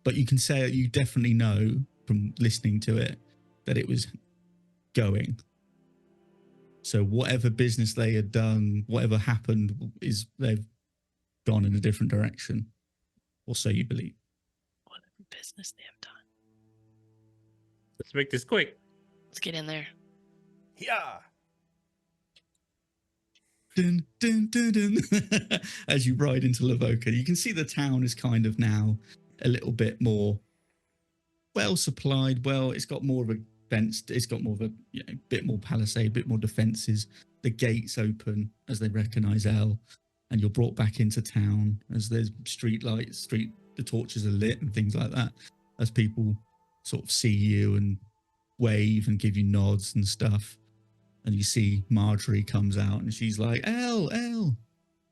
But you can say you definitely know from listening to it that it was going. So whatever business they had done, whatever happened, is they've gone in a different direction, or so you believe. Whatever business they have done. Let's make this quick. Let's get in there. Yeah. Dun, dun, dun, dun. As you ride into Lavoca, you can see the town is kind of now a little bit more well supplied. Well, it's got more of a fence. It's got more of a bit more palisade, a bit more defenses. The gates open as they recognize Elle, and you're brought back into town as there's street lights, the torches are lit and things like that, as people sort of see you and wave and give you nods and stuff. And you see Marjorie comes out and she's like, Elle.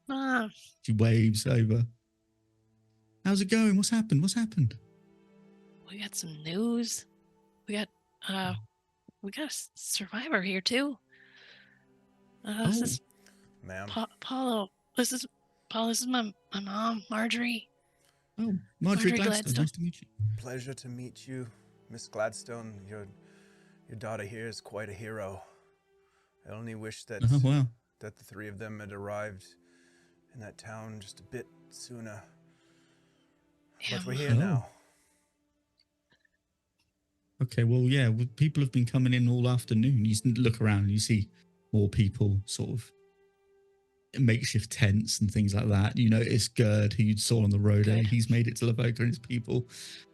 Ah, She waves over. How's it going? What's happened? we got some news. We got a survivor here too. This is Ma'am. Paulo. This is my mom, Marjorie. Oh, Marjorie Marjorie Gladstone. Nice to meet you. Pleasure to meet you, Miss Gladstone. Your daughter here is quite a hero. I only wish that Oh, wow. that the three of them had arrived in that town just a bit sooner. Yeah, But we're here Oh. now. Okay, well, yeah, people have been coming in all afternoon. You look around and you see more people sort of in makeshift tents and things like that. You notice Gerd, who you saw on the road, Good. he's made it to Lavoca and his people.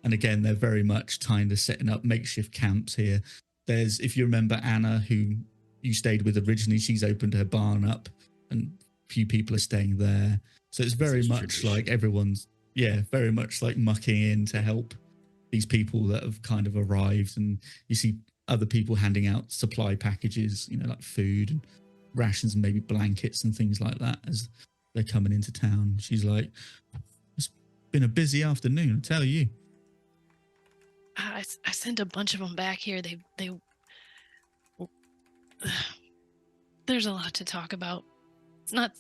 And again, they're very much kind of setting up makeshift camps here. There's, if you remember Anna, who you stayed with originally, she's opened her barn up and a few people are staying there. So it's very much tradition. like everyone's, very much like mucking in to help these people that have kind of arrived. And you see other people handing out supply packages, like food and rations and maybe blankets and things like that as they're coming into town. She's like, it's been a busy afternoon, I tell you. I sent a bunch of them back here. They there's a lot to talk about. It's not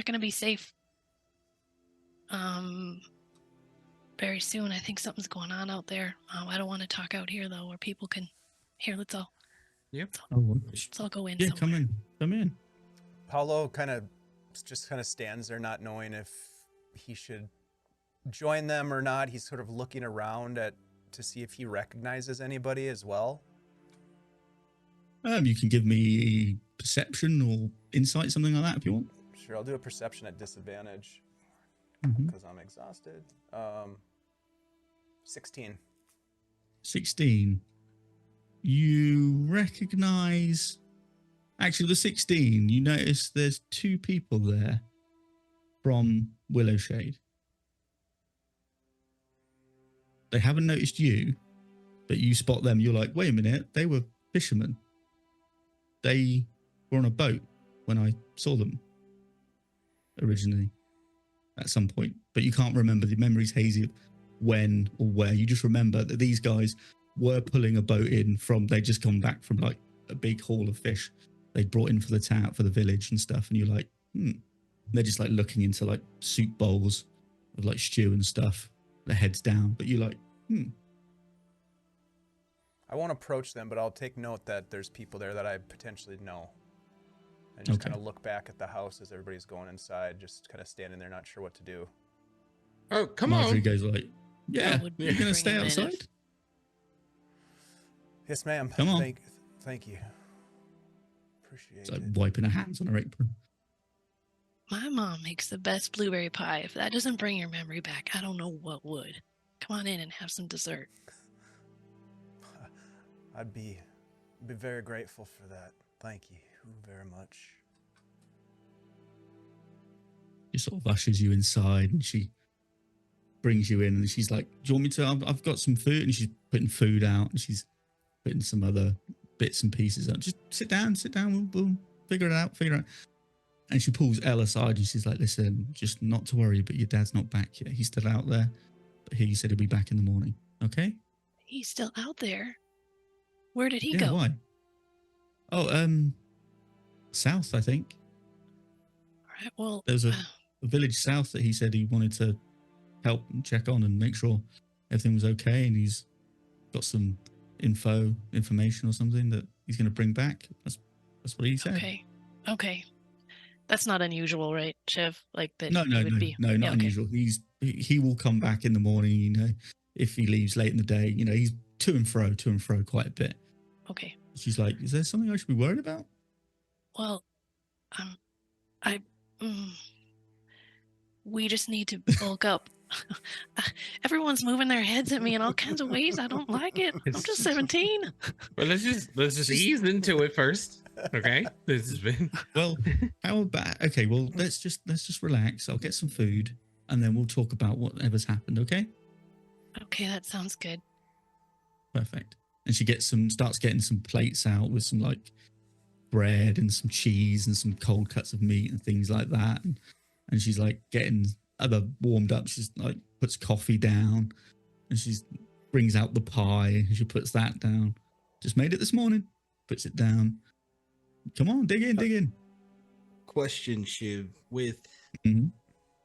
going to be safe. Very soon. I think something's going on out there. I don't want to talk out here though, where people can hear. Let's all go in. Yeah, somewhere. come in. Paulo kind of stands there, not knowing if he should join them or not. He's sort of looking around to see if he recognizes anybody as well. You can give me perception or insight, something like that, if you want. Sure, I'll do a perception at disadvantage Mhm. because I'm exhausted. 16. 16. You recognize... Actually, the 16, you notice there's two people there from Willowshade. They haven't noticed you, but you spot them. You're like, wait a minute, they were fishermen. They were on a boat when I saw them originally at some point, but you can't remember. The memory's hazy of when or where. You just remember that these guys were pulling a boat in from, they'd just come back from like a big haul of fish they'd brought in for the town, for the village and stuff. And you're like, They're just like looking into like soup bowls of like stew and stuff, their heads down. But you're like, I won't approach them, but I'll take note that there's people there that I potentially know. And just kind of look back at the house as everybody's going inside, just kind of standing there, not sure what to do. Oh, come Marjorie on. goes like, yeah, you're going to stay bring him in outside? if- Yes, ma'am. Come on. Thank you. Appreciate It's like it. wiping her hands on her apron. My mom makes the best blueberry pie. If that doesn't bring your memory back, I don't know what would. Come on in and have some dessert. I'd be very grateful for that. Thank you very much. She sort of ushers you inside and she brings you in and she's like, do you want me to? I've got some food. And she's putting food out and she's putting some other bits and pieces out. Just sit down. We'll figure it out. And she pulls Elle aside and she's like, listen, just not to worry, but your dad's not back yet. He's still out there. But he said he'll be back in the morning. Okay? He's still out there. Where did he Yeah, go? why? Oh, south, I think. All right, well, There's a village south that he said he wanted to help and check on and make sure everything was okay. And he's got some information or something that he's going to bring back. That's what he said. Okay. That's not unusual, right, Shiv? Like that. No, he would be... not yeah, okay. unusual. He will come back in the morning. You know, if he leaves late in the day, you know, he's to and fro quite a bit. Okay. She's like, is there something I should be worried about? Well, we just need to bulk up. Everyone's moving their heads at me in all kinds of ways. I don't like it. I'm just 17. Well, let's just ease into it first. Okay. This has been Well, how about okay, well let's just relax. I'll get some food and then we'll talk about whatever's happened, okay? Okay, that sounds good. Perfect. And she starts getting some plates out with some like bread and some cheese and some cold cuts of meat and things like that. And she's like getting other warmed up. She's like puts coffee down and she brings out the pie and she puts that down. Just made it this morning. Puts it down. Come on, dig in. question, Shiv, with Mhm.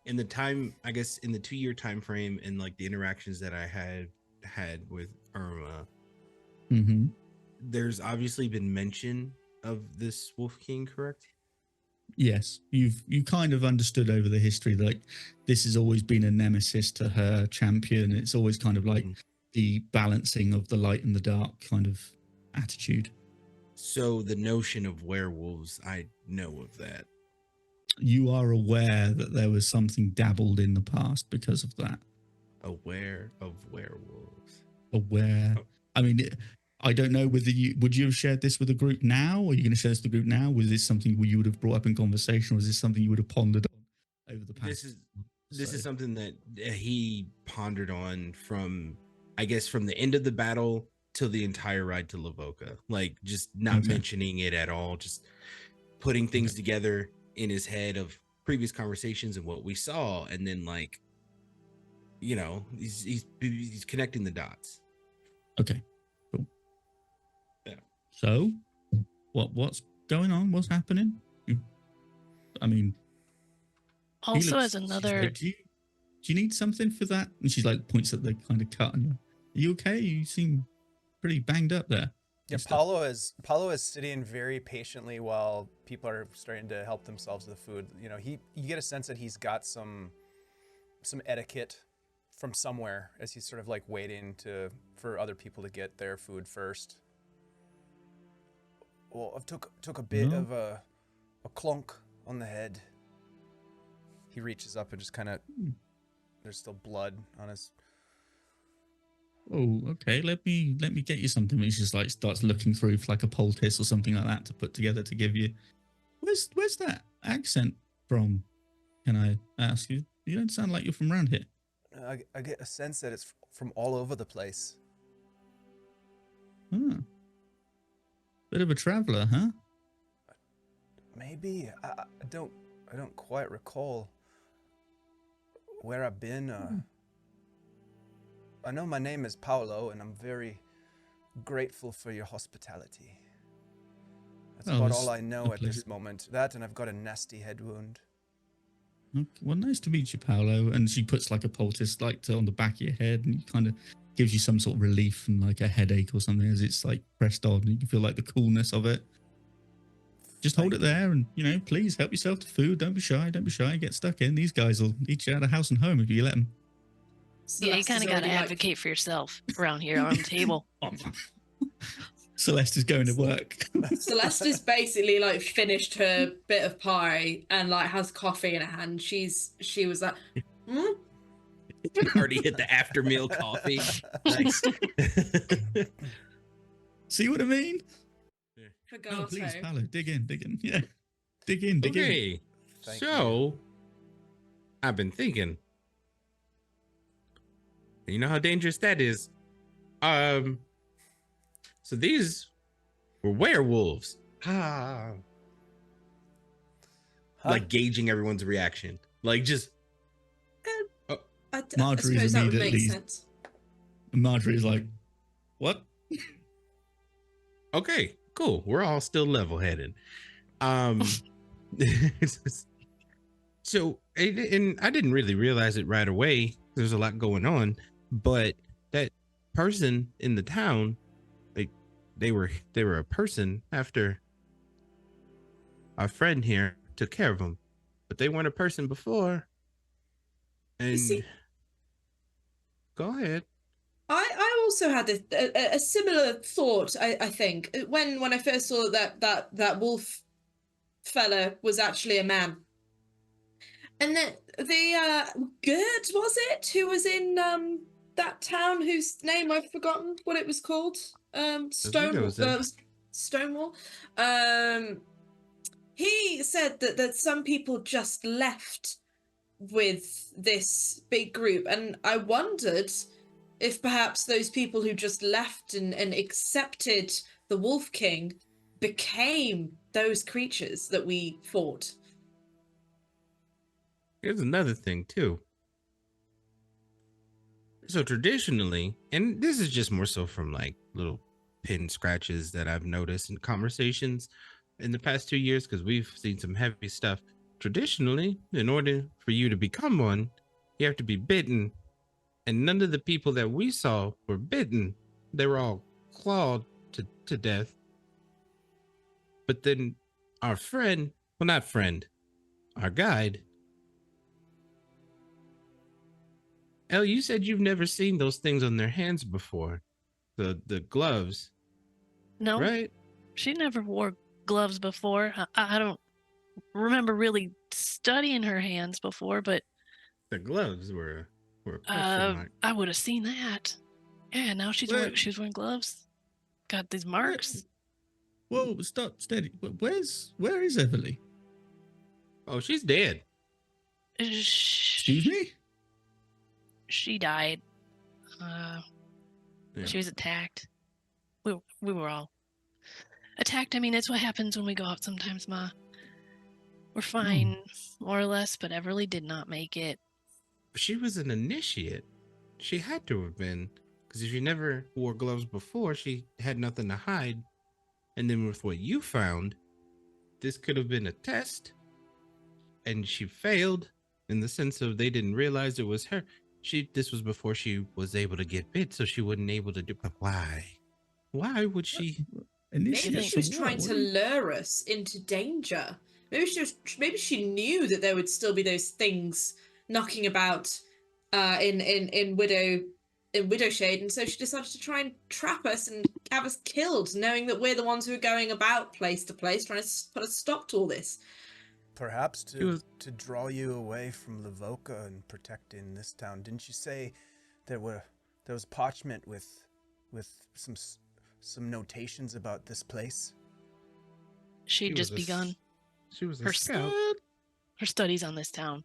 in the time, I guess in the 2-year time frame and like the interactions that I had with Irma, Mm-hmm. there's obviously been mention of this Wolf King, correct? Yes, you kind of understood over the history that like, this has always been a nemesis to her champion. It's always kind of like the balancing of the light and the dark kind of attitude. So the notion of werewolves, I know of that. You are aware that there was something dabbled in the past because of that. Aware of werewolves. Aware. Oh. I mean, I don't know whether would you have shared this with the group now? Or are you going to share this with the group now? Was this something you would have brought up in conversation, or is this something you would have pondered on over the past? This is something that he pondered on from, I guess, from the end of the battle till the entire ride to Lavoca. Like just not mentioning it at all, just putting things together in his head of previous conversations and what we saw, and then like, you know, he's connecting the dots. Okay, cool. Yeah. So, what's going on? What's happening? I mean, Also, as she's another, like, do you need something for that? And she's like points at the kind of cut. And are you okay? You seem pretty banged up there. Yeah, Paulo is sitting very patiently while people are starting to help themselves to the food. You know, you get a sense that he's got some etiquette from somewhere as he's sort of like waiting for other people to get their food first. Well, I took a bit of a clunk on the head. He reaches up and just kind of there's still blood on his. Oh, okay. Let me get you something. He just like starts looking through for like a poultice or something like that to put together to give you. Where's that accent from? Can I ask you? You don't sound like you're from around here. I get a sense that it's from all over the place. Huh. Bit of a traveler, huh? Maybe I don't quite recall where I've been. I know my name is Paulo, and I'm very grateful for your hospitality. That's Oh, about it's all I a know at this pleasure. moment. That, and I've got a nasty head wound. Okay, well, nice to meet you, Paolo. And she puts like a poultice on the back of your head, and kind of gives you some sort of relief and like a headache or something as it's like pressed on. And you can feel like the coolness of it. Just hold it Thank you. there, and please help yourself to food. Don't be shy. Don't be shy. Get stuck in. These guys will eat you out of house and home if you let them. Yeah, you Celeste kind is of got to already, advocate for yourself around here on the table. Celeste is going to work. Celeste is basically like finished her bit of pie and like has coffee in her hand. She was like, Already hit the after meal coffee. Nice. See what I mean? Forgato. Oh, please, Paolo, dig in. Yeah, dig in. Okay, Thank so I've been thinking. You know how dangerous that is. So these were werewolves. Huh? Like gauging everyone's reaction. Like just I Marjorie's suppose that would make immediately- sense. Marjorie's like, what? okay, cool. We're all still level-headed. So, and I didn't really realize it right away. There's a lot going on, but that person in the town, they were a person after our friend here took care of them, but they weren't a person before. And see- go ahead. I also had a similar thought. I think when I first saw that wolf fella was actually a man, and then the Gert, was it, who was in that town whose name I've forgotten what it was called, Stonewall. He said that some people just left with this big group, and I wondered if perhaps those people who just left and accepted the Wolf King became those creatures that we fought. Here's another thing too. So traditionally, and this is just more so from like little pin scratches that I've noticed in conversations in the past 2 years, because we've seen some heavy stuff. Traditionally, in order for you to become one, you have to be bitten. And none of the people that we saw were bitten. They were all clawed to death. But then our friend, well, not friend, our guide, Elle, you said you've never seen those things on their hands before. The gloves, No, right? she never wore gloves before. I don't remember really studying her hands before, but The gloves were a question mark. I would have seen that. Yeah, now she's Where- wearing gloves. Got these marks. Whoa, stop, steady. Where is Everly? Oh, she's dead. Excuse me? She died. Yeah. She was attacked. We were all attacked. I mean, that's what happens when we go out sometimes, Ma. We're fine, more or less, but Everly did not make it. She was an initiate. She had to have been, because if she never wore gloves before, she had nothing to hide. And then with what you found, this could have been a test, and she failed in the sense of they didn't realize it was her. This was before she was able to get bit, so she wasn't able to do. But why? Why would she? Maybe Initiate she was for trying what? to lure us into danger. Maybe she knew that there would still be those things knocking about in Widow Shade, and so she decided to try and trap us and have us killed, knowing that we're the ones who are going about place to place, trying to put a stop to all this. Perhaps It was- to draw you away from Lavoca and protecting this town. Didn't you say there was parchment with some notations about this place? She'd She just was a s- begun She was a her scout. her studies on this town.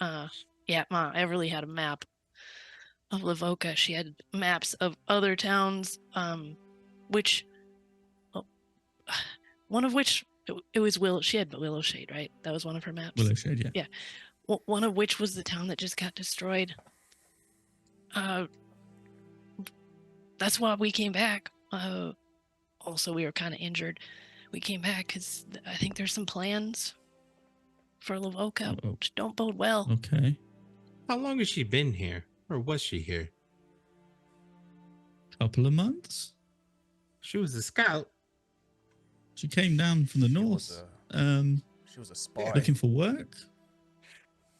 Yeah, Ma, Everly had a map of Lavoca. She had maps of other towns. which, well, one of which it was Willow. She had Willow Shade, right? That was one of her maps. Willow Shade, yeah. Yeah. Well, one of which was the town that just got destroyed. That's why we came back. Also, we were kind of injured. We came back because I think there's some plans for Lavoca, which don't bode well. Okay. How long has she been here? Or was she here? Couple of months. She was a scout. She came down from the north. She was a spy. Looking for work.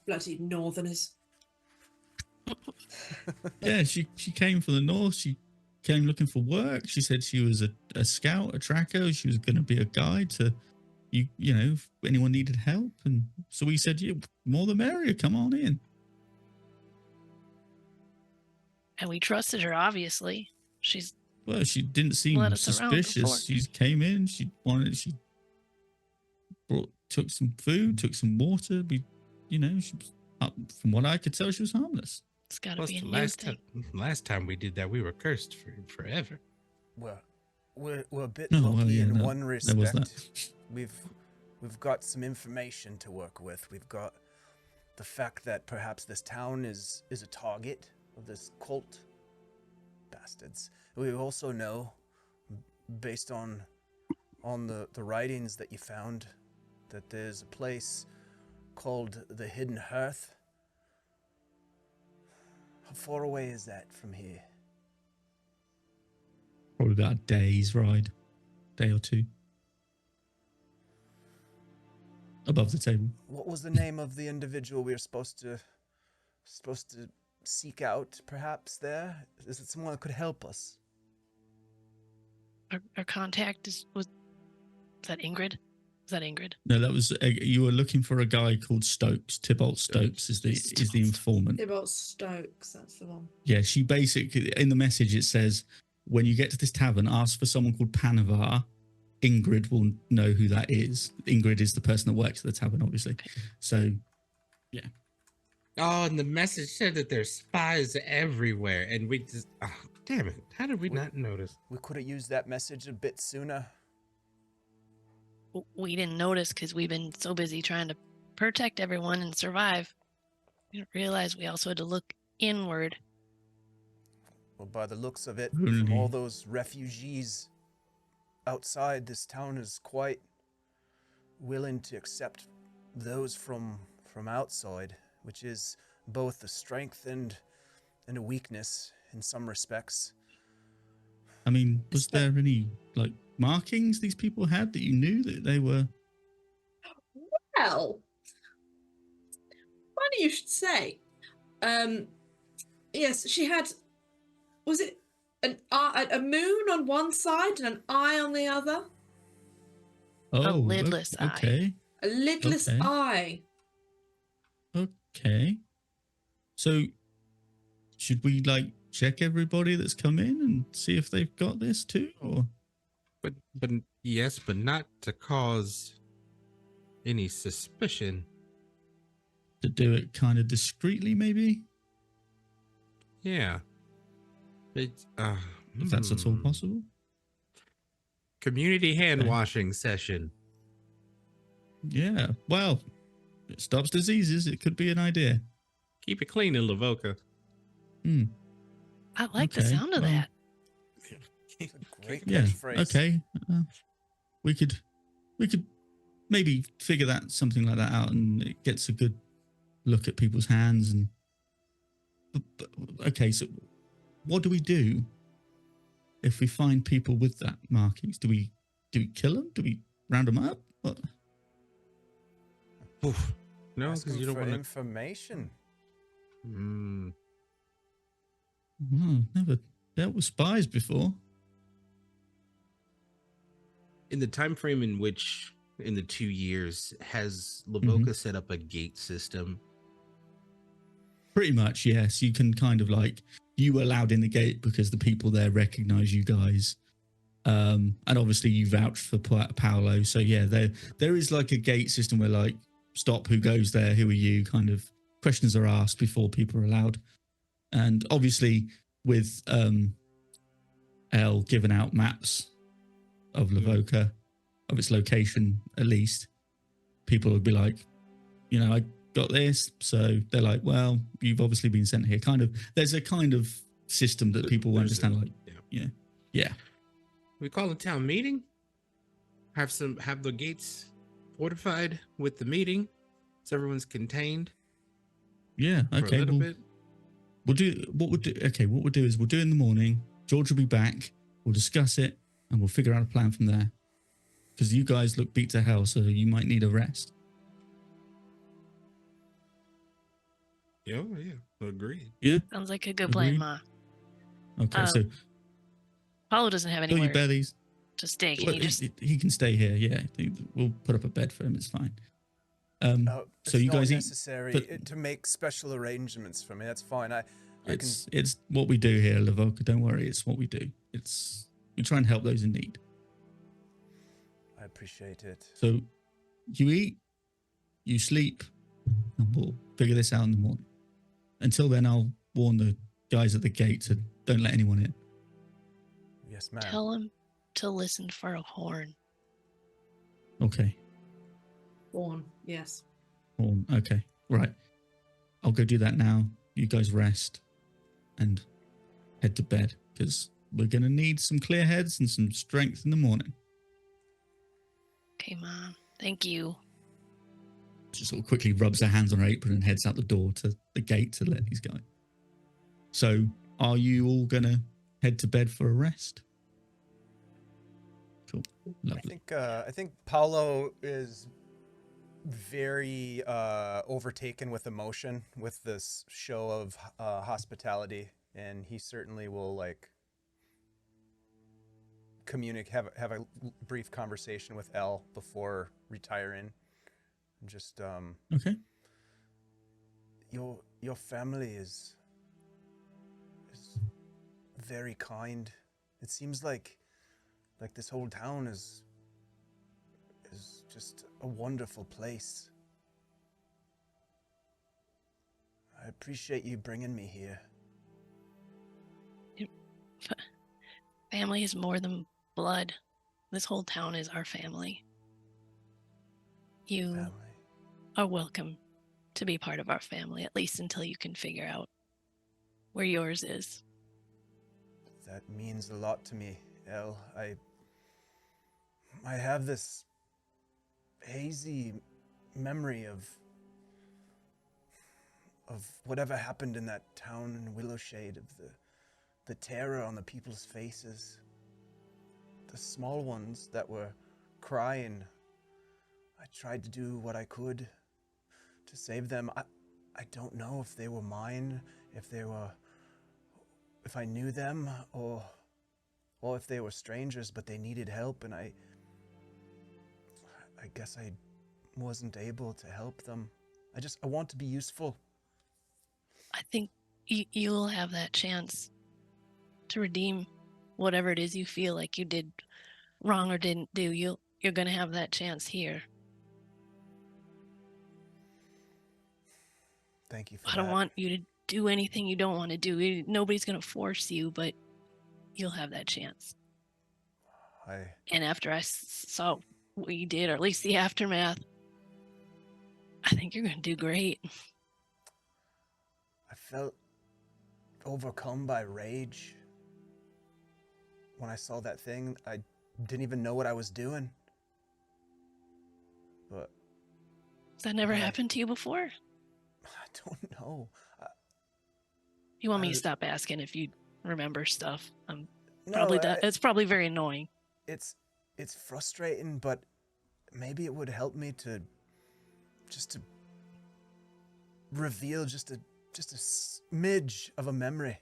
Bloody northerners. Yeah, she came from the north. She came looking for work. She said she was a scout, a tracker. She was going to be a guide to, you know, if anyone needed help. And so we said, yeah, more the merrier. Come on in. And we trusted her, obviously. Well, she didn't seem let us around before. suspicious. She came in. She took some food, took some water. She was, from what I could tell, she was harmless. It's got to Plus, be a the new thing. last time we did that, we were cursed for forever. Well, we're a bit Oh, lucky well, yeah, in no, one there was that. respect. We've got some information to work with. We've got the fact that perhaps this town is a target of this cult. Bastards. We also know, based on the writings that you found, that there's a place called the Hidden Hearth. How far away is that from here? Probably about a day's ride, day or two. Above the table. What was the name of the individual we were supposed to seek out? Perhaps there is it someone that could help us? Our contact was that Ingrid? Is that Ingrid? No, that was you were looking for a guy called Stokes. Tybalt Stokes is the informant. Tybalt Stokes, that's the one. Yeah, she basically in the message it says when you get to this tavern, ask for someone called Panavar. Ingrid will know who that is. Ingrid is the person that works at the tavern, obviously. So, yeah. Oh, and the message said that there's spies everywhere, and we just damn it! How did we not notice? We could have used that message a bit sooner. We didn't notice because we've been so busy trying to protect everyone and survive. We didn't realize we also had to look inward. Well, by the looks of it, Really? from all those refugees outside, this town is quite willing to accept those from outside, which is both a strength and a weakness in some respects. I mean, was there any markings these people had that you knew that they were? Well, funny you should say. Yes, she had. Was it a moon on one side and an eye on the other? Oh, lidless eye. Okay. A lidless Okay. eye. Okay. So, should we check everybody that's come in and see if they've got this too, or? But yes, but not to cause any suspicion. To do it kind of discreetly, maybe? Yeah. It's If that's at all possible. Community hand washing session. Yeah. Well, it stops diseases. It could be an idea. Keep it clean in Lavoca. I like the sound of that. It's a great Yeah. catchphrase. Okay. We could maybe figure something like that out, and it gets a good look at people's hands. And but, okay, so what do we do if we find people with that markings? Do we kill them? Do we round them up? What? Oof. No, Ask because them you don't for want to. information. Well, never dealt with spies before. In the time frame in which, in the 2 years, has Lavoca set up a gate system? Pretty much, yes. You can kind of you were allowed in the gate because the people there recognize you guys. And obviously you vouched for Paulo. So yeah, there is a gate system where stop, who goes there, who are you, kind of questions are asked before people are allowed. And obviously with Elle giving out maps of Lavoca, of its location at least, people would be like, you know, I got this. So they're like, well, you've obviously been sent here. Kind of, there's a kind of system that people will There's understand. a- Like, yeah. We call a town meeting. Have the gates fortified with the meeting, so everyone's contained Yeah. for a Okay. little bit. What we'll do is we'll do it in the morning. George will be back. We'll discuss it and we'll figure out a plan from there. Because you guys look beat to hell, so you might need a rest. Yeah, agreed. Yeah. Sounds like a good plan, Agreed. Ma. Okay. So Paulo doesn't have fill your anywhere bellies. to stay. Can Well, you just? he can stay here. Yeah. We'll put up a bed for him. It's fine. It's So you not guys eat. necessary but- to make special arrangements for me. That's fine. I can. It's what we do here, Lavoca. Don't worry. It's what we do. We try and help those in need. I appreciate it. So you eat, you sleep, and we'll figure this out in the morning. Until then, I'll warn the guys at the gate to don't let anyone in. Yes, ma'am. Tell him to listen for a horn. Okay. Born. Yes. Horn. Okay. Right. I'll go do that now. You guys rest and head to bed because we're going to need some clear heads and some strength in the morning. Okay, Mom. Thank you. She sort of quickly rubs her hands on her apron and heads out the door to the gate to let these guys. So, are you all going to head to bed for a rest? Cool. Lovely. I think Paulo is very overtaken with emotion with this show of hospitality, and he certainly will like have a brief conversation with Elle before retiring. Just Okay. your family is very kind. It seems like this whole town is just a wonderful place. I appreciate you bringing me here. Family is more than blood. This whole town is our family. You Family. are welcome to be part of our family, at least until you can figure out where yours is. That means a lot to me, Elle. I have this hazy memory of whatever happened in that town in Willowshade, of the terror on the people's faces, the small ones that were crying. I tried to do what I could to save them. I don't know if they were mine, if I knew them, or if they were strangers, but they needed help, and I guess I wasn't able to help them. I want to be useful. I think you'll have that chance to redeem whatever it is you feel like you did wrong or didn't do. You're going to have that chance here. Thank you for I that. don't want you to do anything you don't want to do. Nobody's going to force you, but you'll have that chance. And after I saw what you did, or at least the aftermath, I think you're going to do great. I felt overcome by rage when I saw that thing. I didn't even know what I was doing. But Has that never happened to you before? I don't know. You want me to stop asking if you remember stuff? No, It's probably very annoying. It's frustrating, but maybe it would help me to reveal just a smidge of a memory.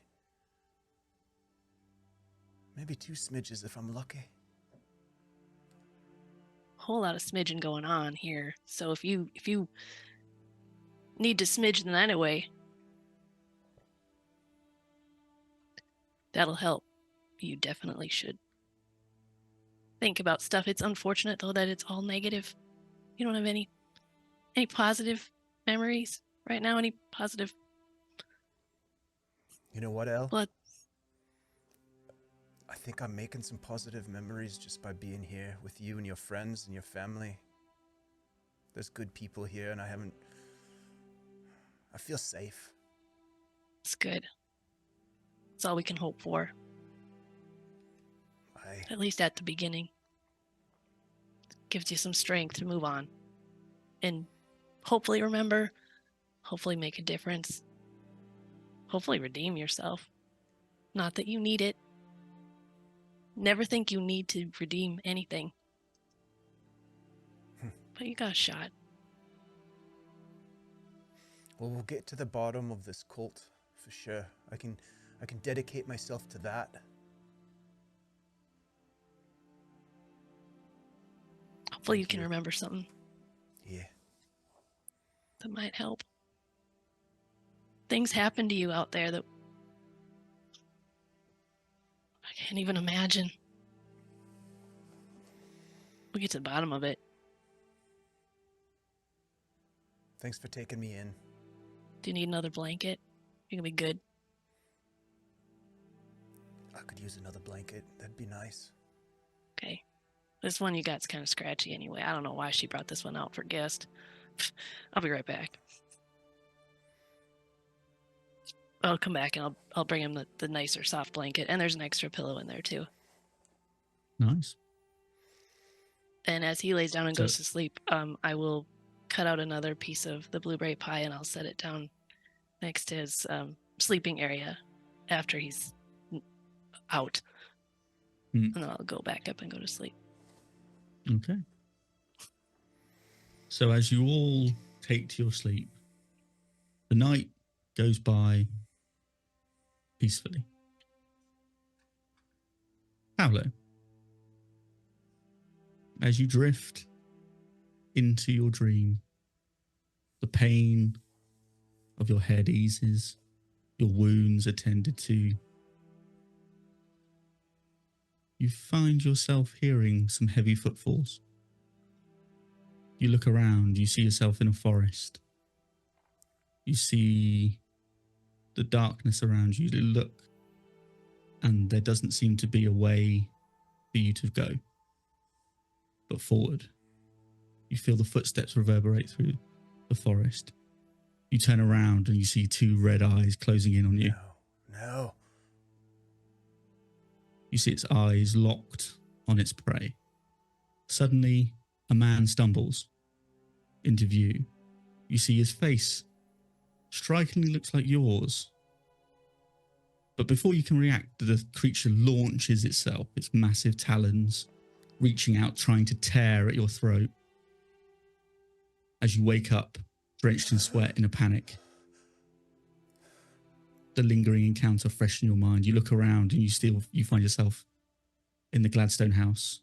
Maybe 2 smidges if I'm lucky. Whole lot of smidgen going on here. So if you need to smidge in that way, that'll help. You definitely should think about stuff. It's unfortunate though that it's all negative. You don't have any positive memories right now. Any positive? You know what, Elle? Blood. I think I'm making some positive memories just by being here with you and your friends and your family. There's good people here, and I feel safe. It's good. It's all we can hope for. At least at the beginning. Gives you some strength to move on. And hopefully remember, hopefully make a difference. Hopefully redeem yourself. Not that you need it. Never think you need to redeem anything. But you got a shot. Well, we'll get to the bottom of this cult for sure. I can dedicate myself to that. Hopefully you can remember something. Yeah. That might help. Things happen to you out there that I can't even imagine. We'll get to the bottom of it. Thanks for taking me in. Do you need another blanket? You're gonna be good. I could use another blanket. That'd be nice. Okay. This one you got's kind of scratchy anyway. I don't know why she brought this one out for guest. I'll be right back. I'll come back and I'll bring him the nicer soft blanket, and there's an extra pillow in there too. Nice. And as he lays down and goes to sleep, I will cut out another piece of the blueberry pie and I'll set it down next to his sleeping area after he's out. And then I'll go back up and go to sleep. Okay. So as you all take to your sleep, the night goes by peacefully. Paulo, as you drift into your dream, the pain of your head eases, your wounds are tended to. You find yourself hearing some heavy footfalls. You look around, you see yourself in a forest. You see the darkness around you. You look, and there doesn't seem to be a way for you to go, but forward. You feel the footsteps reverberate through the forest. You turn around and you see two red eyes closing in on you. No. You see its eyes locked on its prey. Suddenly, a man stumbles into view. You see his face strikingly looks like yours. But before you can react, the creature launches itself, its massive talons, reaching out, trying to tear at your throat. As you wake up, drenched in sweat in a panic, the lingering encounter fresh in your mind. You look around and you find yourself in the Gladstone house.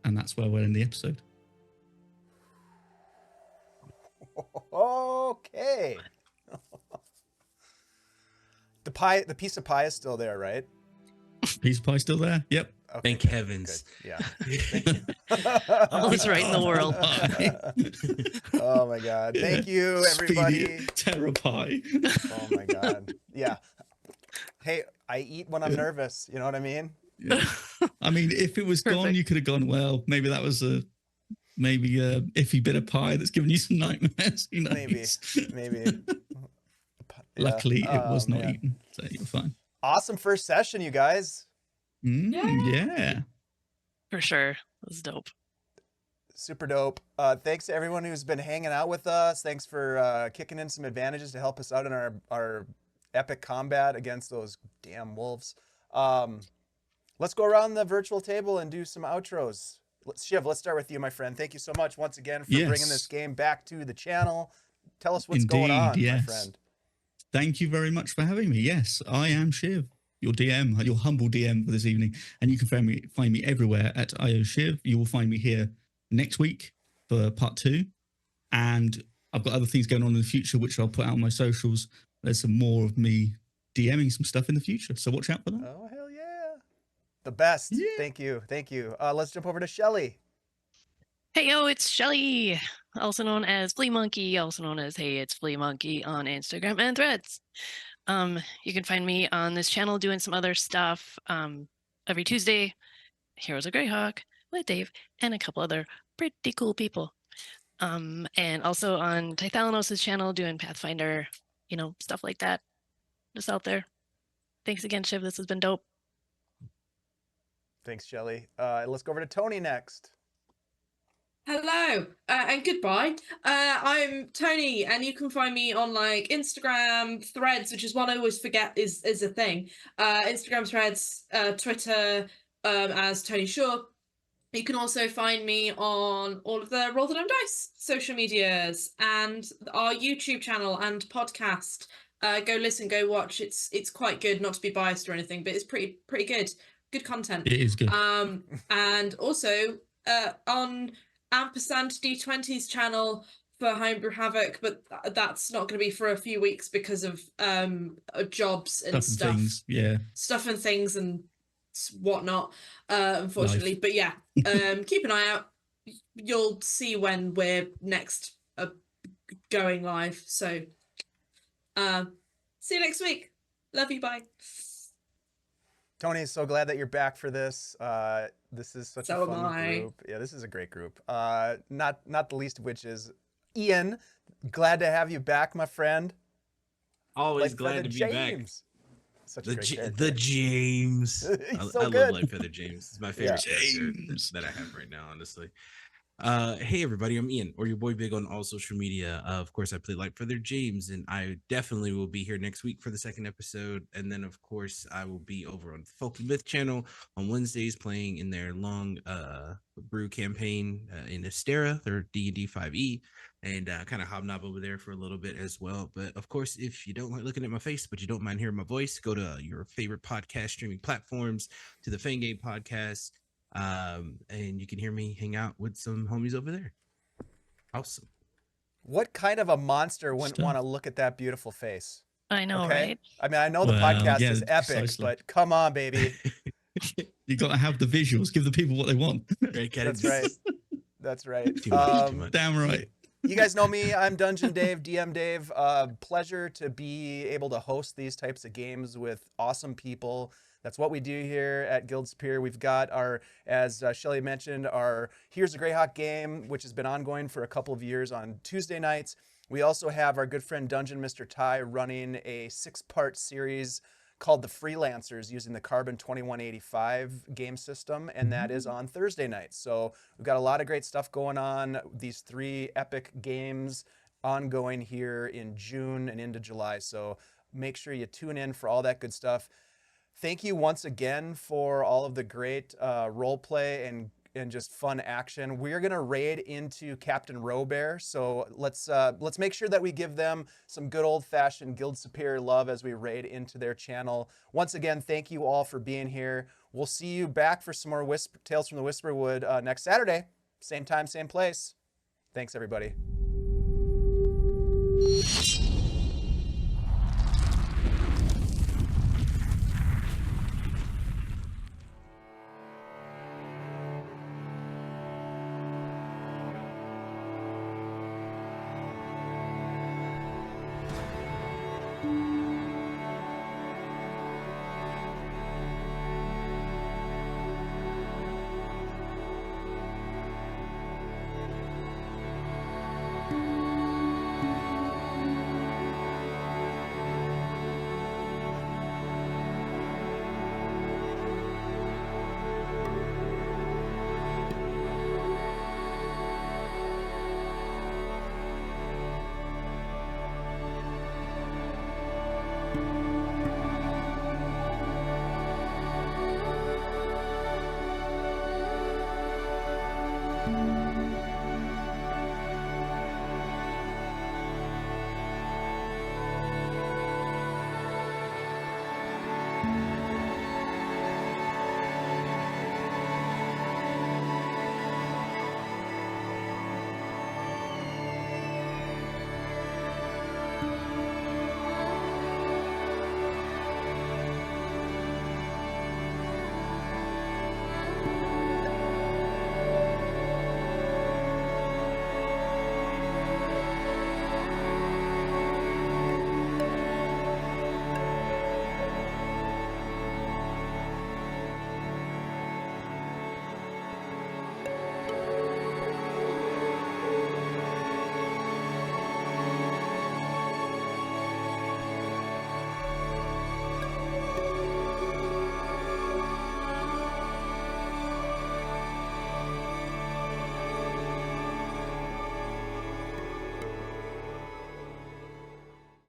And that's where we'll end the episode. Okay. The piece of pie is still there, right? Piece of pie still there? Yep. Okay, Thank heavens. Good. Yeah. All that's right in the world. Oh my God. Thank you, everybody. Speedy terror pie. Oh my God. Yeah. Hey, I eat when I'm nervous. You know what I mean? Yeah. I mean, if it was gone, you could have gone, well, maybe that was a iffy bit of pie that's given you some nightmares. Who knows? Maybe. Luckily, it was not man. eaten, so you're fine. Awesome first session, you guys. Yeah. For sure. It was dope. Super dope. Thanks to everyone who's been hanging out with us. Thanks for kicking in some advantages to help us out in our epic combat against those damn wolves. Let's go around the virtual table and do some outros. Shiv, let's start with you, my friend. Thank you so much once again for bringing this game back to the channel. Tell us what's going on, my friend. Thank you very much for having me. Yes, I am Shiv, your DM, your humble DM for this evening. And you can find me everywhere at IOShiv. You will find me here next week for part 2. And I've got other things going on in the future, which I'll put out on my socials. There's some more of me DMing some stuff in the future. So watch out for that. Oh, hell yeah. The best. Yeah. Thank you. Let's jump over to Shelly. Hey, yo, it's Shelly, also known as Flea Monkey, also known as Hey, it's Flea Monkey on Instagram and Threads. You can find me on this channel doing some other stuff. every Tuesday, Heroes of Greyhawk with Dave and a couple other pretty cool people. And also on Tithalanos' channel doing Pathfinder, stuff like that. Just out there. Thanks again, Shiv. This has been dope. Thanks, Shelly. Let's go over to Tony next. Hello and goodbye. I'm Tony, and you can find me on like Instagram, Threads, which is one I always forget is a thing. Instagram, Threads, Twitter, as Tony Shaw. You can also find me on all of the Roll the Dumb Dice social medias and our YouTube channel and podcast. Go listen, go watch. It's quite good, not to be biased or anything, but it's pretty good. Good content. It is good. And also on Ampersand D20's channel for Homebrew Havoc, but that's not going to be for a few weeks because of jobs and stuff. Things, yeah. Stuff and things and whatnot, unfortunately. Life. But yeah, keep an eye out. You'll see when we're next going live. So see you next week. Love you. Bye. Tony, so glad that you're back for this. This is such a fun group. Yeah, this is a great group. Not the least of which is Ian. Glad to have you back, my friend. Always glad to be back. Such a great character. The James. He's so I good. love Lightfeather James. It's my favorite character that I have right now, honestly. Hey everybody, I'm Ian, or your boy Big on all social media. Of course, I play Lightfeather James, and I definitely will be here next week for the second episode. And then, of course, I will be over on the Folk and Myth channel on Wednesdays, playing in their long brew campaign in Astera, their D&D 5e, and kind of hobnob over there for a little bit as well. But of course, if you don't like looking at my face, but you don't mind hearing my voice, go to your favorite podcast streaming platforms, to the Fangame podcast. And you can hear me hang out with some homies over there. Awesome. What kind of a monster wouldn't want to look at that beautiful face? I know, right? I mean, I know the podcast is epic, precisely. but come on, baby. You got to have the visuals. Give the people what they want. That's right. That's right. Too much. Damn right. You guys know me. I'm Dungeon Dave, DM Dave. Pleasure to be able to host these types of games with awesome people. That's what we do here at Guild Superior. We've got our, as Shelly mentioned, our Here's a Greyhawk game, which has been ongoing for a couple of years on Tuesday nights. We also have our good friend Dungeon Mr. Ty running a 6-part series called The Freelancers using the Carbon 2185 game system, and that is on Thursday nights. So we've got a lot of great stuff going on. These 3 epic games ongoing here in June and into July. So make sure you tune in for all that good stuff. Thank you once again for all of the great role play and just fun action. We're gonna raid into Captain Owlbear, so let's make sure that we give them some good old-fashioned Guild Superior love as we raid into their channel. Once again, thank you all for being here. We'll see you back for some more Tales from the Whisperwood next Saturday, same time, same place. Thanks, everybody.